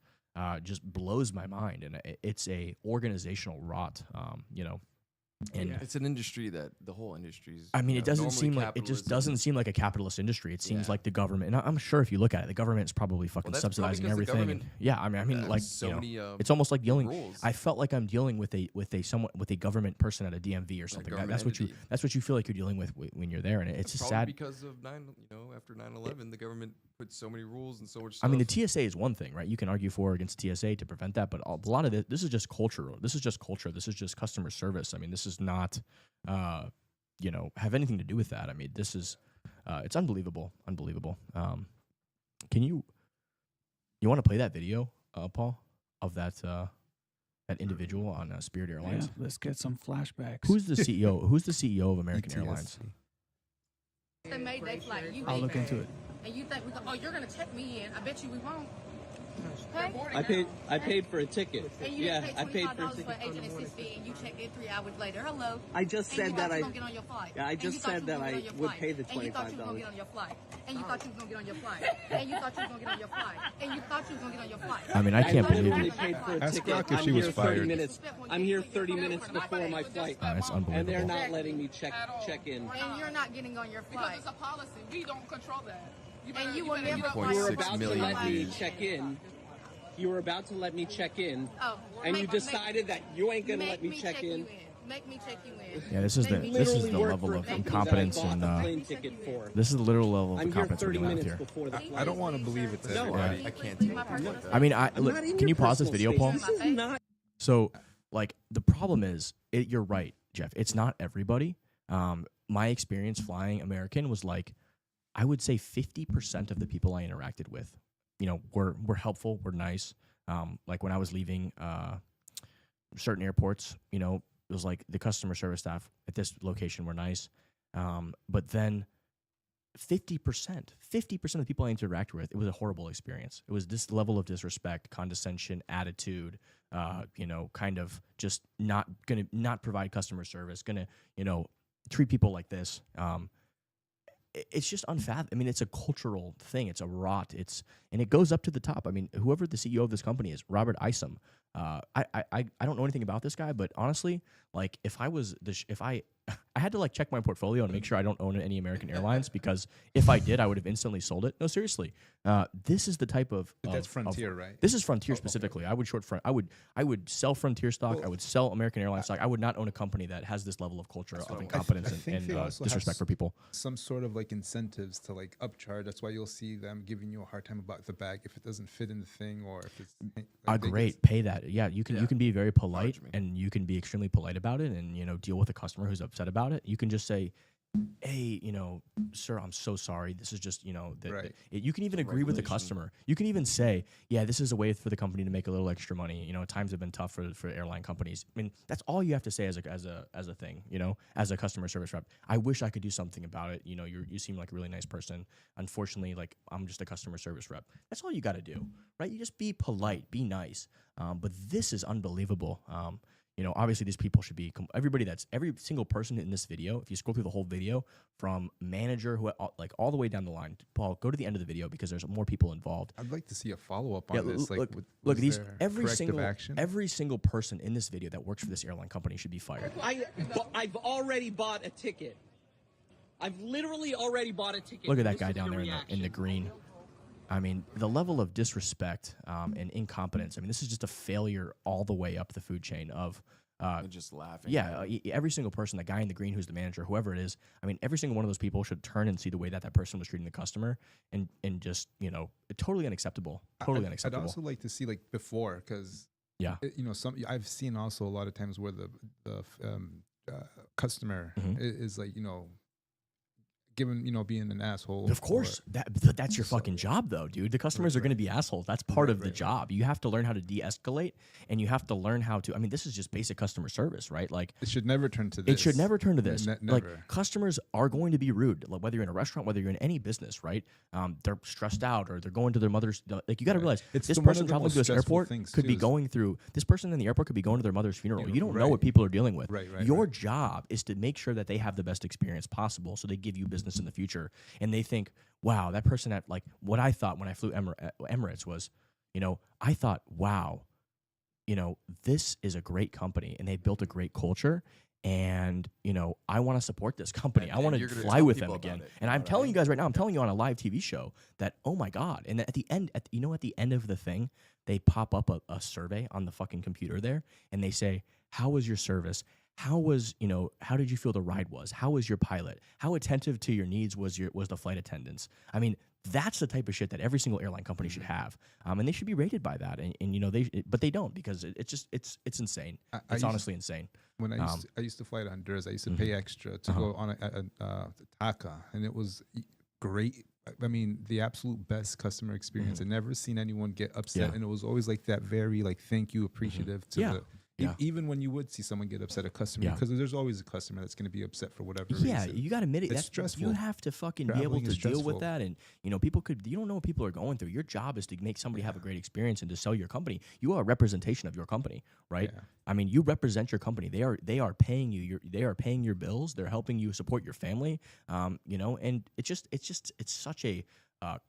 [SPEAKER 1] just blows my mind, and it's a organizational rot, and
[SPEAKER 3] it's an industry that the whole industry is.
[SPEAKER 1] It doesn't seem like a capitalist industry. It seems like the government, and I'm sure if you look at it, the government is probably fucking subsidizing everything. And, it's almost like dealing. I felt like I'm dealing with a government person at a DMV or something. That's what you feel like you're dealing with when you're there, and it's just sad
[SPEAKER 3] because of after 9/11, the government put so many rules and so much stuff.
[SPEAKER 1] The TSA is one thing, right? You can argue for or against TSA to prevent that, but a lot of this is just culture. This is just culture. This is just customer service. This is not, have anything to do with that. This is, it's unbelievable. Can you want to play that video, Paul, of that individual on Spirit Airlines?
[SPEAKER 4] Yeah, let's get some flashbacks.
[SPEAKER 1] Who's the CEO? Who's the CEO of American Airlines?
[SPEAKER 8] They made their flight.
[SPEAKER 4] I'll look into it.
[SPEAKER 8] And you think you're gonna check me in? I bet you we won't.
[SPEAKER 9] I paid for a ticket.
[SPEAKER 8] And you
[SPEAKER 9] yeah,
[SPEAKER 8] paid
[SPEAKER 9] I paid for a
[SPEAKER 8] $25
[SPEAKER 9] ticket.
[SPEAKER 8] for an agent assistant, and you checked in 3 hours later. Hello.
[SPEAKER 9] I just said that I.
[SPEAKER 8] Get on your flight.
[SPEAKER 9] Yeah, I just said that I would pay the $25.
[SPEAKER 8] And you thought you was gonna get on your flight. And you thought you was gonna get on your flight. And you thought you was gonna get on your flight. And you thought you was gonna get on your flight.
[SPEAKER 1] I can't believe
[SPEAKER 9] I
[SPEAKER 1] it.
[SPEAKER 9] paid for a
[SPEAKER 2] Ask
[SPEAKER 9] ticket.
[SPEAKER 2] Rock if
[SPEAKER 9] I'm
[SPEAKER 2] she was
[SPEAKER 9] here
[SPEAKER 2] fired.
[SPEAKER 9] 30 minutes. I'm here 30 minutes before my flight.
[SPEAKER 1] That's unbelievable.
[SPEAKER 9] And they're not letting me check in.
[SPEAKER 8] And you're not getting on your flight.
[SPEAKER 10] Because it's a policy. We don't control that.
[SPEAKER 8] And you will never fly
[SPEAKER 9] You
[SPEAKER 8] your
[SPEAKER 9] were about to
[SPEAKER 3] million
[SPEAKER 9] let me
[SPEAKER 3] views.
[SPEAKER 9] check in. You were about to let me check in.
[SPEAKER 8] Oh,
[SPEAKER 9] and you decided that you ain't gonna let me check in.
[SPEAKER 8] Make me check you in.
[SPEAKER 1] Yeah, this is the level of incompetence and this is the literal level of
[SPEAKER 9] I'm here
[SPEAKER 1] incompetence we're
[SPEAKER 9] 30
[SPEAKER 1] dealing with
[SPEAKER 9] minutes
[SPEAKER 1] here.
[SPEAKER 9] before the flight.
[SPEAKER 2] I don't want to believe it's
[SPEAKER 9] No,
[SPEAKER 2] everybody.
[SPEAKER 3] I can't take that.
[SPEAKER 1] Look, can you pause this video, Paul?
[SPEAKER 9] This is not.
[SPEAKER 1] So, the problem is, you're right, Jeff. It's not everybody. My experience flying American was I would say 50% of the people I interacted with, were helpful, were nice. When I was leaving certain airports, it was the customer service staff at this location were nice. But then 50% of the people I interacted with, it was a horrible experience. It was this level of disrespect, condescension, attitude, kind of just not provide customer service, treat people like this. It's just unfathomable. It's a cultural thing. It's a rot. And it goes up to the top. Whoever the CEO of this company is, Robert Isom. I don't know anything about this guy, but honestly, if I was I I had to like check my portfolio and make sure I don't own any American Airlines, because if I did, I would have instantly sold it. No, seriously. This is the type of
[SPEAKER 2] that's Frontier, right?
[SPEAKER 1] This is Frontier specifically. Okay. I would short front. I would sell Frontier stock. I would sell American Airlines stock. I would not own a company that has this level of culture of incompetence and disrespect for people.
[SPEAKER 2] Some sort of like incentives to like upcharge. That's why you'll see them giving you a hard time about the bag if it doesn't fit in the thing, or if it's like
[SPEAKER 1] great, pay that. Yeah, you can be very polite and you can be extremely polite about it, and deal with a customer who's upset about it. You can just say, hey, sir, I'm so sorry. This is just, you can even agree with the customer. You can even say, yeah, this is a way for the company to make a little extra money. Times have been tough for airline companies. I mean, that's all you have to say as a thing, as a customer service rep. I wish I could do something about it. You seem like a really nice person. Unfortunately, like, I'm just a customer service rep. That's all you got to do, right? You just be polite, be nice. But this is unbelievable. Obviously these people should be every single person in this video. If you scroll through the whole video, from manager like all the way down the line, Paul, go to the end of the video because there's more people involved.
[SPEAKER 2] I'd like to see a follow-up on this.
[SPEAKER 1] Look, every single person in this video that works for this airline company should be fired.
[SPEAKER 9] I've already bought a ticket. I've literally already bought a ticket.
[SPEAKER 1] Look at that guy down there in the green. I mean, the level of disrespect and incompetence. I mean, this is just a failure all the way up the food chain of
[SPEAKER 3] just laughing.
[SPEAKER 1] Yeah, every single person, the guy in the green who's the manager, whoever it is, I mean, every single one of those people should turn and see the way that person was treating the customer, and just, totally unacceptable. Totally unacceptable.
[SPEAKER 2] I'd also like to see like before, because I've seen also a lot of times where the customer is like, given, being an asshole.
[SPEAKER 1] Of course, that's your fucking job, though, dude. The customers are going to be assholes. That's part of the job. You have to learn how to de-escalate, and you have to learn how to. I mean, this is just basic customer service, right? Like,
[SPEAKER 2] it should never turn to this.
[SPEAKER 1] It should never turn to this.
[SPEAKER 2] Never.
[SPEAKER 1] Like, customers are going to be rude, like, whether you're in a restaurant, whether you're in any business, right? They're stressed out, or they're going to their mother's. Like, you got to realize, this person traveling to this airport could be going through. This person in the airport could be going to their mother's funeral. You don't know what people are dealing with. Your job is to make sure that they have the best experience possible, so they give you business in the future. And they think, wow, that person at, like, what I thought when I flew Emirates was, I thought, wow, this is a great company and they built a great culture. And, I want to support this company. I want to fly with them again. And I'm telling you guys right now, I'm telling you on a live TV show that, oh my God. And at the end, at the end of the thing, they pop up a survey on the fucking computer there. And they say, how was your service? How was, how did you feel the ride was? How was your pilot? How attentive to your needs was the flight attendants? I mean, that's the type of shit that every single airline company should have. And they should be rated by that. But they don't, because it's insane. It's honestly insane.
[SPEAKER 2] When I used to fly to Honduras, I used to pay extra to go on a TACA, and it was great. I mean, the absolute best customer experience. I've never seen anyone get upset, and it was always like that very like thank you, appreciative to the. Yeah. Even when you would see someone get upset, a customer, because there's always a customer that's going to be upset for whatever reason.
[SPEAKER 1] Yeah, you got to admit it. That's stressful. You have to fucking be able to deal with that. And, people you don't know what people are going through. Your job is to make somebody have a great experience and to sell your company. You are a representation of your company, right? Yeah. I mean, you represent your company. They are paying you. They are paying your bills. They're helping you support your family. And it's such a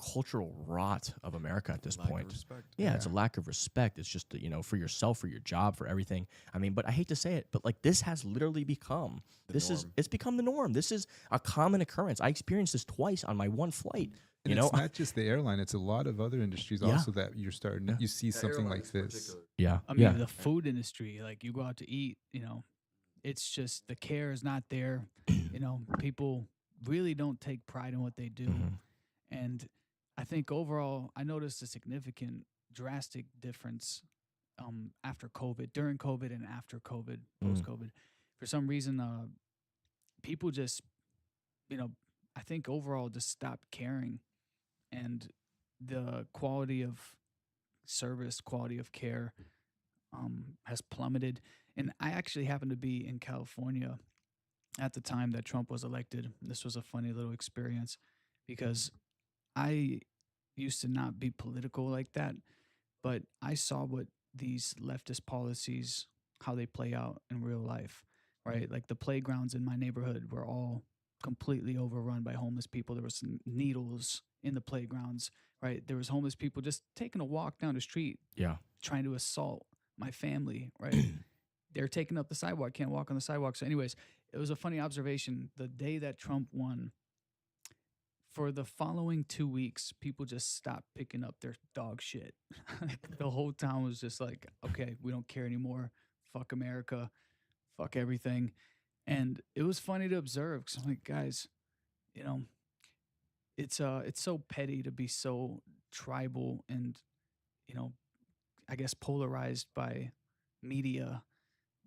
[SPEAKER 1] cultural rot of America at this point. Yeah, it's a lack of respect. It's just, for yourself, for your job, for everything. I mean, but I hate to say it, but like, this has literally become it's become the norm. This is a common occurrence. I experienced this twice on my one flight.
[SPEAKER 2] And it's not just the airline; it's a lot of other industries also that you're starting. You see something like this.
[SPEAKER 1] Yeah,
[SPEAKER 4] I mean, the food industry. Like, you go out to eat, it's just the care is not there. People really don't take pride in what they do. And I think overall, I noticed a significant, drastic difference after COVID, during COVID, and after COVID, post-COVID. For some reason, people just, I think overall just stopped caring, and the quality of service, quality of care has plummeted. And I actually happened to be in California at the time that Trump was elected. This was a funny little experience because I used to not be political like that, but I saw what these leftist policies, how they play out in real life, right? Like, the playgrounds in my neighborhood were all completely overrun by homeless people. There was needles in the playgrounds, right? There was homeless people just taking a walk down the street, trying to assault my family, right? They're taking up the sidewalk, can't walk on the sidewalk. So anyways, it was a funny observation. The day that Trump won, for the following 2 weeks, people just stopped picking up their dog shit. Like, the whole town was just like, okay, we don't care anymore. Fuck America. Fuck everything. And it was funny to observe because I'm like, guys, you know, it's so petty to be so tribal and, you know, I guess polarized by media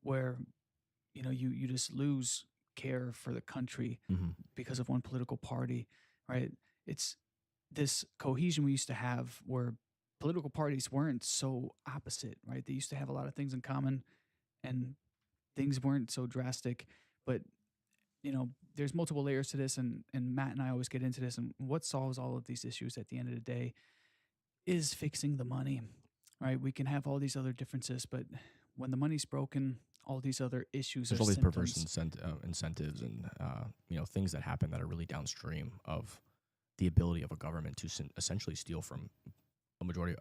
[SPEAKER 4] where, you know, you just lose care for the country because of one political party, right? It's this cohesion we used to have where political parties weren't so opposite, right? They used to have a lot of things in common and things weren't so drastic. But, you know, there's multiple layers to this, and Matt and I always get into this. And what solves all of these issues at the end of the day is fixing the money, right? We can have all these other differences, but when the money's broken, all these other issues
[SPEAKER 1] there's
[SPEAKER 4] are
[SPEAKER 1] all these
[SPEAKER 4] symptoms.
[SPEAKER 1] perverse incentives and you know, things that happen that are really downstream of the ability of a government to essentially steal from a majority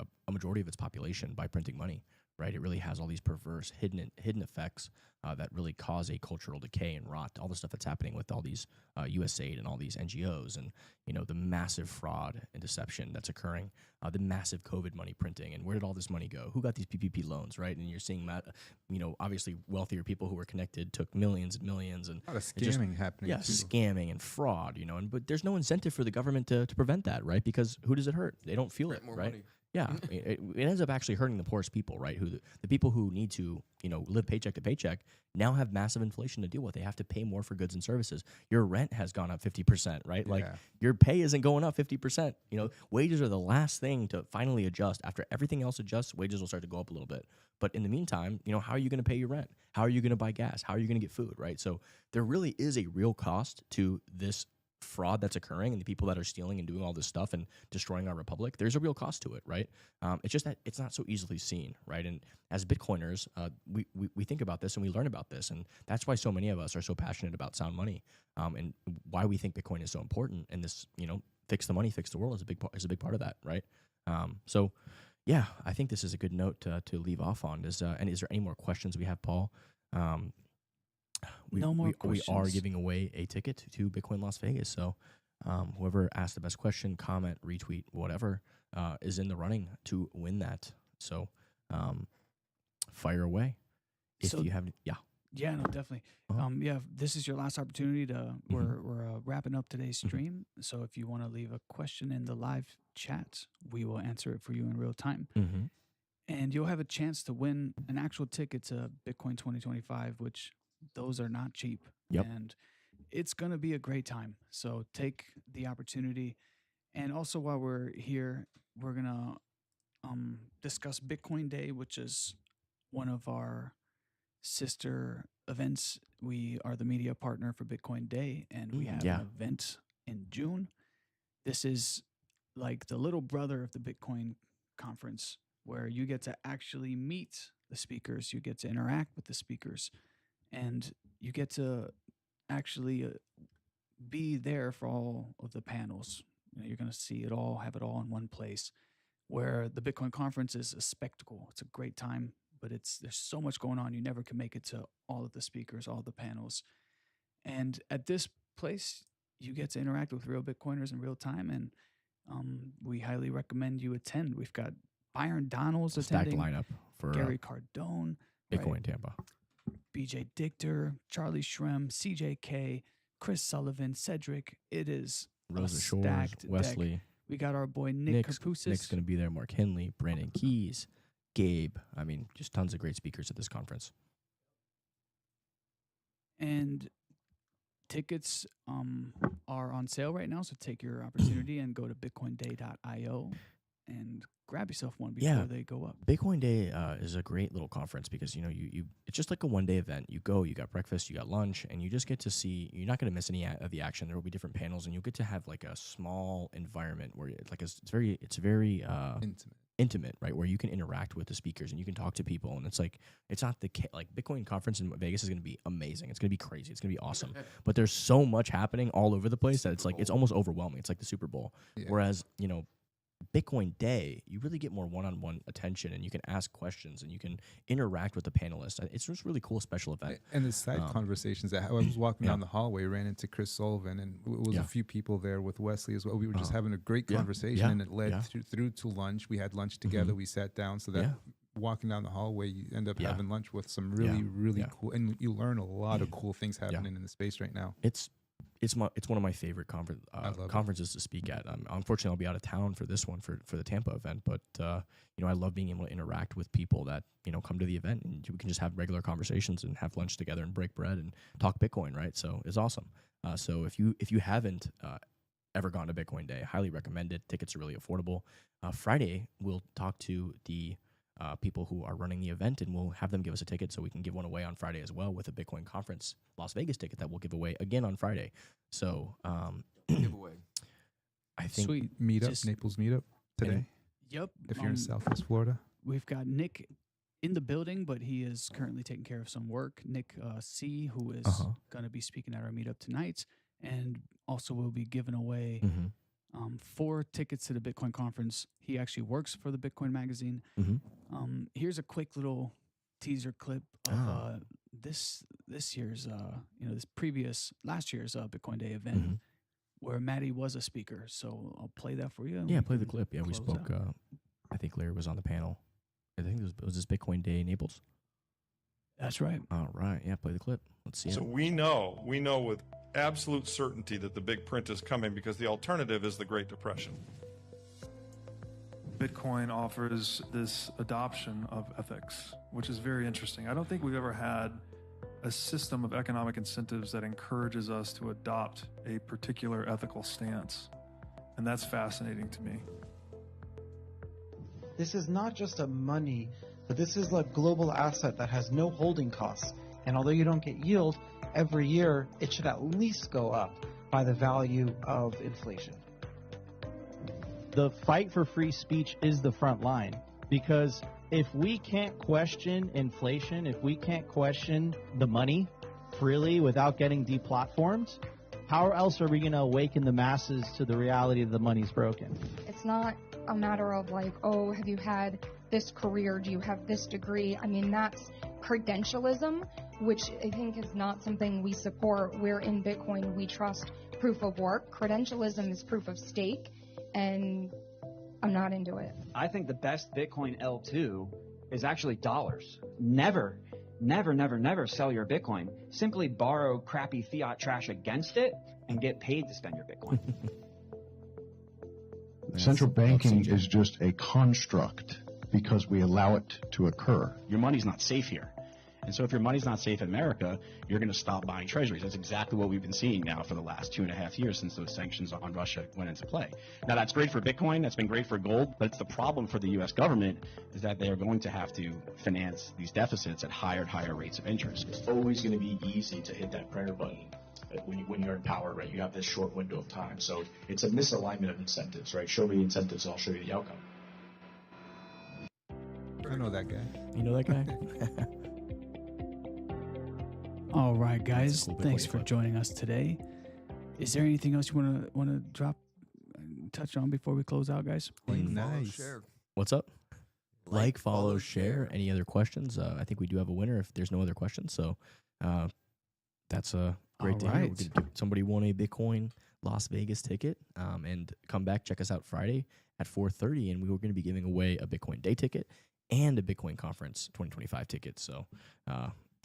[SPEAKER 1] of its population by printing money. Right, it really has all these perverse hidden effects that really cause a cultural decay and rot. All the stuff that's happening with all these USAID and all these NGOs, and you know, the massive fraud and deception that's occurring, the massive COVID money printing, and where did all this money go? Who got these PPP loans? Right, and you're seeing you know, obviously wealthier people who were connected took millions and millions, and
[SPEAKER 2] a lot of scamming happening.
[SPEAKER 1] Yeah,
[SPEAKER 2] too.
[SPEAKER 1] scamming and fraud. You know, but there's no incentive for the government to prevent that, right? Because who does it hurt? They don't feel it, right?
[SPEAKER 3] Money.
[SPEAKER 1] Yeah, it ends up actually hurting the poorest people, right? Who the people who need to, you know, live paycheck to paycheck now have massive inflation to deal with. They have to pay more for goods and services. Your rent has gone up 50%, right? Like your pay isn't going up 50%. You know, wages are the last thing to finally adjust. After everything else adjusts, wages will start to go up a little bit. But in the meantime, you know, how are you going to pay your rent? How are you going to buy gas? How are you going to get food, right? So there really is a real cost to this fraud that's occurring and the people that are stealing and doing all this stuff and destroying our republic. There's a real cost to it, right? It's just that it's not so easily seen, right? And as Bitcoiners, we think about this and we learn about this, and that's why so many of us are so passionate about sound money, and why we think Bitcoin is so important. And this, you know, fix the money, fix the world is a big part of that, right? So yeah, I think this is a good note to leave off on. And is there any more questions we have, Paul? We are giving away a ticket to Bitcoin Las Vegas. So whoever asked the best question, comment, retweet, whatever, is in the running to win that. So fire away. If you have,
[SPEAKER 4] Yeah, no, definitely. Yeah, this is your last opportunity to. We're wrapping up today's stream. So if you want to leave a question in the live chat, we will answer it for you in real time. And you'll have a chance to win an actual ticket to Bitcoin 2025, which those are not cheap.
[SPEAKER 1] Yep.
[SPEAKER 4] And it's going to be a great time. So take the opportunity. And also while we're here, we're going to discuss Bitcoin Day, which is one of our sister events. We are the media partner for Bitcoin Day, and we have an event in June. This is like the little brother of the Bitcoin conference, where you get to actually meet the speakers, you get to interact with the speakers, and you get to actually be there for all of the panels. You know, you're going to see it all, have it all in one place, where the Bitcoin conference is a spectacle. It's a great time, but there's so much going on. You never can make it to all of the speakers, all of the panels. And at this place, you get to interact with real Bitcoiners in real time, and we highly recommend you attend. We've got Byron Donalds attending,
[SPEAKER 1] stacked lineup for
[SPEAKER 4] Gary Cardone,
[SPEAKER 1] Bitcoin Tampa,
[SPEAKER 4] BJ Dichter, Charlie Shrem, CJK, Chris Sullivan, Cedric. It is
[SPEAKER 1] Rosa
[SPEAKER 4] a
[SPEAKER 1] Shores,
[SPEAKER 4] stacked
[SPEAKER 1] Wesley.
[SPEAKER 4] deck. We got our boy Nick Karpousis.
[SPEAKER 1] Nick's going to be there. Mark Henley, Brandon Keys, Gabe. I mean, just tons of great speakers at this conference.
[SPEAKER 4] And tickets are on sale right now, so take your opportunity and go to bitcoinday.io and grab yourself one before they go up.
[SPEAKER 1] Bitcoin Day is a great little conference because, you know, you it's just like a one-day event. You go, you got breakfast, you got lunch, and you just get to see. You're not going to miss any of the action. There will be different panels, and you'll get to have like a small environment where it's very intimate, right? Where you can interact with the speakers and you can talk to people, and it's like it's not like Bitcoin conference in Vegas is going to be amazing. It's going to be crazy. It's going to be awesome. But there's so much happening all over the place that it's like it's almost overwhelming. It's like the Super Bowl. Yeah. Whereas, you know, Bitcoin Day, you really get more one-on-one attention, and you can ask questions, and you can interact with the panelists. It's just a really cool special event.
[SPEAKER 2] And the side conversations that I was walking down the hallway, ran into Chris Sullivan, and it was a few people there with Wesley as well. We were just having a great conversation, and it led through to lunch. We had lunch together. We sat down so that walking down the hallway, you end up having lunch with some really cool, and you learn a lot of cool things happening in the space right now.
[SPEAKER 1] It's one of my favorite conferences to speak at. Unfortunately, I'll be out of town for this one for the Tampa event, but I love being able to interact with people that come to the event, and we can just have regular conversations and have lunch together and break bread and talk Bitcoin, right? So it's awesome. So if you haven't ever gone to Bitcoin Day, I highly recommend it. Tickets are really affordable. Friday, we'll talk to the people who are running the event, and we'll have them give us a ticket so we can give one away on Friday as well, with a Bitcoin conference Las Vegas ticket that we'll give away again on Friday. So
[SPEAKER 3] giveaway.
[SPEAKER 1] I think
[SPEAKER 2] sweet meetup, Naples meetup today.
[SPEAKER 4] Yep.
[SPEAKER 2] If you're in Southwest Florida,
[SPEAKER 4] we've got Nick in the building, but he is currently taking care of some work. Nick C, who is going to be speaking at our meetup tonight, and also will be giving away 4 tickets to the Bitcoin conference. He actually works for the Bitcoin magazine. Here's a quick little teaser clip of this year's last year's Bitcoin Day event where Maddie was a speaker. So I'll play that for you.
[SPEAKER 1] Yeah, play the clip. Yeah, we spoke. I think Larry was on the panel. I think it was this Bitcoin Day in Naples.
[SPEAKER 4] That's right.
[SPEAKER 1] All right. Yeah, play the clip. Let's see.
[SPEAKER 11] So we know with absolute certainty that the big print is coming, because the alternative is the Great Depression.
[SPEAKER 12] Bitcoin offers this adoption of ethics, which is very interesting. I don't think we've ever had a system of economic incentives that encourages us to adopt a particular ethical stance. And that's fascinating to me.
[SPEAKER 13] This is not just a money, but this is a global asset that has no holding costs. And although you don't get yield, every year it should at least go up by the value of inflation.
[SPEAKER 14] The fight for free speech is the front line, because if we can't question inflation, if we can't question the money freely without getting deplatformed, how else are we going to awaken the masses to the reality that the money's broken?
[SPEAKER 15] It's not a matter of like, oh, have you had this career? Do you have this degree? I mean, that's credentialism, which I think is not something we support. We're in Bitcoin. We trust proof of work. Credentialism is proof of stake, and I'm not into it.
[SPEAKER 16] I think the best Bitcoin L2 is actually dollars. Never sell your Bitcoin. Simply borrow crappy fiat trash against it and get paid to spend your Bitcoin.
[SPEAKER 17] Central banking is just a construct because we allow it to occur.
[SPEAKER 18] Your money's not safe here. And so if your money's not safe in America, you're going to stop buying treasuries. That's exactly what we've been seeing now for the last 2.5 years since those sanctions on Russia went into play. Now, that's great for Bitcoin. That's been great for gold. But it's the problem for the U.S. government is that they are going to have to finance these deficits at higher rates of interest.
[SPEAKER 19] It's always going to be easy to hit that prayer button when you're in power, right? You have this short window of time. So it's a misalignment of incentives, right? Show me the incentives, I'll show you the outcome.
[SPEAKER 2] I know that guy.
[SPEAKER 1] You know that guy?
[SPEAKER 4] All right, guys. Thanks for joining us today. Is there anything else you want to drop, touch on before we close out, guys?
[SPEAKER 2] Nice.
[SPEAKER 1] What's up? Like, follow, share. Any other questions? I think we do have a winner if there's no other questions. So that's a great day.
[SPEAKER 4] Right.
[SPEAKER 1] Somebody won a Bitcoin Las Vegas ticket, and come back, check us out Friday at 4:30, and we were going to be giving away a Bitcoin Day ticket and a Bitcoin Conference 2025 ticket. So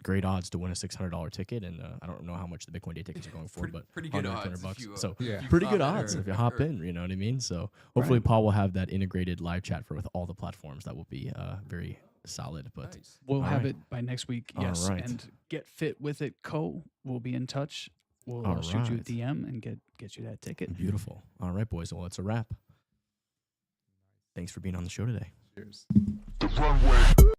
[SPEAKER 1] great odds to win a $600 ticket, and I don't know how much the Bitcoin Day tickets are going for, but
[SPEAKER 3] pretty good odds.
[SPEAKER 1] $200.
[SPEAKER 3] So
[SPEAKER 1] pretty good odds if you hop in. You know what I mean? So hopefully Paul will have that integrated live chat with all the platforms. That will be very solid. But
[SPEAKER 4] we'll have it by next week. Yes,
[SPEAKER 1] all right.
[SPEAKER 4] And Get Fit With It Co. will be in touch. We'll shoot you a DM and get you that ticket.
[SPEAKER 1] Beautiful. All right, boys. Well, it's a wrap. Thanks for being on the show today.
[SPEAKER 2] Cheers.
[SPEAKER 20] The runway.